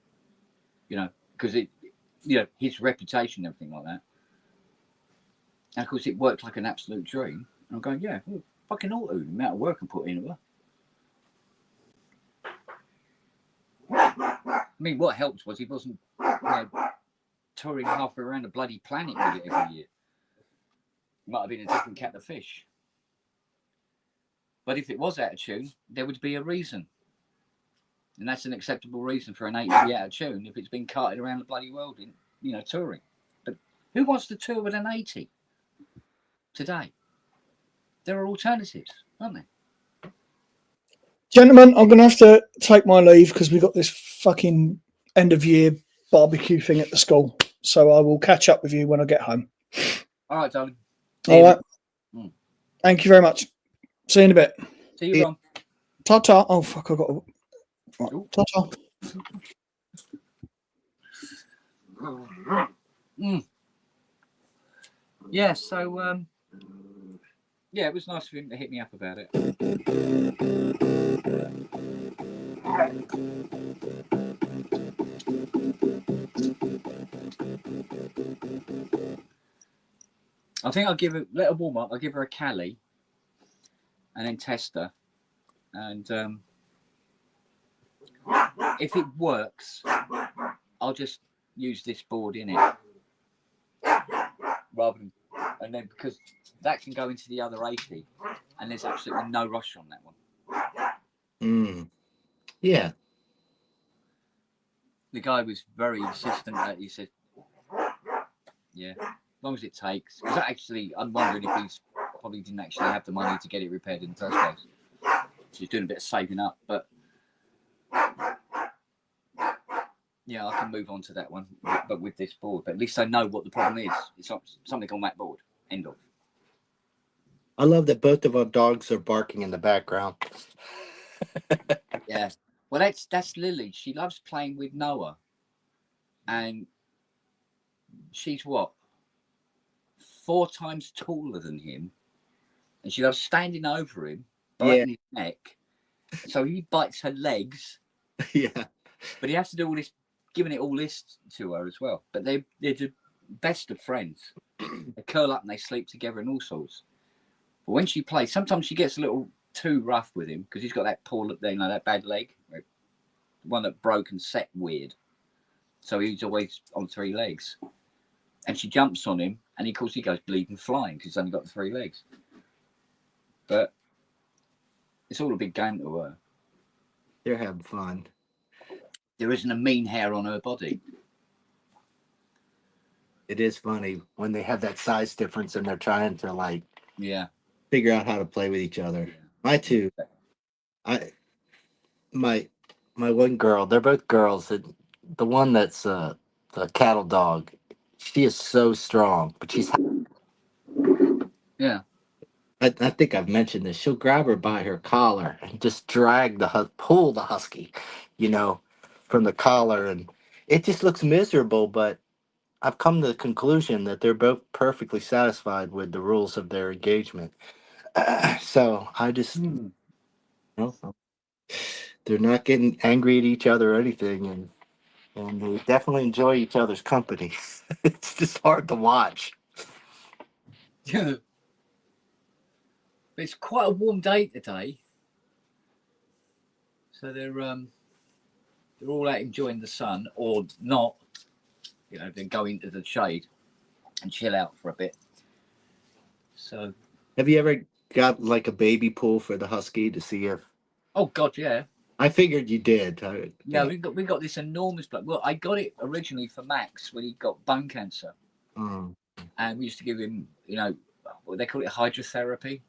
you know, because it, you know, his reputation and everything like that. And of course, it worked like an absolute dream. And I'm going, yeah, well, fucking auto, the amount of work I put into it. I mean, what helped was he wasn't, you know, touring halfway around the bloody planet with it every year. It might have been a different kettle of fish. But if it was out of tune, there would be a reason. And that's an acceptable reason for an 80 to be out of tune if it's been carted around the bloody world in, you know, touring. But who wants to tour with an 80 today? There are alternatives, aren't there? Gentlemen, I'm going to have to take my leave because we've got this fucking end of year barbecue thing at the school. So I will catch up with you when I get home. All right, darling. All right. Thank you very much. See you in a bit. See you, Ron. Ta-ta. Oh, fuck, I got to... Right. Ta-ta. Yeah, so Yeah, it was nice of him to hit me up about it. I think I'll let her warm up. I'll give her a Cali and then test her. And if it works, I'll just use this board in it. Rather than, and then because that can go into the other 80 and there's absolutely no rush on that one. Yeah. The guy was very insistent that he said, yeah, as long as it takes. Because actually, I'm wondering if he's probably didn't actually have the money to get it repaired in the first place. So he's doing a bit of saving up, but yeah, I can move on to that one, but with this board. But at least I know what the problem is. It's not something on that board. End of. I love that both of our dogs are barking in the background. Yeah. Well, that's Lily. She loves playing with Noah. And she's what? 4 times taller than him. And she loves standing over him, biting his neck. So he bites her legs. Yeah. But he has to do all this, giving it all this to her as well. But they're the best of friends. They curl up and they sleep together and all sorts. But when she plays, sometimes she gets a little too rough with him because he's got that poor, that bad leg, the one that broke and set weird. So he's always on 3 legs. And she jumps on him, and of course he goes bleeding flying because he's only got 3 legs. But it's all a big game to her. They're having fun. There isn't a mean hair on her body. It is funny when they have that size difference and they're trying to figure out how to play with each other. Yeah. My two, my one girl, they're both girls. And the one that's the cattle dog, she is so strong, but she's I think I've mentioned this. She'll grab her by her collar and just drag pull the husky, from the collar, and it just looks miserable. But I've come to the conclusion that they're both perfectly satisfied with the rules of their engagement. So I just, they're not getting angry at each other or anything, and they definitely enjoy each other's company. It's just hard to watch. Yeah. It's quite a warm day today, so they're all out enjoying the sun, or not. Then go into the shade and chill out for a bit. So, have you ever got like a baby pool for the husky to see if? Oh God, yeah. I figured you did. Yeah, we got this enormous blood. Well, I got it originally for Max when he got bone cancer, and we used to give him, what they call it, hydrotherapy,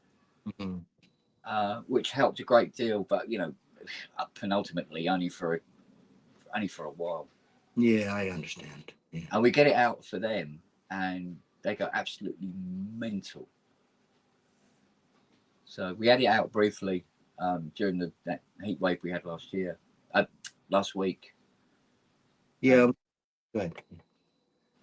which helped a great deal. But up and ultimately only for a while. Yeah, I understand. Yeah. And we get it out for them, and they go absolutely mental. So we had it out briefly during that heat wave we had last week. Yeah, good.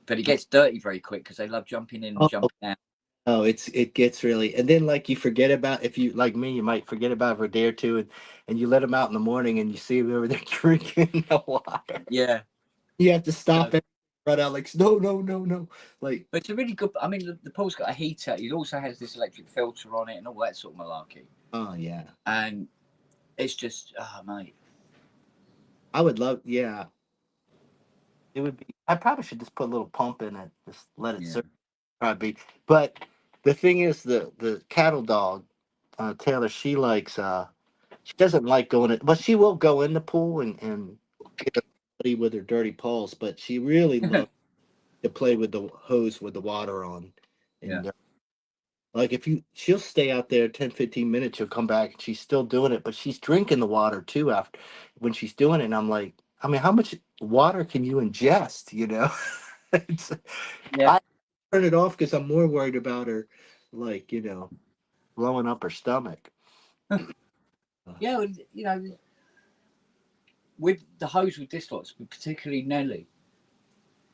But it gets dirty very quick because they love jumping in and jumping out. Oh, it gets really, and then you forget about, if you like me, you might forget about it for a day or two, and you let them out in the morning and you see them over there drinking the water. Yeah. You have to stop it, run out no. But it's a really good. I mean, the pool's got a heater. It also has this electric filter on it and all that sort of malarkey. Oh yeah. And it's just, mate. I would love, yeah. It would be. I probably should just put a little pump in it, just let it serve. Probably, but the thing is, the cattle dog, Taylor, she likes. She doesn't like going in, but she will go in the pool and get dirty with her dirty paws. But she really loves to play with the hose with the water on. And she'll stay out there 10-15 minutes, she'll come back and she's still doing it, but she's drinking the water too after when she's doing it. And I'm like, I mean, how much water can you ingest? I turn it off because I'm more worried about her, blowing up her stomach. Yeah, with the hose with this lot, particularly Nelly,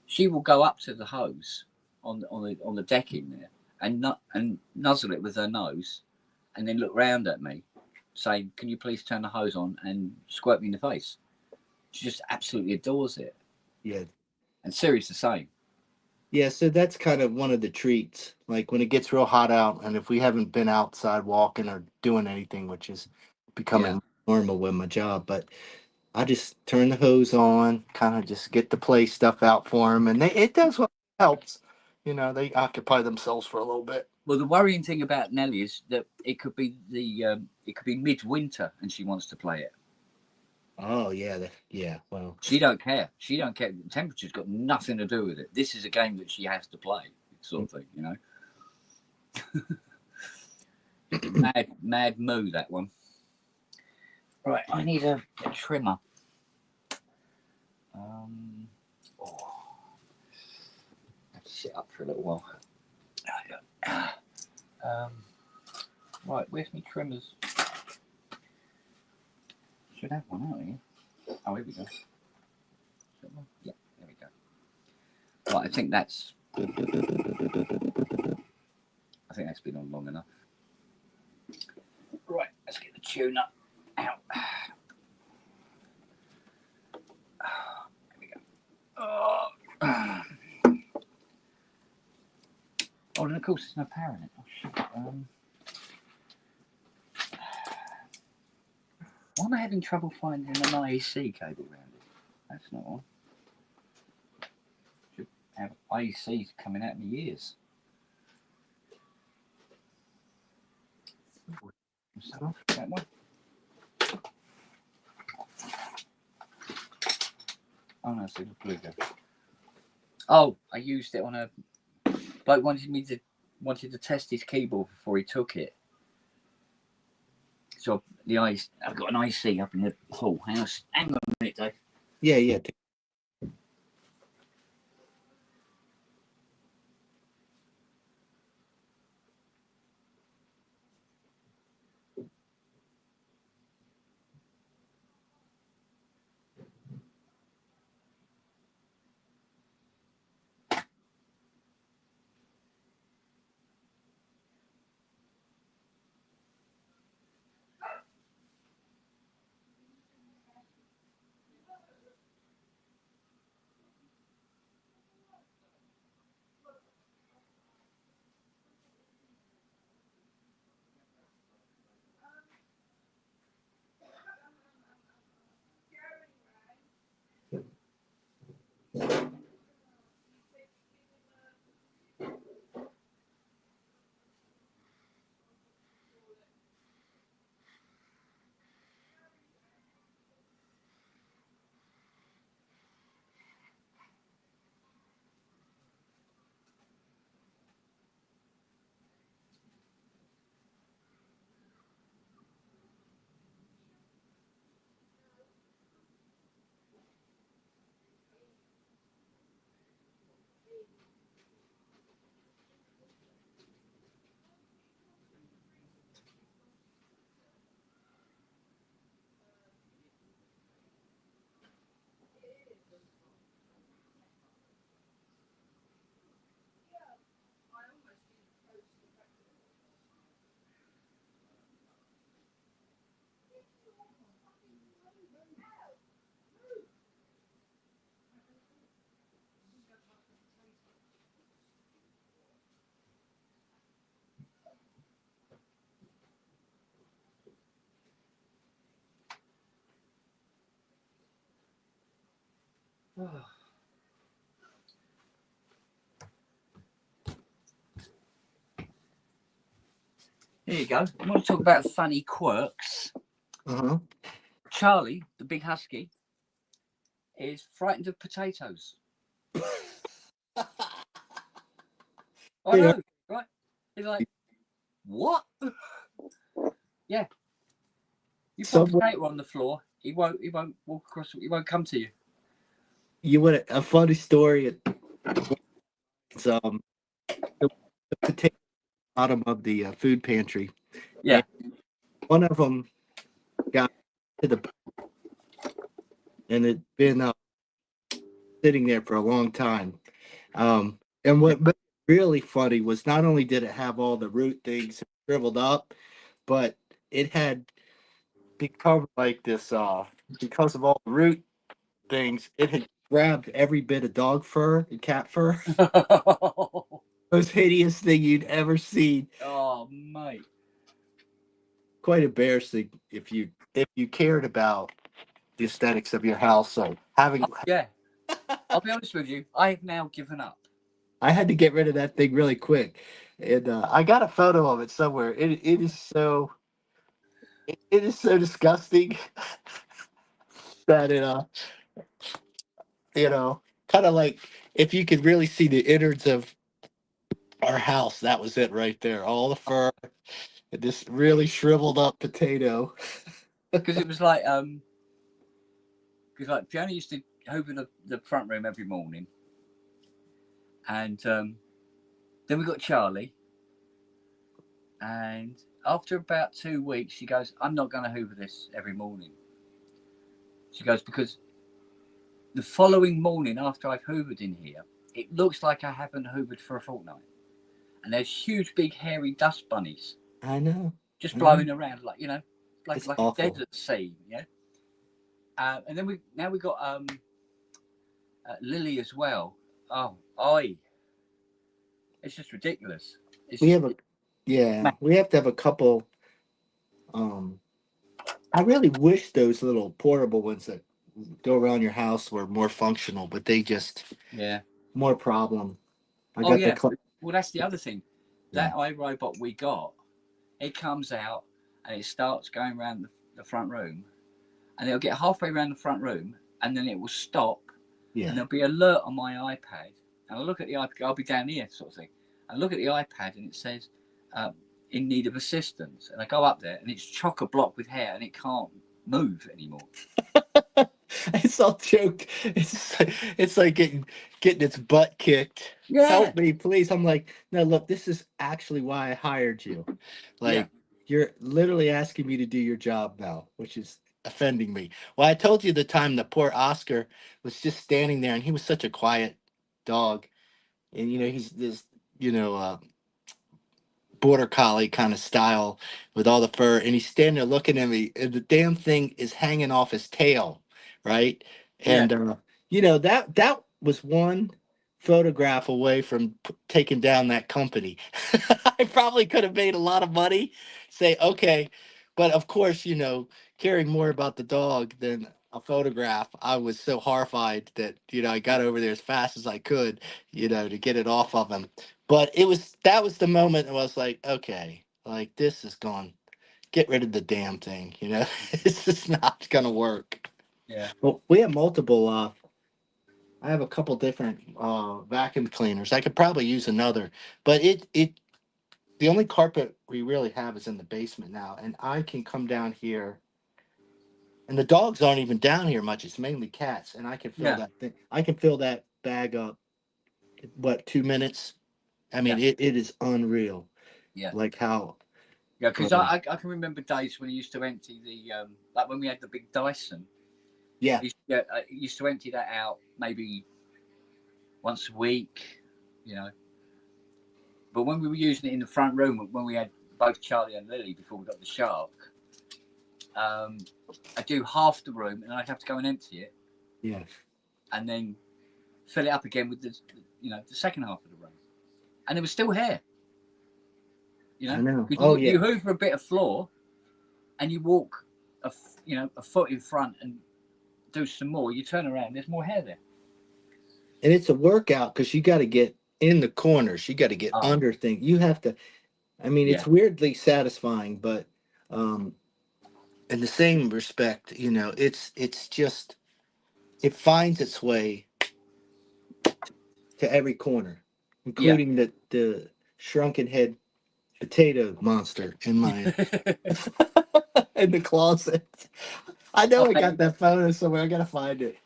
she will go up to the hose on the decking there and nuzzle it with her nose, and then look round at me, saying, "Can you please turn the hose on and squirt me in the face?" She just absolutely adores it. Yeah. And Siri's the same. Yeah, so that's kind of one of the treats. Like when it gets real hot out, and if we haven't been outside walking or doing anything, which is becoming normal with my job, but I just turn the hose on, kind of just get the play stuff out for them, and it does what helps. You know, they occupy themselves for a little bit. Well, the worrying thing about Nelly is that it could be midwinter, and she wants to play it. Oh yeah, yeah. Well, she don't care. She don't care. The temperature's got nothing to do with it. This is a game that she has to play, sort of thing. You know. mad moo, that one. Right, I need a trimmer. I have to sit up for a little while. Right, where's my trimmers? Should have one, haven't you? Oh, here we go. Yeah, there we go. Right, I think that's been on long enough. Right, let's get the tuner out. There we go. Oh, and of course there's no power in it. Oh, shit. Why am I having trouble finding an IEC cable around it? That's not on. Should have IECs coming out in years. That one. Oh no, it's a blue go. Oh, I used it on a bloke wanted to test his keyboard before he took it. So I've got an IC up in the hall. Hang on a minute, Dave. Yeah. Here you go. I want to talk about funny quirks. Charlie, the big husky, is frightened of potatoes. I know, right? He's like, what? Yeah. You put a potato on the floor, he won't walk across. He won't come to you. You want a funny story? It's the potato bottom of the food pantry. Yeah. And one of them got to the, and it'd been sitting there for a long time. And what really funny was not only did it have all the root things shriveled up, but it had become like this, because of all the root things, it had grabbed every bit of dog fur and cat fur. Most hideous thing you'd ever seen. Oh, mate. Quite embarrassing if you cared about the aesthetics of your house. So having yeah, I'll be honest with you, I have now given up. I had to get rid of that thing really quick, and I got a photo of it somewhere. It is so disgusting that it kind of like if you could really see the innards of our house, that was it right there. All the fur, and this really shriveled up potato. Because it was like because like Fiona used to hoover the front room every morning, and then we got Charlie, and after about 2 weeks, she goes, "I'm not going to hoover this every morning." She goes, because the following morning after I've hoovered in here, it looks like I haven't hoovered for a fortnight, and there's huge, big, hairy dust bunnies. I know, just blowing around like like awful. A desert scene, yeah. And then we got Lily as well. Oh, it's just ridiculous. We have to have a couple. I really wish those little portable ones that go around your house were more functional, but they just more problem. Well, that's the other thing. That iRobot we got, it comes out and it starts going around the front room, and it'll get halfway around the front room, and then it will stop, and there'll be an alert on my iPad, and I'll look at the iPad. I'll be down here, sort of thing. I look at the iPad, and it says, "In need of assistance," and I go up there, and it's chock-a-block with hair, and it can't move anymore. It's all joked. It's like getting its butt kicked. Yeah. Help me, please. I'm like, no, look, this is actually why I hired you. Like, you're literally asking me to do your job now, which is offending me. Well, I told you the time the poor Oscar was just standing there, and he was such a quiet dog, and he's this border collie kind of style with all the fur, and he's standing there looking at me, and the damn thing is hanging off his tail, right? And that was one photograph away from taking down that company. I probably could have made a lot of money, say okay, but of course, caring more about the dog than a photograph, I was so horrified that I got over there as fast as I could, to get it off of him. But that was the moment I was like, okay, like this is gone. Get rid of the damn thing, it's just not gonna work. Yeah. Well, we have multiple. I have a couple different vacuum cleaners. I could probably use another, but the only carpet we really have is in the basement now, and I can come down here. And the dogs aren't even down here much. It's mainly cats, and I can fill that thing. I can fill that bag up. What, 2 minutes? I mean, it is unreal. Yeah. Like how. Yeah, because I can remember days when he used to empty like when we had the big Dyson. Yeah. He used to empty that out maybe once a week, But when we were using it in the front room, when we had both Charlie and Lily before we got the shark, I do half the room, and I'd have to go and empty it. Yeah. And then fill it up again with the second half of the room, and there was still hair. I know. You hoover a bit of floor, and you walk a foot in front and do some more. You turn around, there's more hair there. And it's a workout because you got to get in the corners. You got to get under things. You have to. I mean, it's weirdly satisfying, but in the same respect, it's just it finds its way to every corner, including the shrunken head potato monster in my in the closet. I know I got that photo somewhere. I gotta find it.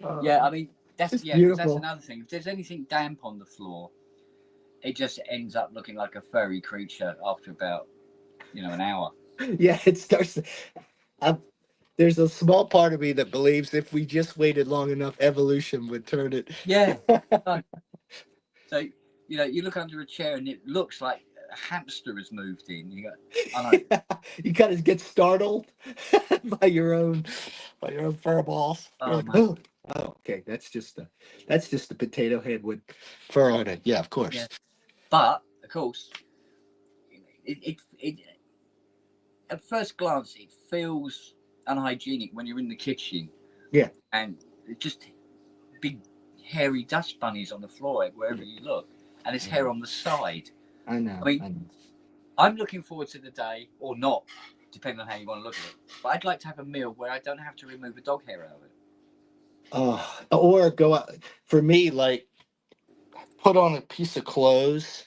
I mean that's beautiful. That's another thing. If there's anything damp on the floor, it just ends up looking like a furry creature after about an hour. Yeah, it starts. There's a small part of me that believes if we just waited long enough, evolution would turn it. Yeah. So You know, you look under a chair and it looks like a hamster has moved in. You go, I know. You kind of get startled by your own fur balls. Oh, Like, oh, okay, that's just the potato head with fur on it. Yeah, of course. Yeah. But of course, it at first glance it feels unhygienic when you're in the kitchen. Yeah. And just big hairy dust bunnies on the floor wherever you look, and there's hair on the side. I know. I mean, I'm looking forward to the day, or not, depending on how you want to look at it. But I'd like to have a meal where I don't have to remove a dog hair out of it. Or go out for me, like put on a piece of clothes,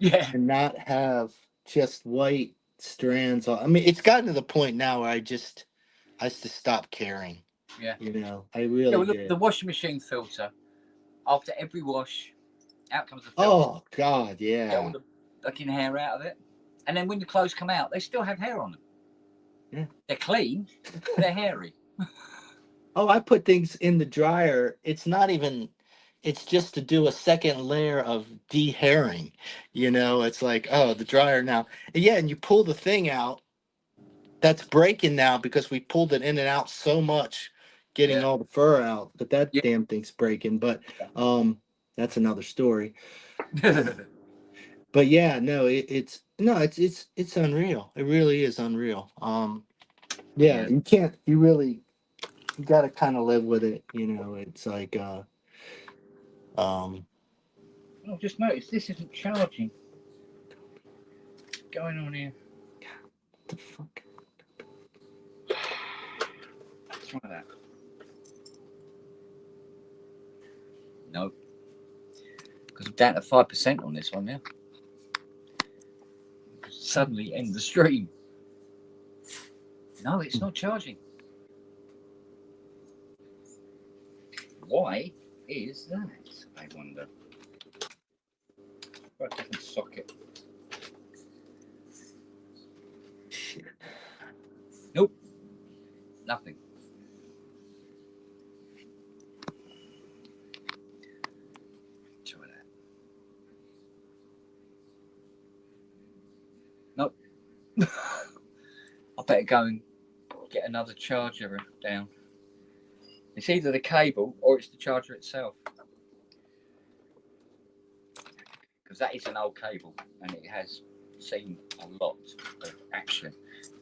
and not have just white strands on. I mean, it's gotten to the point now where I just stop caring. Yeah, you know, I really did. The washing machine filter, after every wash, out comes the filter. Oh God, yeah. Get all the fucking hair out of it, and then when the clothes come out, they still have hair on them. Yeah, they're clean, they're hairy. Oh, I put things in the dryer. It's not even. It's just to do a second layer of de-hairing. You know, it's like, oh, the dryer now. And yeah, and you pull the thing out. That's breaking now because we pulled it in and out so much, getting all the fur out. But that damn thing's breaking. But that's another story. But yeah, no, it's unreal. It really is unreal. Yeah, you can't. You got to kind of live with it. You know, it's like I've just noticed this isn't charging. What's going on here? What the fuck? Try that. No. Because I'm down to 5% on this one now. Suddenly end the stream. No, it's not charging. Why is that? I wonder. Right, different socket. Shit. Nope. Nothing. Try that. Nope. I better go and get another charger down. It's either the cable or it's the charger itself. Because that is an old cable and it has seen a lot of action.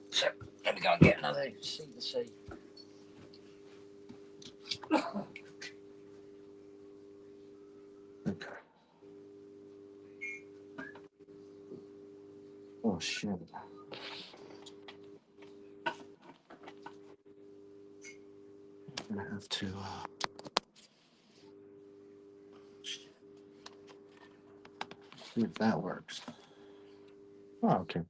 So let me go and get another C. Okay. Oh shit. I'm gonna have to see if that works. Oh, okay.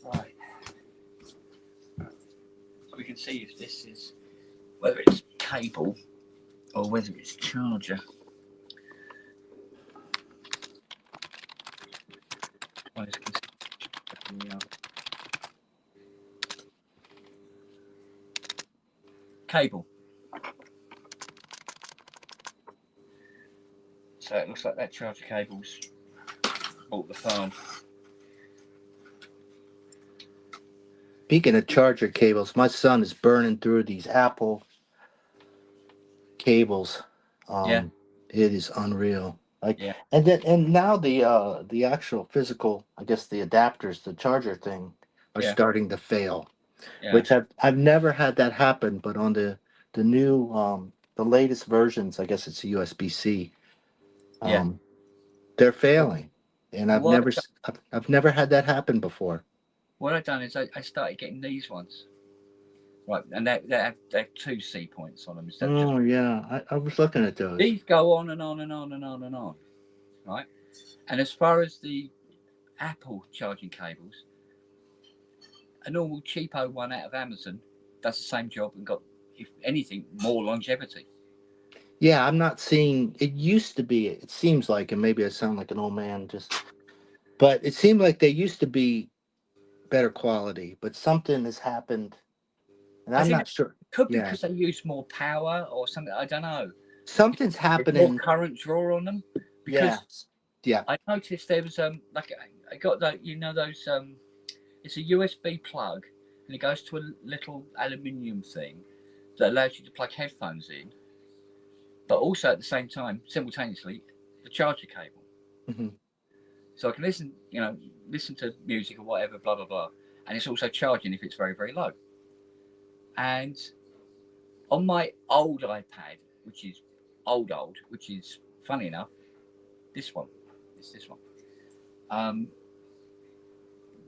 Right. So we can see if this is whether it's cable or whether it's charger. Cable. So it looks like that charger cable's bought the phone. Speaking of charger cables, my son is burning through these Apple cables. It is unreal. Like, and now the actual physical, I guess the adapters, the charger thing, are starting to fail. Which I've never had that happen, but on the new the latest versions, I guess it's a USB-C. Yeah. They're failing, and I've What never had that happen before. What I've done is I started getting these ones, right, and they have 2 C points on them instead of just. Yeah, I was looking at those. These go on and on and on and on and on, right? And as far as the Apple charging cables, a normal cheapo one out of Amazon does the same job and got, if anything, more longevity. Yeah, I'm not seeing. It used to be. It seems like, and maybe I sound like an old man, but it seemed like they used to be better quality. But something has happened, and I'm not sure. Could be because they use more power or something. I don't know. Something's happening. More current draw on them. Because yeah. I noticed there was like I got that, you know, those it's a USB plug and it goes to a little aluminium thing that allows you to plug headphones in, but also at the same time, simultaneously, the charger cable. Mm-hmm. So I can listen to music or whatever, blah blah blah, and it's also charging if it's very, very low. And on my old iPad, which is old, which is funny enough, this one.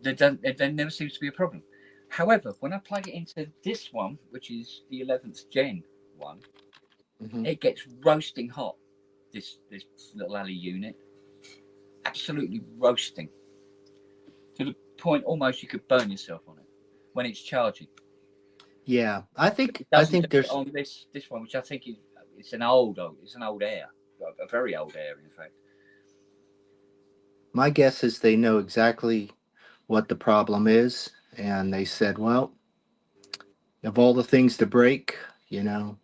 There never seems to be a problem. However, when I plug it into this one, which is the 11th gen one, it gets roasting hot. This little alley unit, absolutely roasting, to the point almost you could burn yourself on it when it's charging. Yeah, I think there's on this one, which I think it's an old Air, a very old Air, in fact. My guess is they know exactly what the problem is, and they said, well, of all the things to break, you know,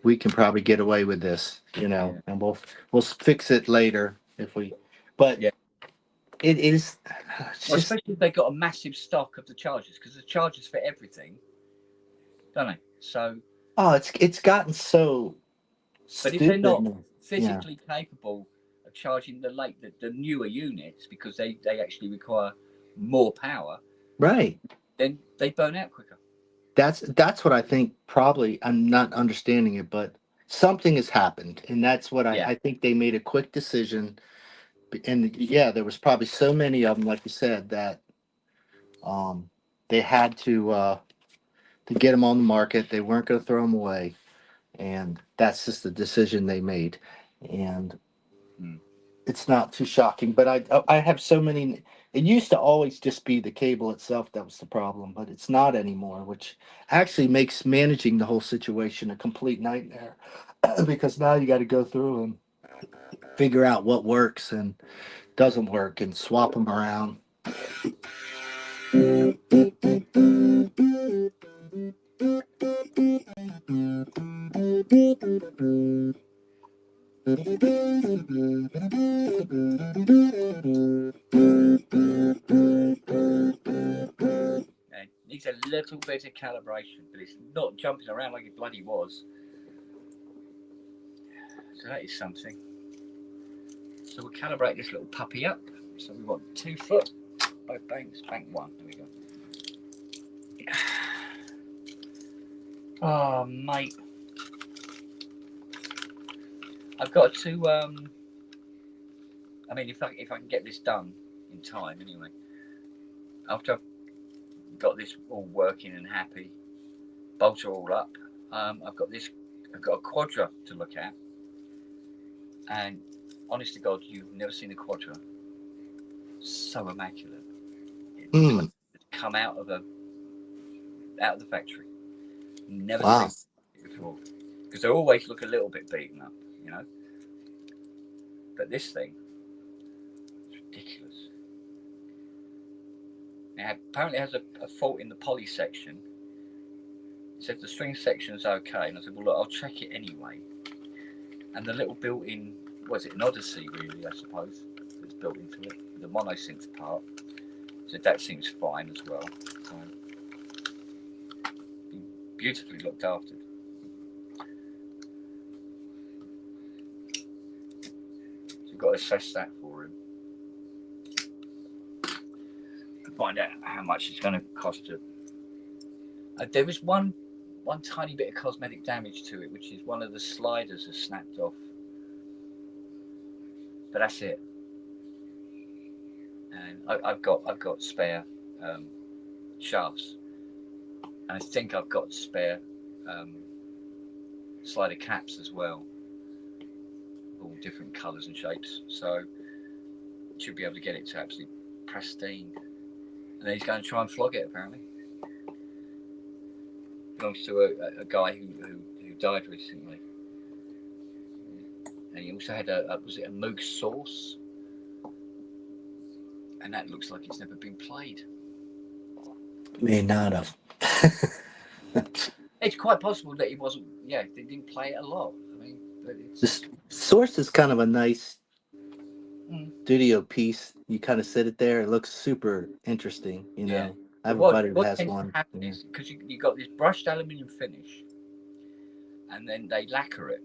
we can probably get away with this, you know, and we'll fix it later if we. But it is, especially if they got a massive stock of the chargers, because the chargers for everything, don't they? So it's gotten so. But if they're not physically capable of charging the newer units, because they actually require more power, right? Then they burn out quicker. That's what I think. Probably I'm not understanding it, but something has happened, and that's what I think they made a quick decision. And there was probably so many of them, like you said, that they had to get them on the market. They weren't going to throw them away, and that's just the decision they made. And it's not too shocking, but I have so many. It used to always just be the cable itself that was the problem, but it's not anymore, which actually makes managing the whole situation a complete nightmare because now you got to go through and figure out what works and doesn't work and swap them around. It needs a little bit of calibration, but it's not jumping around like it bloody was. So that is something. So we'll calibrate this little puppy up. So we want 2 foot, both banks, bank 1. There we go. Oh, mate. I've got to, I mean, if I can get this done in time anyway, after I've got this all working and happy, bolts are all up, I've got a Quadra to look at, and honest to God, you've never seen a Quadra so immaculate. It's come out of the factory. Never seen it before, because they always look a little bit beaten up, you know. But this thing is ridiculous. It apparently has a fault in the poly section. It said the string section is okay, and I said, well, look, I'll check it anyway. And the little built-in, was it an Odyssey really, I suppose, that's built into it, the monosynth part. So that seems fine as well. So, beautifully looked after. So you've got to assess that for him. Find out how much it's going to cost to. There was one one tiny bit of cosmetic damage to it, which is one of the sliders has snapped off. But that's it. And I've got spare shafts, and I think I've got spare slider caps as well, all different colours and shapes. So should be able to get it to absolutely pristine. And then he's going to try and flog it, apparently. Belongs to a guy who died recently. And he also had was it a Moog Source? And that looks like it's never been played. May not have. It's quite possible that he wasn't. Yeah, they didn't play it a lot. I mean, but this Source is kind of a nice studio piece. You kind of sit it there. It looks super interesting. You know, yeah. I have a buddy that has one. Because you got this brushed aluminium finish, and then they lacquer it.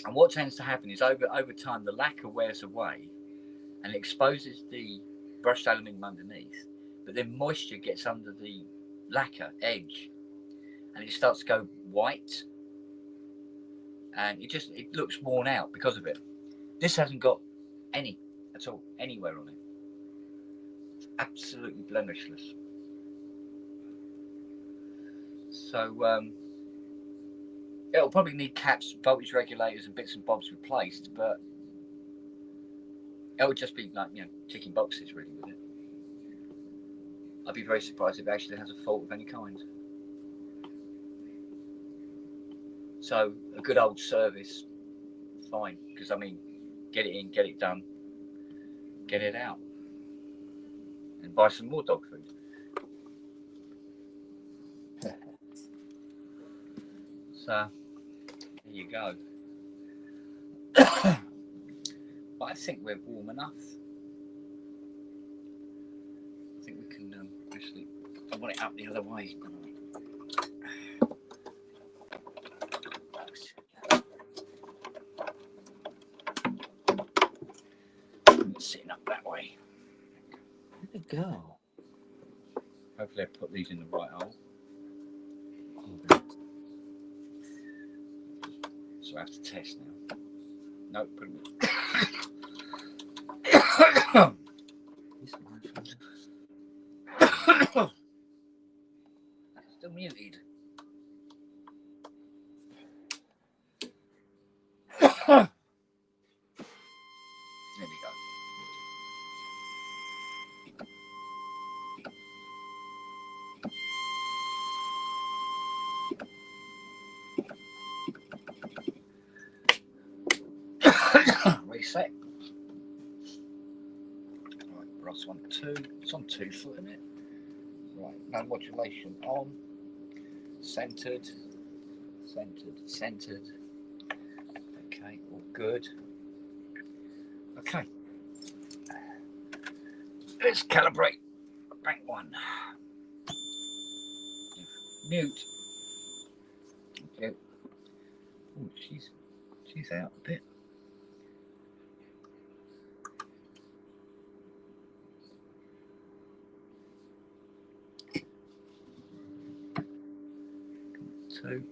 And what tends to happen is over time the lacquer wears away, and exposes the brushed aluminium underneath. But then moisture gets under the lacquer edge, and it starts to go white, and it looks worn out because of it. This hasn't got any at all anywhere on it. It's absolutely blemishless. So it'll probably need caps, voltage regulators, and bits and bobs replaced, but it would just be like, ticking boxes really with it. I'd be very surprised if it actually has a fault of any kind. So a good old service, fine. Because I mean, get it in, get it done, get it out, and buy some more dog food. So there you go. But I think we're warm enough. I think we can actually. I want it out the other way. Sitting up that way. Where'd it go? Hopefully, I put these in the right hole. So I have to test now. No, put them in. Still muted. There we go. Reset. Right, Ross 1, 2. It's on 2 foot, isn't it? Right, no modulation on. Centered. Centered. Okay, all good. Okay. Let's calibrate. Bank 1. Mute. Okay. Oh, she's out a bit. Two.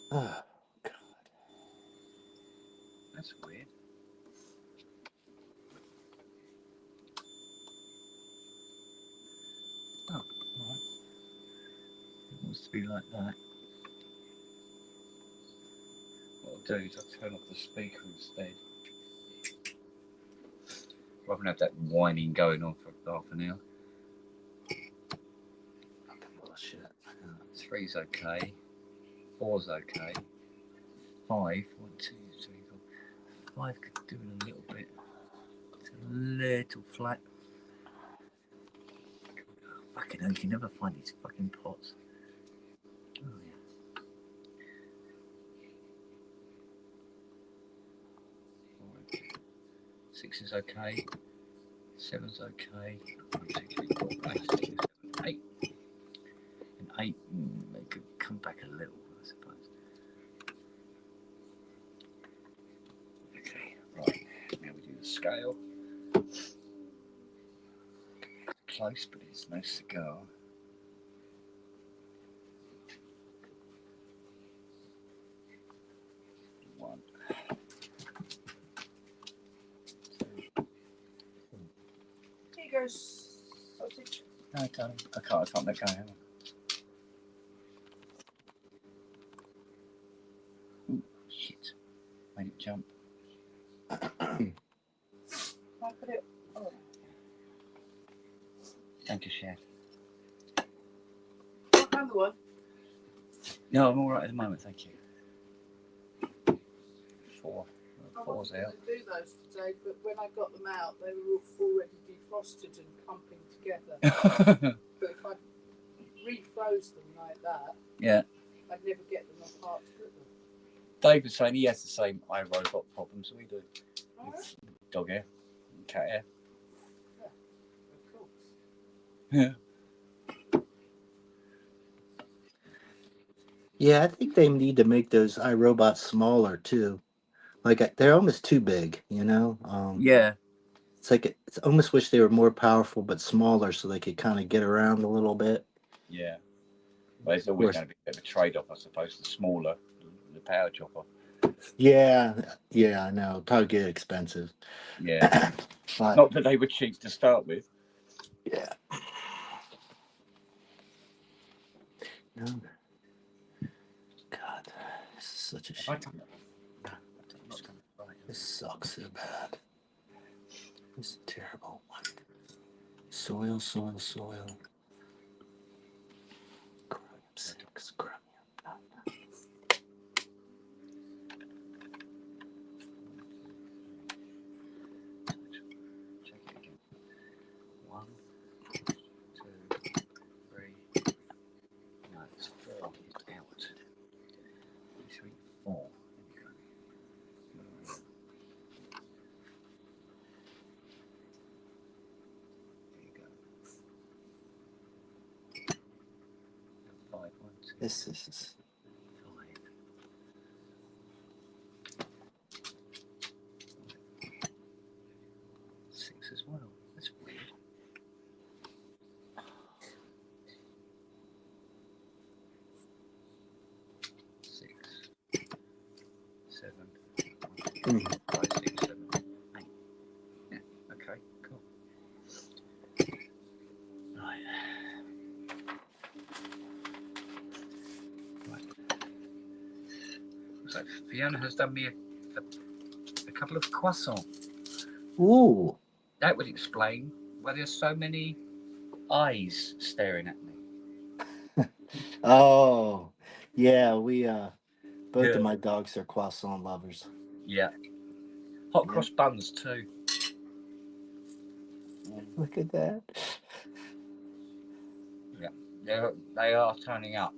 Oh, God. That's weird. Oh, all right. It wants to be like that. What I'll do is I'll turn off the speaker instead. Rather than have that whining going on for half an hour. Bullshit. 3's okay. 4's okay. 5. 1, 2, 3, 4. 5 could do it a little bit. It's a little flat. Fucking hell, you can never find these fucking pots. Oh yeah. 6 is okay. 7's okay. 1, 2, 3, 4, 5, 6, 7, 8. And 8, they could come back a little, I suppose. Okay, right. Now we do the scale. Close, but it's no cigar. One. Here goes sausage. No, I can't let go. Hang on. Ooh, shit. Made it jump. I put it. Oh. Thank you, Chef. I found the one. No, I'm all right at the moment, thank you. 4. I 4's wasn't out. going to do those today, but when I got them out, they were already defrosted and clumping together. But if I refroze them like that, Yeah. I'd never get them apart to put them. Dave was saying he has the same iRobot problems we do. Right? With dog hair and cat hair. Of course. Yeah. Yeah, I think they need to make those iRobots smaller too. Like they're almost too big, you know. Yeah. It's like it's almost wish they were more powerful but smaller, so they could kind of get around a little bit. Yeah. Well, it's always going to be a bit of a trade-off, I suppose. The smaller, the power chopper. Yeah, I know. Probably get expensive. Yeah. But, not that they were cheap to start with. Yeah. No. God, this is such a shit. This sucks so bad. This is terrible. Soil. Chromium 6, chromium. Check it again. 1, 2, 3. No, it's 4. It's out. 2, 3, 4. There you go. 5, 1, 2, This is 5. 6 as well. That's weird. 6, 7, 5, 6, 7, 8. Yeah, okay, cool. Right. So Fiona has done me a couple of croissants. Ooh. That would explain why there's so many eyes staring at me. Oh, yeah. We both of my dogs are croissant lovers. Yeah. Hot cross buns too. Look at that. Yeah, they are turning up.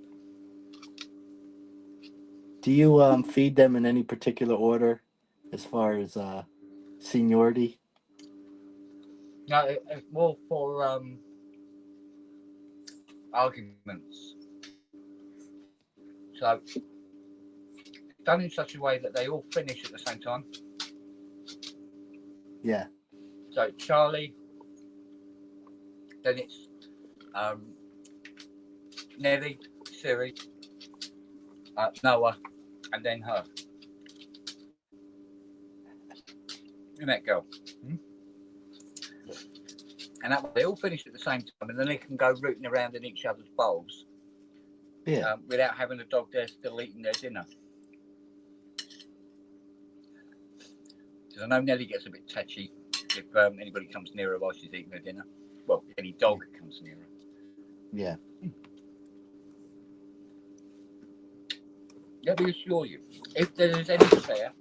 Do you feed them in any particular order as far as seniority? No, it's more for arguments. So done in such a way that they all finish at the same time. Yeah. So Charlie, then it's Nelly, Siri, Noah, and then her. And that girl. And that way they all finish at the same time, and then they can go rooting around in each other's bowls. Yeah. Without having the dog there still eating their dinner. Because I know Nelly gets a bit touchy if anybody comes near her while she's eating her dinner. Well, if any dog comes near her. Yeah. Let me assure you, if there is any spare,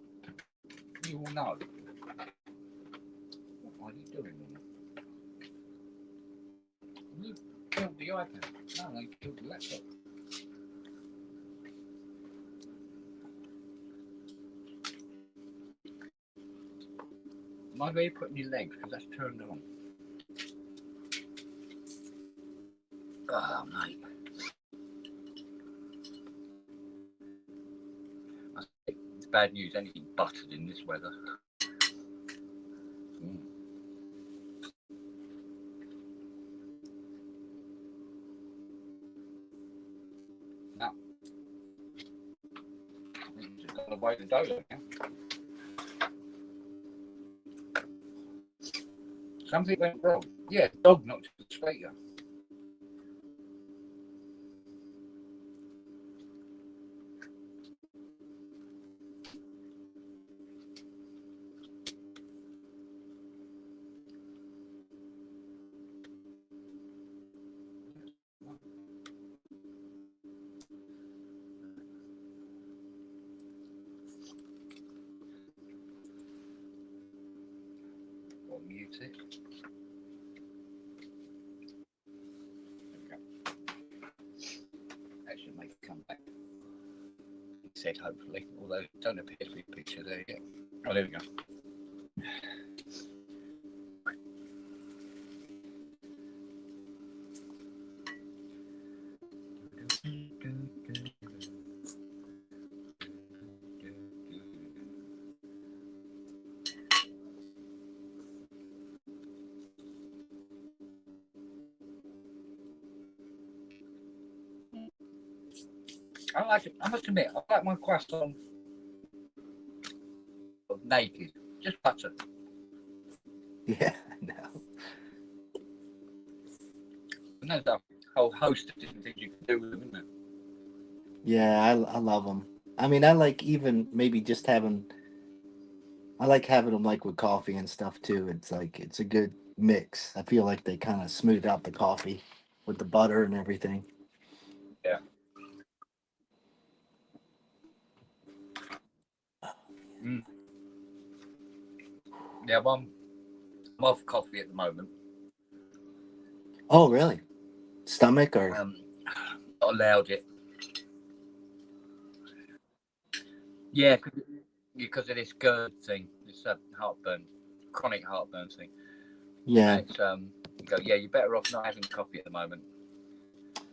you will know. What are you doing? You killed the iPad. No, they killed the laptop. Mind where you're putting your legs, because that's turned on. Oh, mate. It's bad news, anything buttered in this weather. No. I think it's got a way to go now. Something went wrong. Yeah, dog knocked the speaker. Or mute it. That should make it come back. He said hopefully, although it don't appear to be a picture there yet. Oh, there we go. I like it. I must admit, I like my croissant naked, just butter. Yeah, no. And there's a whole host of different things you can do with them, isn't there? Yeah, I love them. I mean, I like even maybe just having. I like having them like with coffee and stuff too. It's like it's a good mix. I feel like they kind of smooth out the coffee with the butter and everything. Yeah. Mm. Yeah, well, I'm off coffee at the moment. Oh, really? Stomach or? Not allowed it. Yeah, because of this GERD thing, this heartburn, chronic heartburn thing. Yeah. And it's, you go, yeah, you're better off not having coffee at the moment.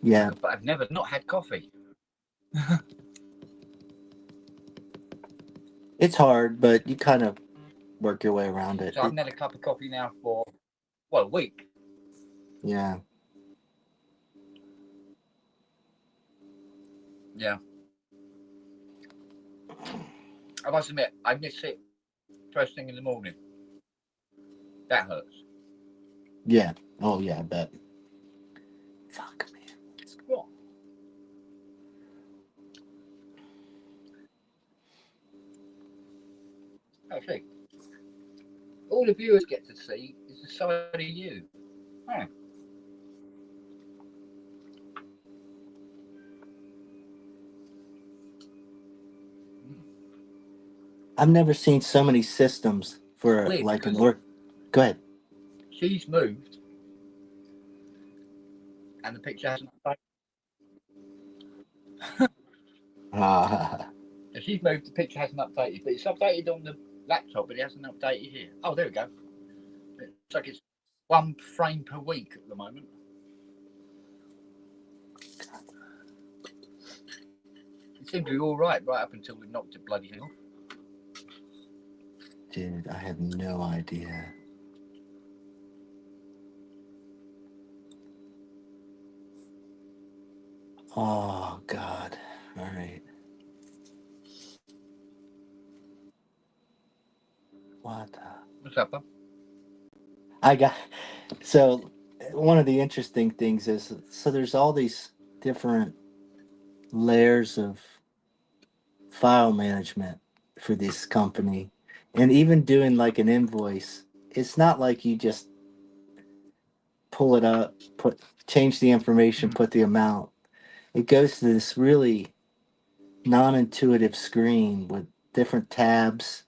Yeah. But I've never not had coffee. It's hard, but you kind of work your way around it. So I haven't had a cup of coffee now for, well, a week. Yeah. Yeah. I must admit, I miss it first thing in the morning. That hurts. Yeah. Oh, yeah, I bet. Fuck, man. What? Oh, see. All the viewers get to see is the side of you. Oh. I've never seen so many systems for Weird, like an because work. Go ahead. she's moved and the picture hasn't updated. If she's moved, the picture hasn't updated, but it's updated on the laptop, but it hasn't updated here. Oh, there we go. It's like it's 1 frame per week at the moment. It seemed to be all right up until we knocked it bloody off. Dude, I have no idea. Oh, God. All right. What? What's up, huh? So one of the interesting things is, so there's all these different layers of file management for this company. And even doing like an invoice, it's not like you just pull it up, change the information, put the amount. It goes to this really non-intuitive screen with different tabs,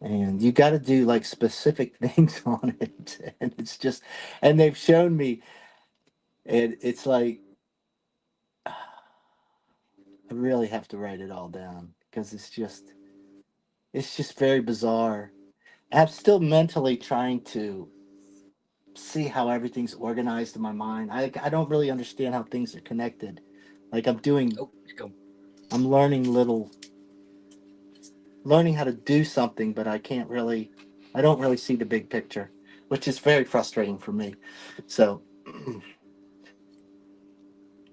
and you got to do like specific things on it. And it's just, and they've shown me, and it's like, I really have to write it all down because it's just very bizarre. I'm still mentally trying to see how everything's organized in my mind. I don't really understand how things are connected. Like I'm learning how to do something, but I don't really see the big picture, which is very frustrating for me. So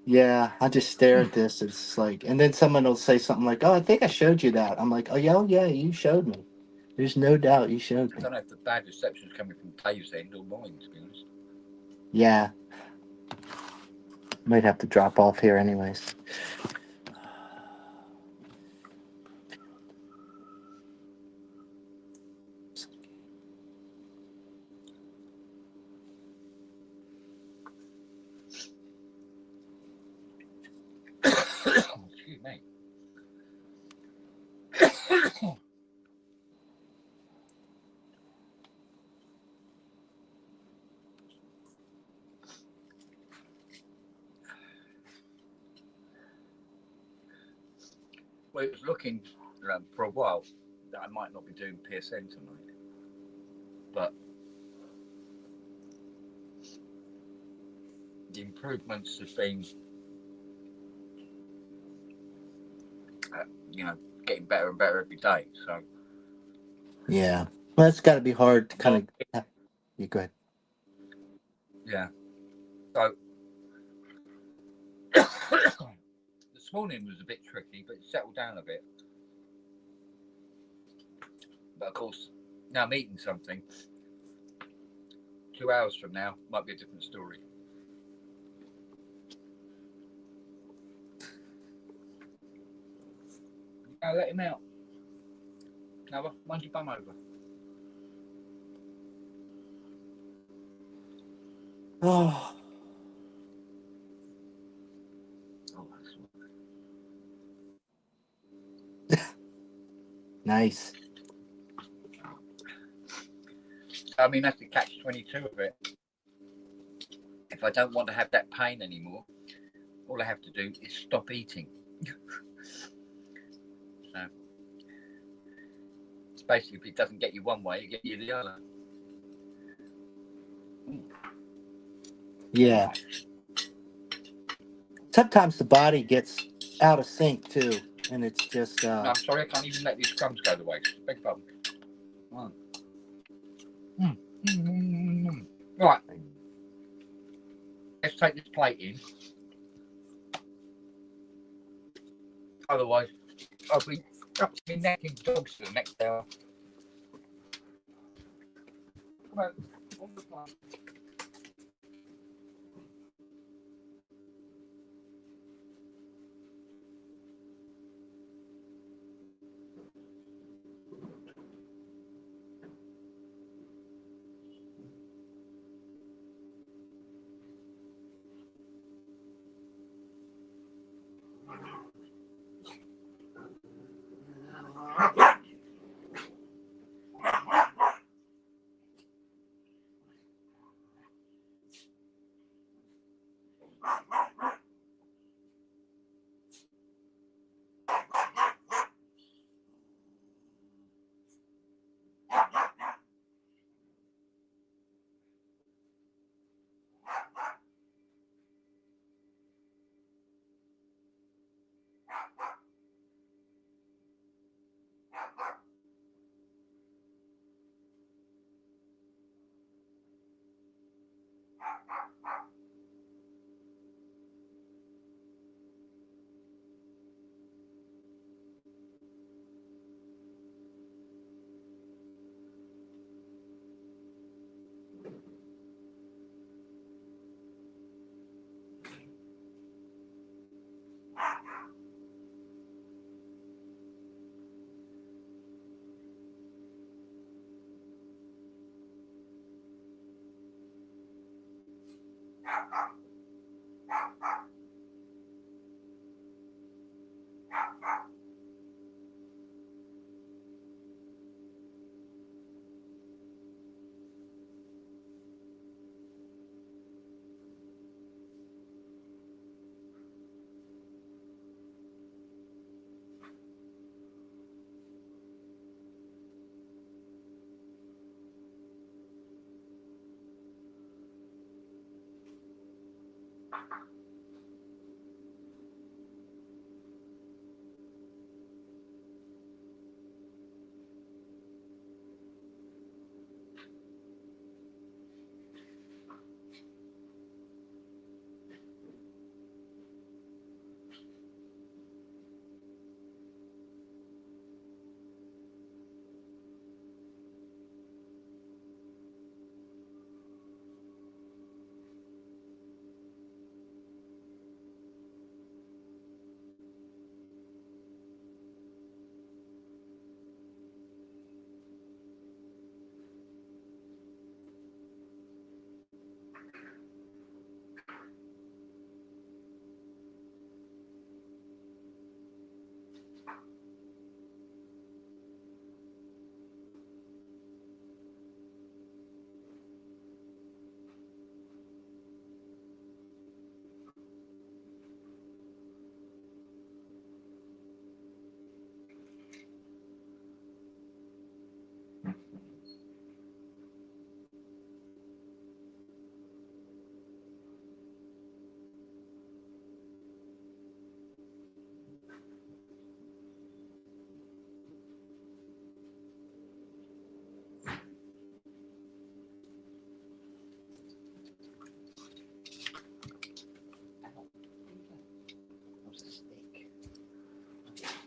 yeah, I just stare at this. It's like, and then someone will say something like, "Oh, I think I showed you that." I'm like, "Oh yeah, you showed me. There's no doubt you showed me." I don't know if the bad reception is coming from Dave's end or mine, to be honest. Yeah. Might have to drop off here anyways. Excuse me. Well, it was looking for a while that I might not be doing PSN tonight, but the improvements have been, getting better and better every day. So yeah, well, it's got to be hard to kind of. You go ahead. Yeah. So this morning was a bit tricky, but it settled down a bit. But of course, now I'm eating something. 2 hours from now might be a different story. I'll let him out. Now, mind your bum over. Oh. Nice. I mean, that's the catch-22 of it. If I don't want to have that pain anymore, all I have to do is stop eating. So, it's basically, if it doesn't get you one way, it gets you the other. Yeah. Sometimes the body gets out of sync too, and it's just. No, I'm sorry, I can't even let these crumbs go to waste. Beg pardon. Right. Let's take this plate in. Otherwise, I'll be up to my neck in dogs for the next hour. Come on. On the plate.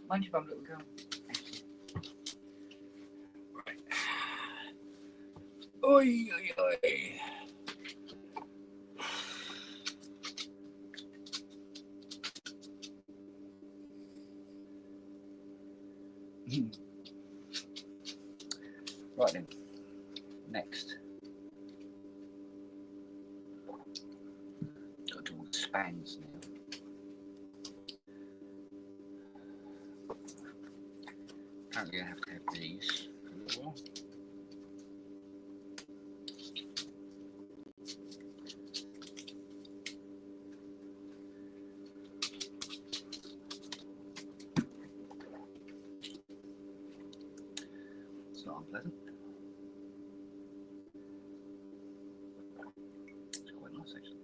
mind your bum, little girl. Right. Oi, oi, oi. Right then. Next. Got to do all the spans now. Apparently I have to have these for a little while. It's not unpleasant. It's quite nice actually.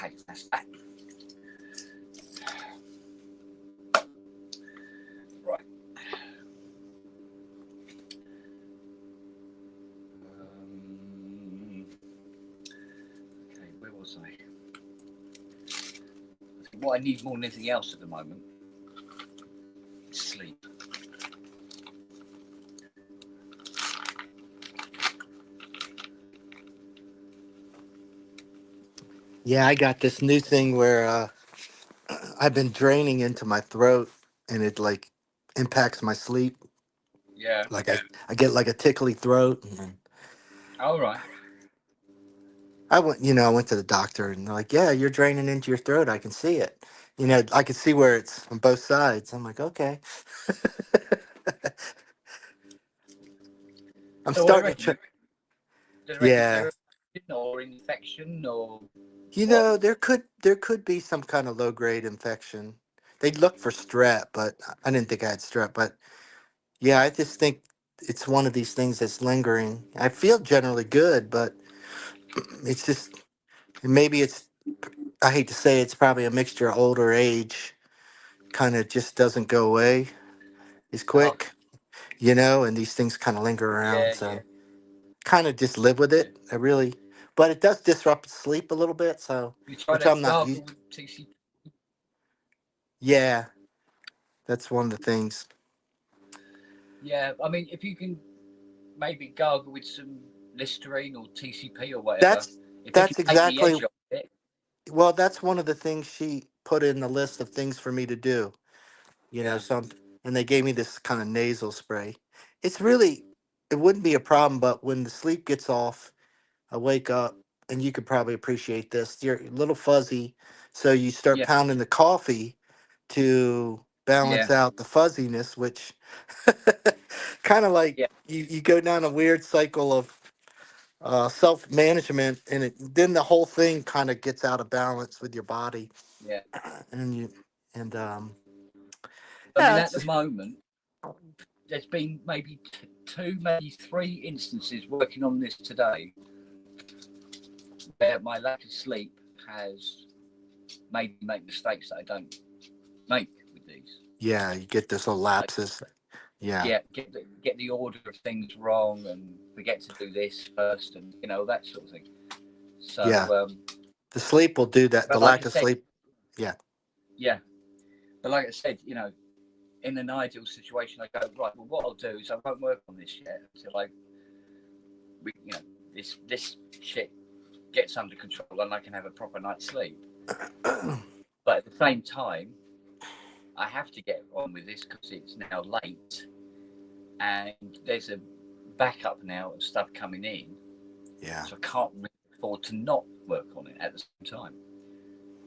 Okay, that's that. Right. Okay, where was I? What I need more than anything else at the moment is sleep. Yeah, I got this new thing where I've been draining into my throat, and it like impacts my sleep. Yeah. Like I get like a tickly throat. And All right. I went to the doctor, and they're like, yeah, you're draining into your throat. I can see it. I can see where it's on both sides. I'm like, okay. I'm So what do you starting to reckon? check. Do you reckon Yeah. there or infection or There could be some kind of low grade infection. They look for strep, but I didn't think I had strep. But yeah, I just think it's one of these things that's lingering. I feel generally good, but it's just maybe it's. I hate to say it's probably a mixture of older age. Kind of just doesn't go away as oh, quick, and these things kind of linger around. yeah, yeah. So kind of just live with it. But it does disrupt sleep a little bit. So You try which to I'm not gargle used. with TC. Yeah, that's one of the things. Yeah, I mean, if you can maybe gargle with some Listerine or TCP or whatever, That's if it can that's take the exactly edge off it. well. That's one of the things she put in the list of things for me to do. Yeah, And they gave me this kind of nasal spray. It's really it wouldn't be a problem, but when the sleep gets off, I wake up, and you could probably appreciate this. You're a little fuzzy, so you start yeah, pounding the coffee to balance yeah, out the fuzziness, which kind of like yeah, you go down a weird cycle of self management, and then the whole thing kind of gets out of balance with your body, yeah. and you and I mean, yeah, at the moment, there's been maybe two, maybe three instances working on this today where my lack of sleep has made me make mistakes that I don't make with these. yeah, you get this little Like, lapses. Yeah, yeah, get the order of things wrong and forget to do this first, and that sort of thing. yeah, So, the sleep will do that. The but like lack I of said, sleep. Yeah, yeah, but like I said, in an ideal situation, I go right. Well, what I'll do is I won't work on this yet until this shit gets under control and I can have a proper night's sleep. But at the same time, I have to get on with this because it's now late and there's a backup now of stuff coming in. yeah, So I can't really afford to not work on it at the same time.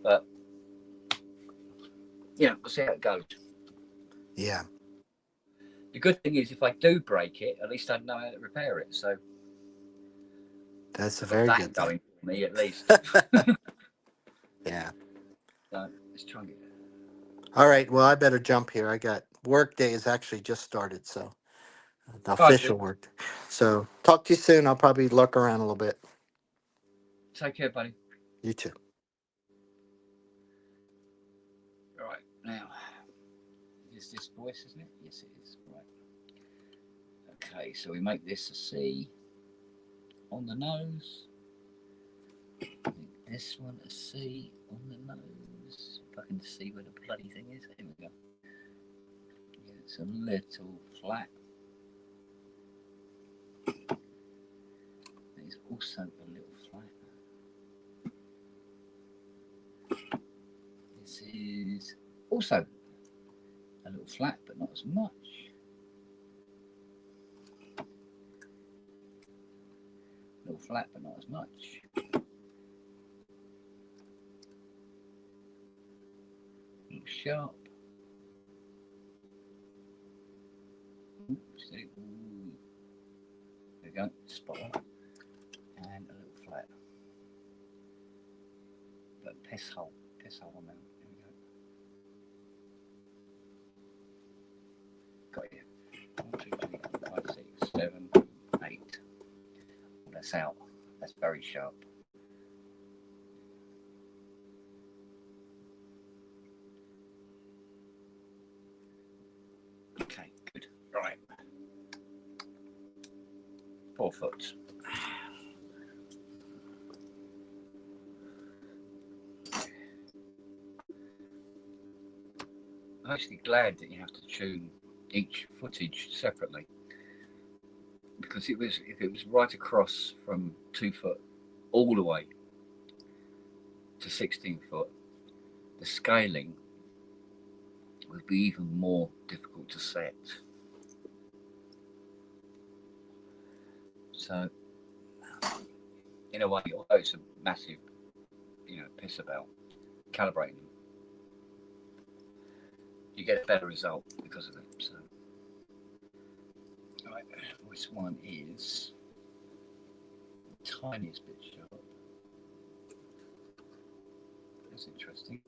But we'll see how it goes. yeah. The good thing is, if I do break it, at least I know how to repair it. So That's a I've got very that good thing. going for me at least. Yeah. So let's try and get it. All right. Well, I better jump here. I got work day is actually just started, so the All right, official Phil. work. So talk to you soon. I'll probably lurk around a little bit. Take care, buddy. You too. All right, now, is this voice, isn't it? Yes, it is. Right. Okay, so we make this a C on the nose. Make this one a C on the nose. If I can see where the bloody thing is. Here we go. Yeah, it's a little flat. It's also a little flat. This is also a little flat, but not as much. A little flat, but not as much. A little sharp. Oops, there we go, spot on. And a little flat. But piss hole on there. There we go. Got you. 1, 2, 3, 4, 5, 6, 7, 8. Oh, that's out. That's very sharp. Okay, good. Right. 4 foot. I'm actually glad that you have to tune each footage separately, because if it was right across from 2 foot all the way to 16 foot, the scaling would be even more difficult to set. So, in a way, although it's a massive, piss about calibrating them, you get a better result because of it. So, right, this one is the tiniest bit sharp. That's interesting.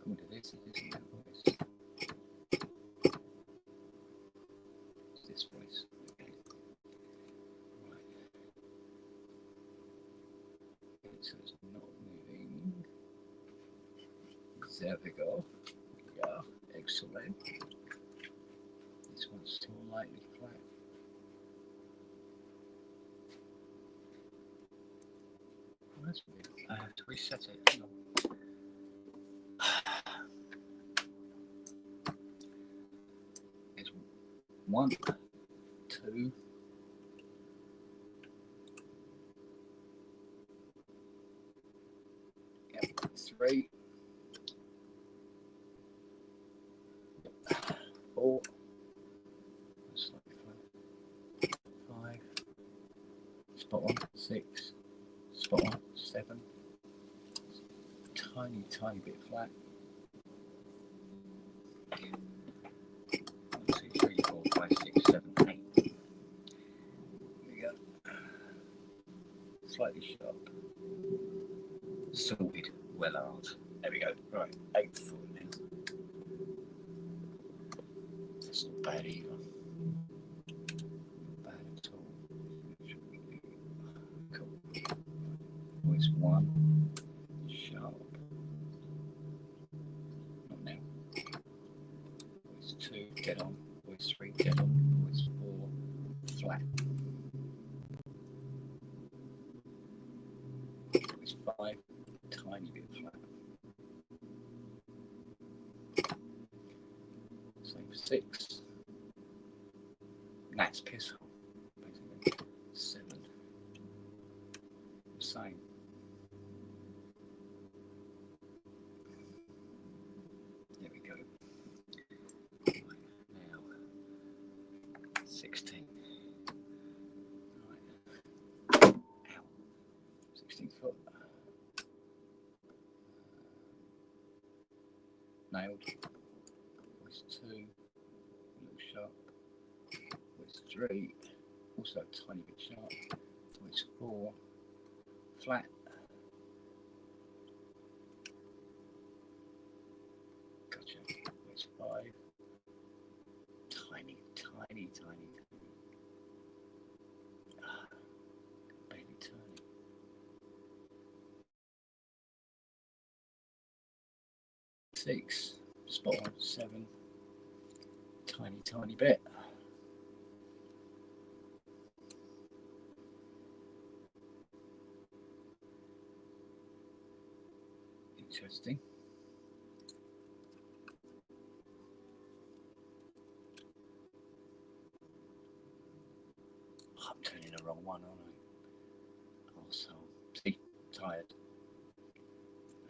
Come to this, it isn't that voice. It's this voice. Okay. Right. Okay, so it's not moving. There we go. Yeah, excellent. This one's still lightly flat. Oh, that's weird. I have to reset it. Hang on. It's 1, 2. Yep, 3. 4. Slightly flat. 5. Spot on. 6. Spot on. 7. Tiny bit flat. 1, 2, 3, 4, 5, 6, 7, 8. There we go. Slightly sharp. Sorted. Well hard. There we go. Right. 8 foot now. That's not bad either. Not bad at all. Cool. Voice 1. Sharp. Not now. Voice 2. Get on. Voice 3. Get on. Voice 4. Flat. Voice 5. Tiny bit flat. Same for 6. That's piss hole, basically. 7. Same. There we go. Right, now 16. Right. Ow. 16 foot. Nailed. Voice 2. A little sharp. Voice 3. Also a tiny bit sharp. Voice 4. Flat. Gotcha. Voice 5. Tiny. Barely turning. 6. Spot on. 7. Tiny bit. Interesting.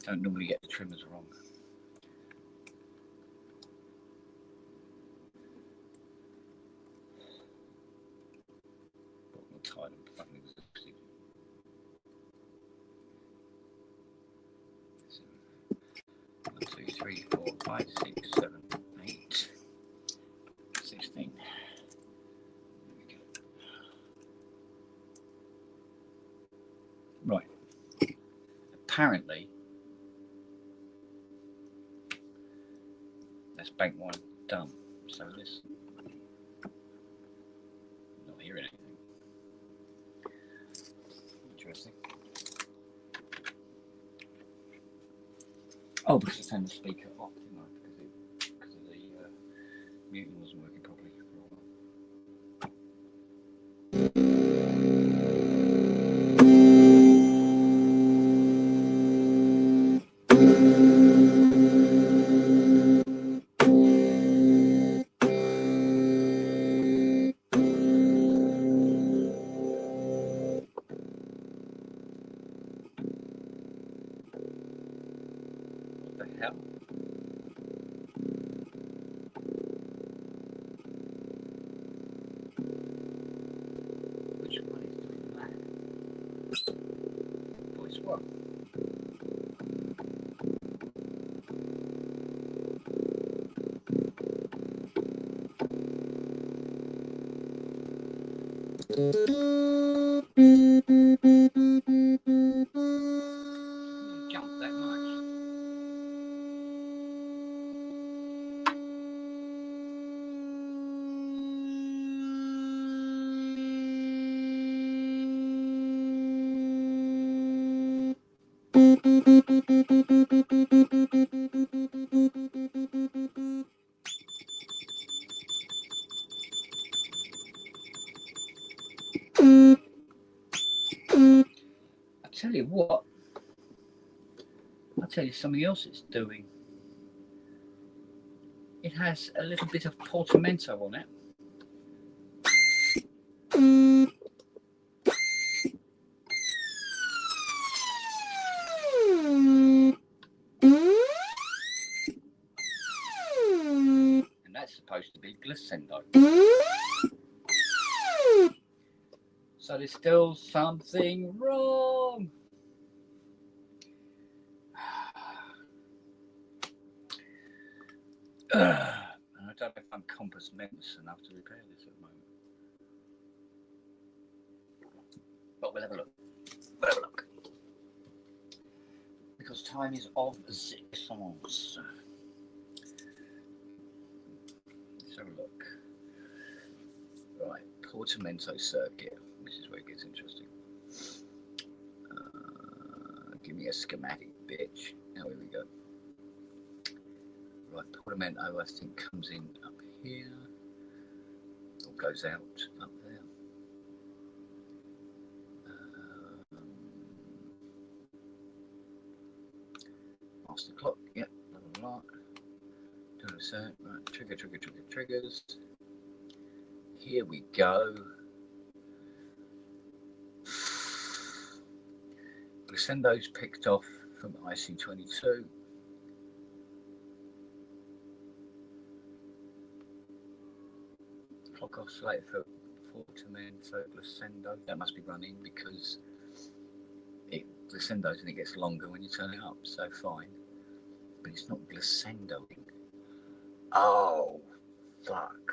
Don't normally get the trimmers wrong. Tight and fucking exhausted. 1, 2, 3, 4, 5, 6, 7, 8, 16. There we go. Right. Apparently, that's bank one done. So listen. Not hearing anything. Interesting. Oh, because I turned the speaker off, didn't I? Because the muting wasn't working properly for a while. What the hell? Which one is doing that? Voice one. Jump that much. I tell you what, I'll tell you something else it's doing. It has a little bit of portamento on it. And that's supposed to be glissando. So there's still something wrong. And I don't know if I'm compass mentis enough to repair this at the moment. But we'll have a look. We'll have a look. Because time is of the essence. Let's have a look. Right, portamento circuit. This is where it gets interesting. Give me a schematic, bitch. Now here we go. Right, portamento I think comes in up here, or goes out up there. Master clock, yep, blah blah blah. Doing a set, right, triggers. Here we go. Glissendo's picked off from IC22. Clock oscillator for portamento glissando. That must be running because it glissendos and it gets longer when you turn it up, so fine. But it's not glissendoing. Oh, fuck.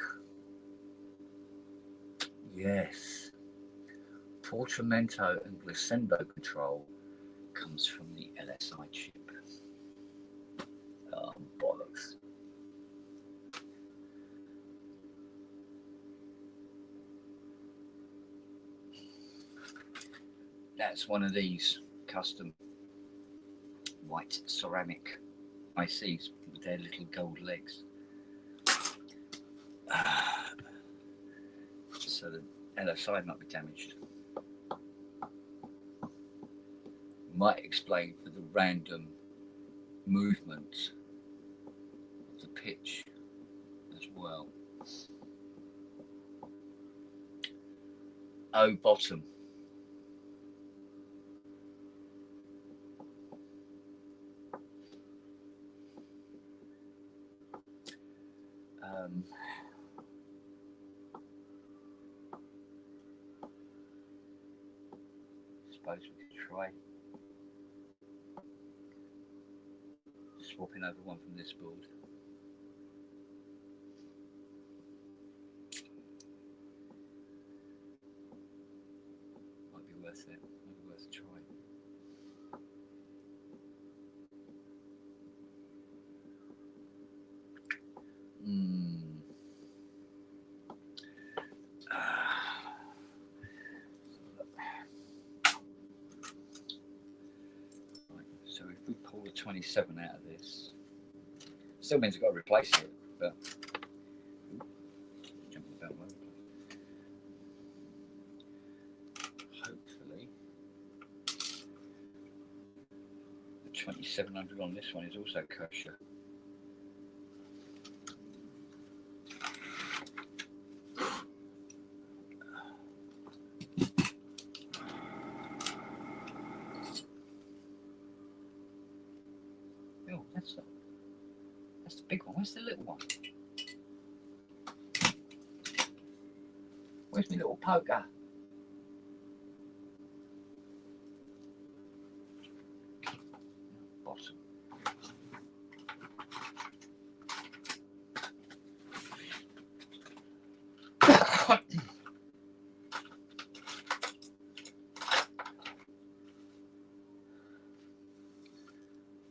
Yes. Portamento and glissando control comes from the LSI chip. Oh, bollocks. That's one of these custom white ceramic ICs with their little gold legs. So the LSI might be damaged. Might explain for the random movement of the pitch as well. Oh, bottom. Suppose we could try swapping over one from this board. Might be worth it. Might be worth a try. So if we pull the 27 out of this, still means we've got to replace it, but jumping about one. Hopefully the 2700 on this one is also kosher. Oh, that's the big one. Where's the little one? Where's my little poker? Bottom.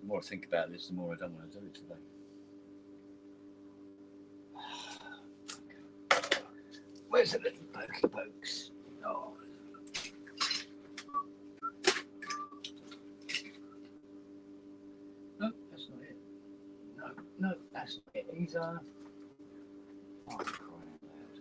The more I think about this, the more I don't want to do it today. Where's the little pokey pokes? Oh. No, that's not it. No, that's not it. He's oh, crying out loud.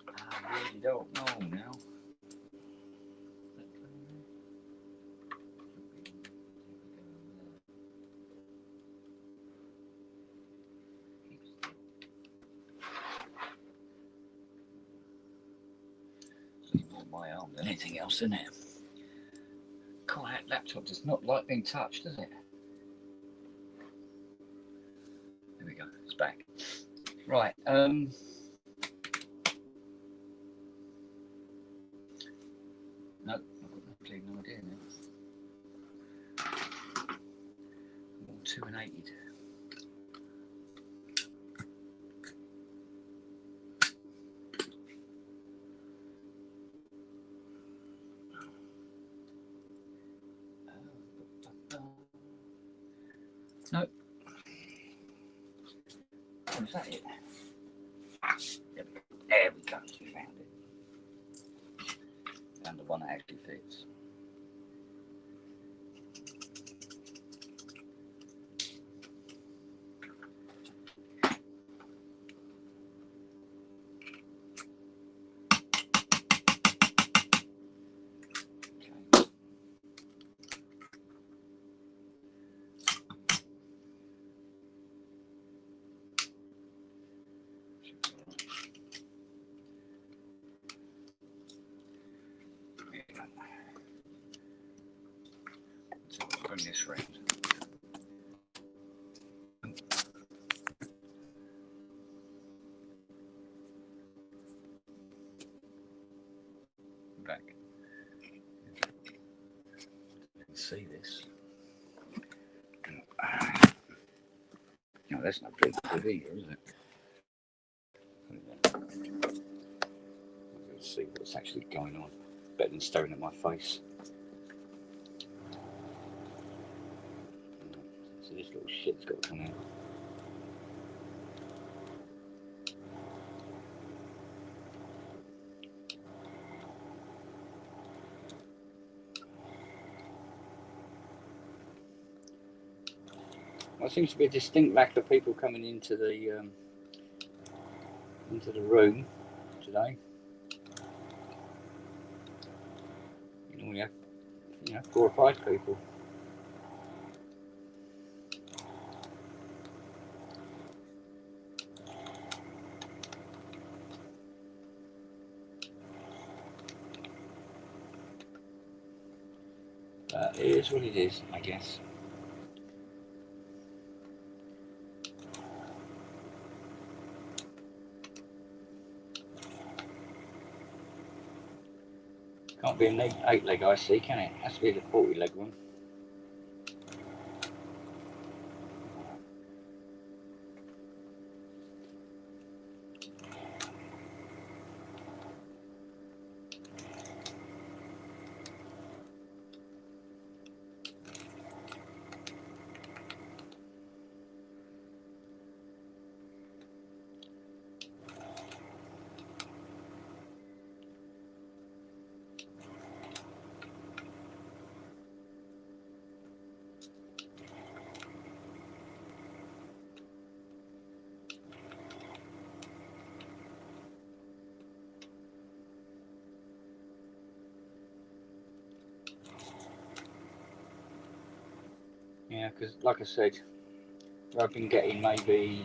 I really don't know now. It's more my arm than anything else, isn't it? God, that laptop does not like being touched, does it? There we go, it's back. Right, no, I've got no idea now. I'm all 280. No. Oh, is that it? There we go. We found it. Found the one that actually fits. Bring this round. Back. You can see this. No, that's not big either, is it? Let's see what's actually going on. Better than staring at my face. So this little shit's got to come out. Well, there seems to be a distinct lack of people coming into the room today. You normally have you know, 4 or 5 people. It is what it is, I guess. Can't be an 8-leg IC, can it? Has to be the 40-leg one. Yeah, because like I said, I've been getting maybe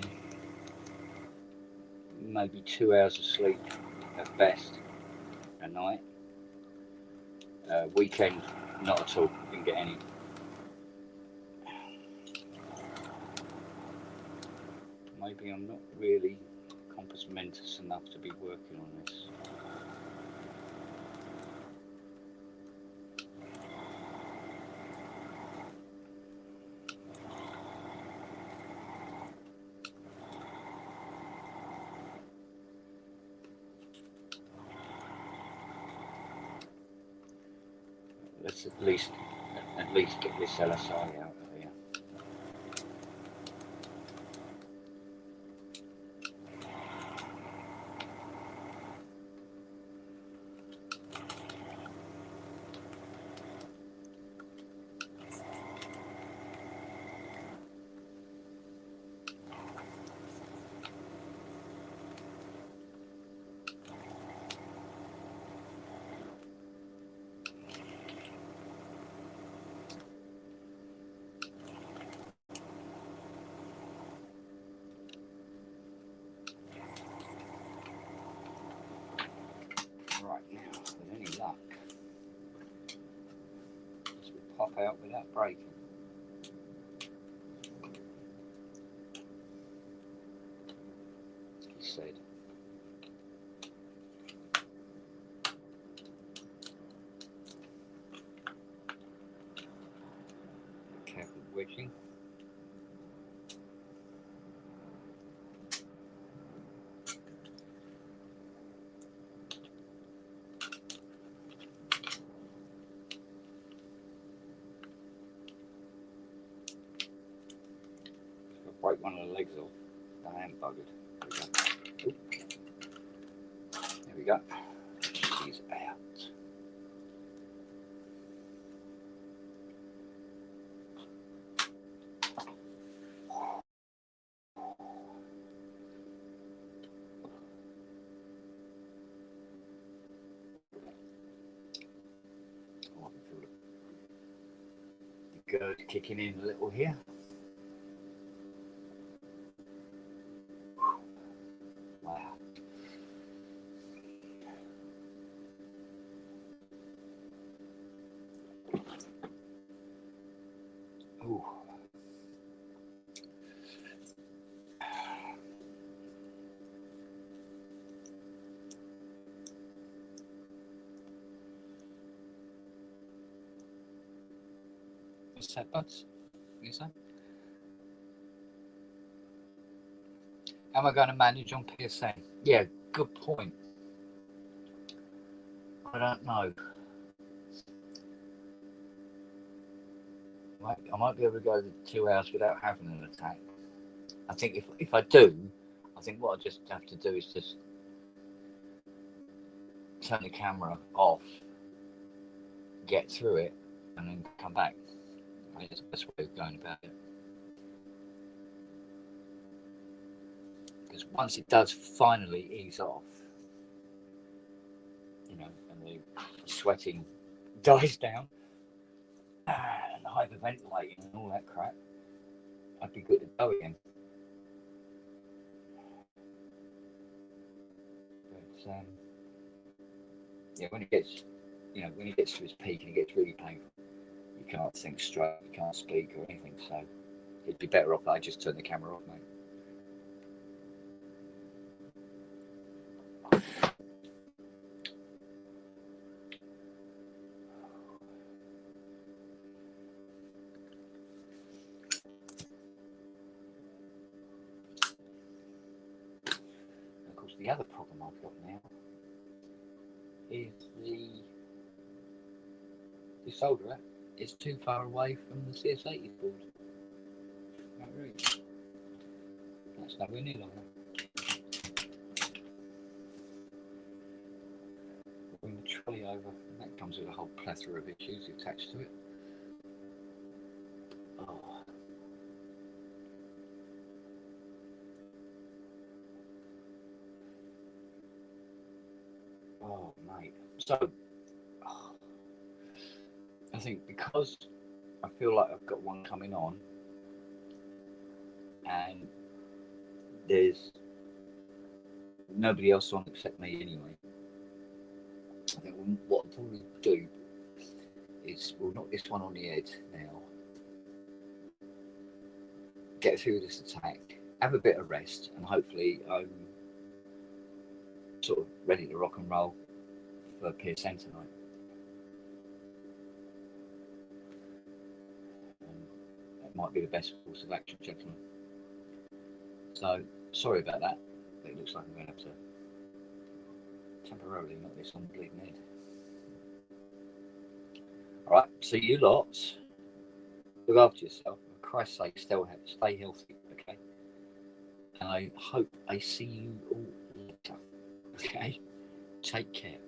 2 hours of sleep at best a night. Weekend, not at all. Didn't get any. Maybe I'm not really compass mentis enough to be working on this. Let's at least get this LSI out of here. Right, now, with any luck, this will pop out without breaking. He said. Careful wedging. Break one of the legs off. I am buggered. There we go. She's out. Oh, I can feel the gird kicking in a little here. Wow. Ooh. What's that, Buds? Lisa? How am I going to manage on PSN? Yeah, good point. I don't know. I might be able to go 2 hours without having an attack. I think if I do, I think what I just have to do is just turn the camera off, get through it, and then come back. I think it's the best way of going about it. Because once it does finally ease off, you know, and the sweating dies down, hyperventilating and all that crap, I'd be good to go again. But yeah, when it gets, you know, when it gets to its peak and it gets really painful, you can't think straight, you can't speak or anything. So it'd be better off that I just turn the camera off, mate. Of course, the other problem I've got now is the solderer is too far away from the CS80 board. Right, really. That's nowhere near like that. Bring the trolley over, and that comes with a whole plethora of issues attached to it. Oh. Oh, mate. So, I think because I feel like I've got one coming on, and there's nobody else on except me anyway, I think what I'll probably do is we'll knock this one on the head now, get through this attack, have a bit of rest, and hopefully I'm sort of ready to rock and roll for PSN tonight. That might be the best course of action, gentlemen. So, sorry about that. It looks like I'm going to have to temporarily knock this on the bleeding head. Alright, so you lot, look after yourself. For Christ's sake, stay healthy, okay? And I hope I see you all later, okay? Take care.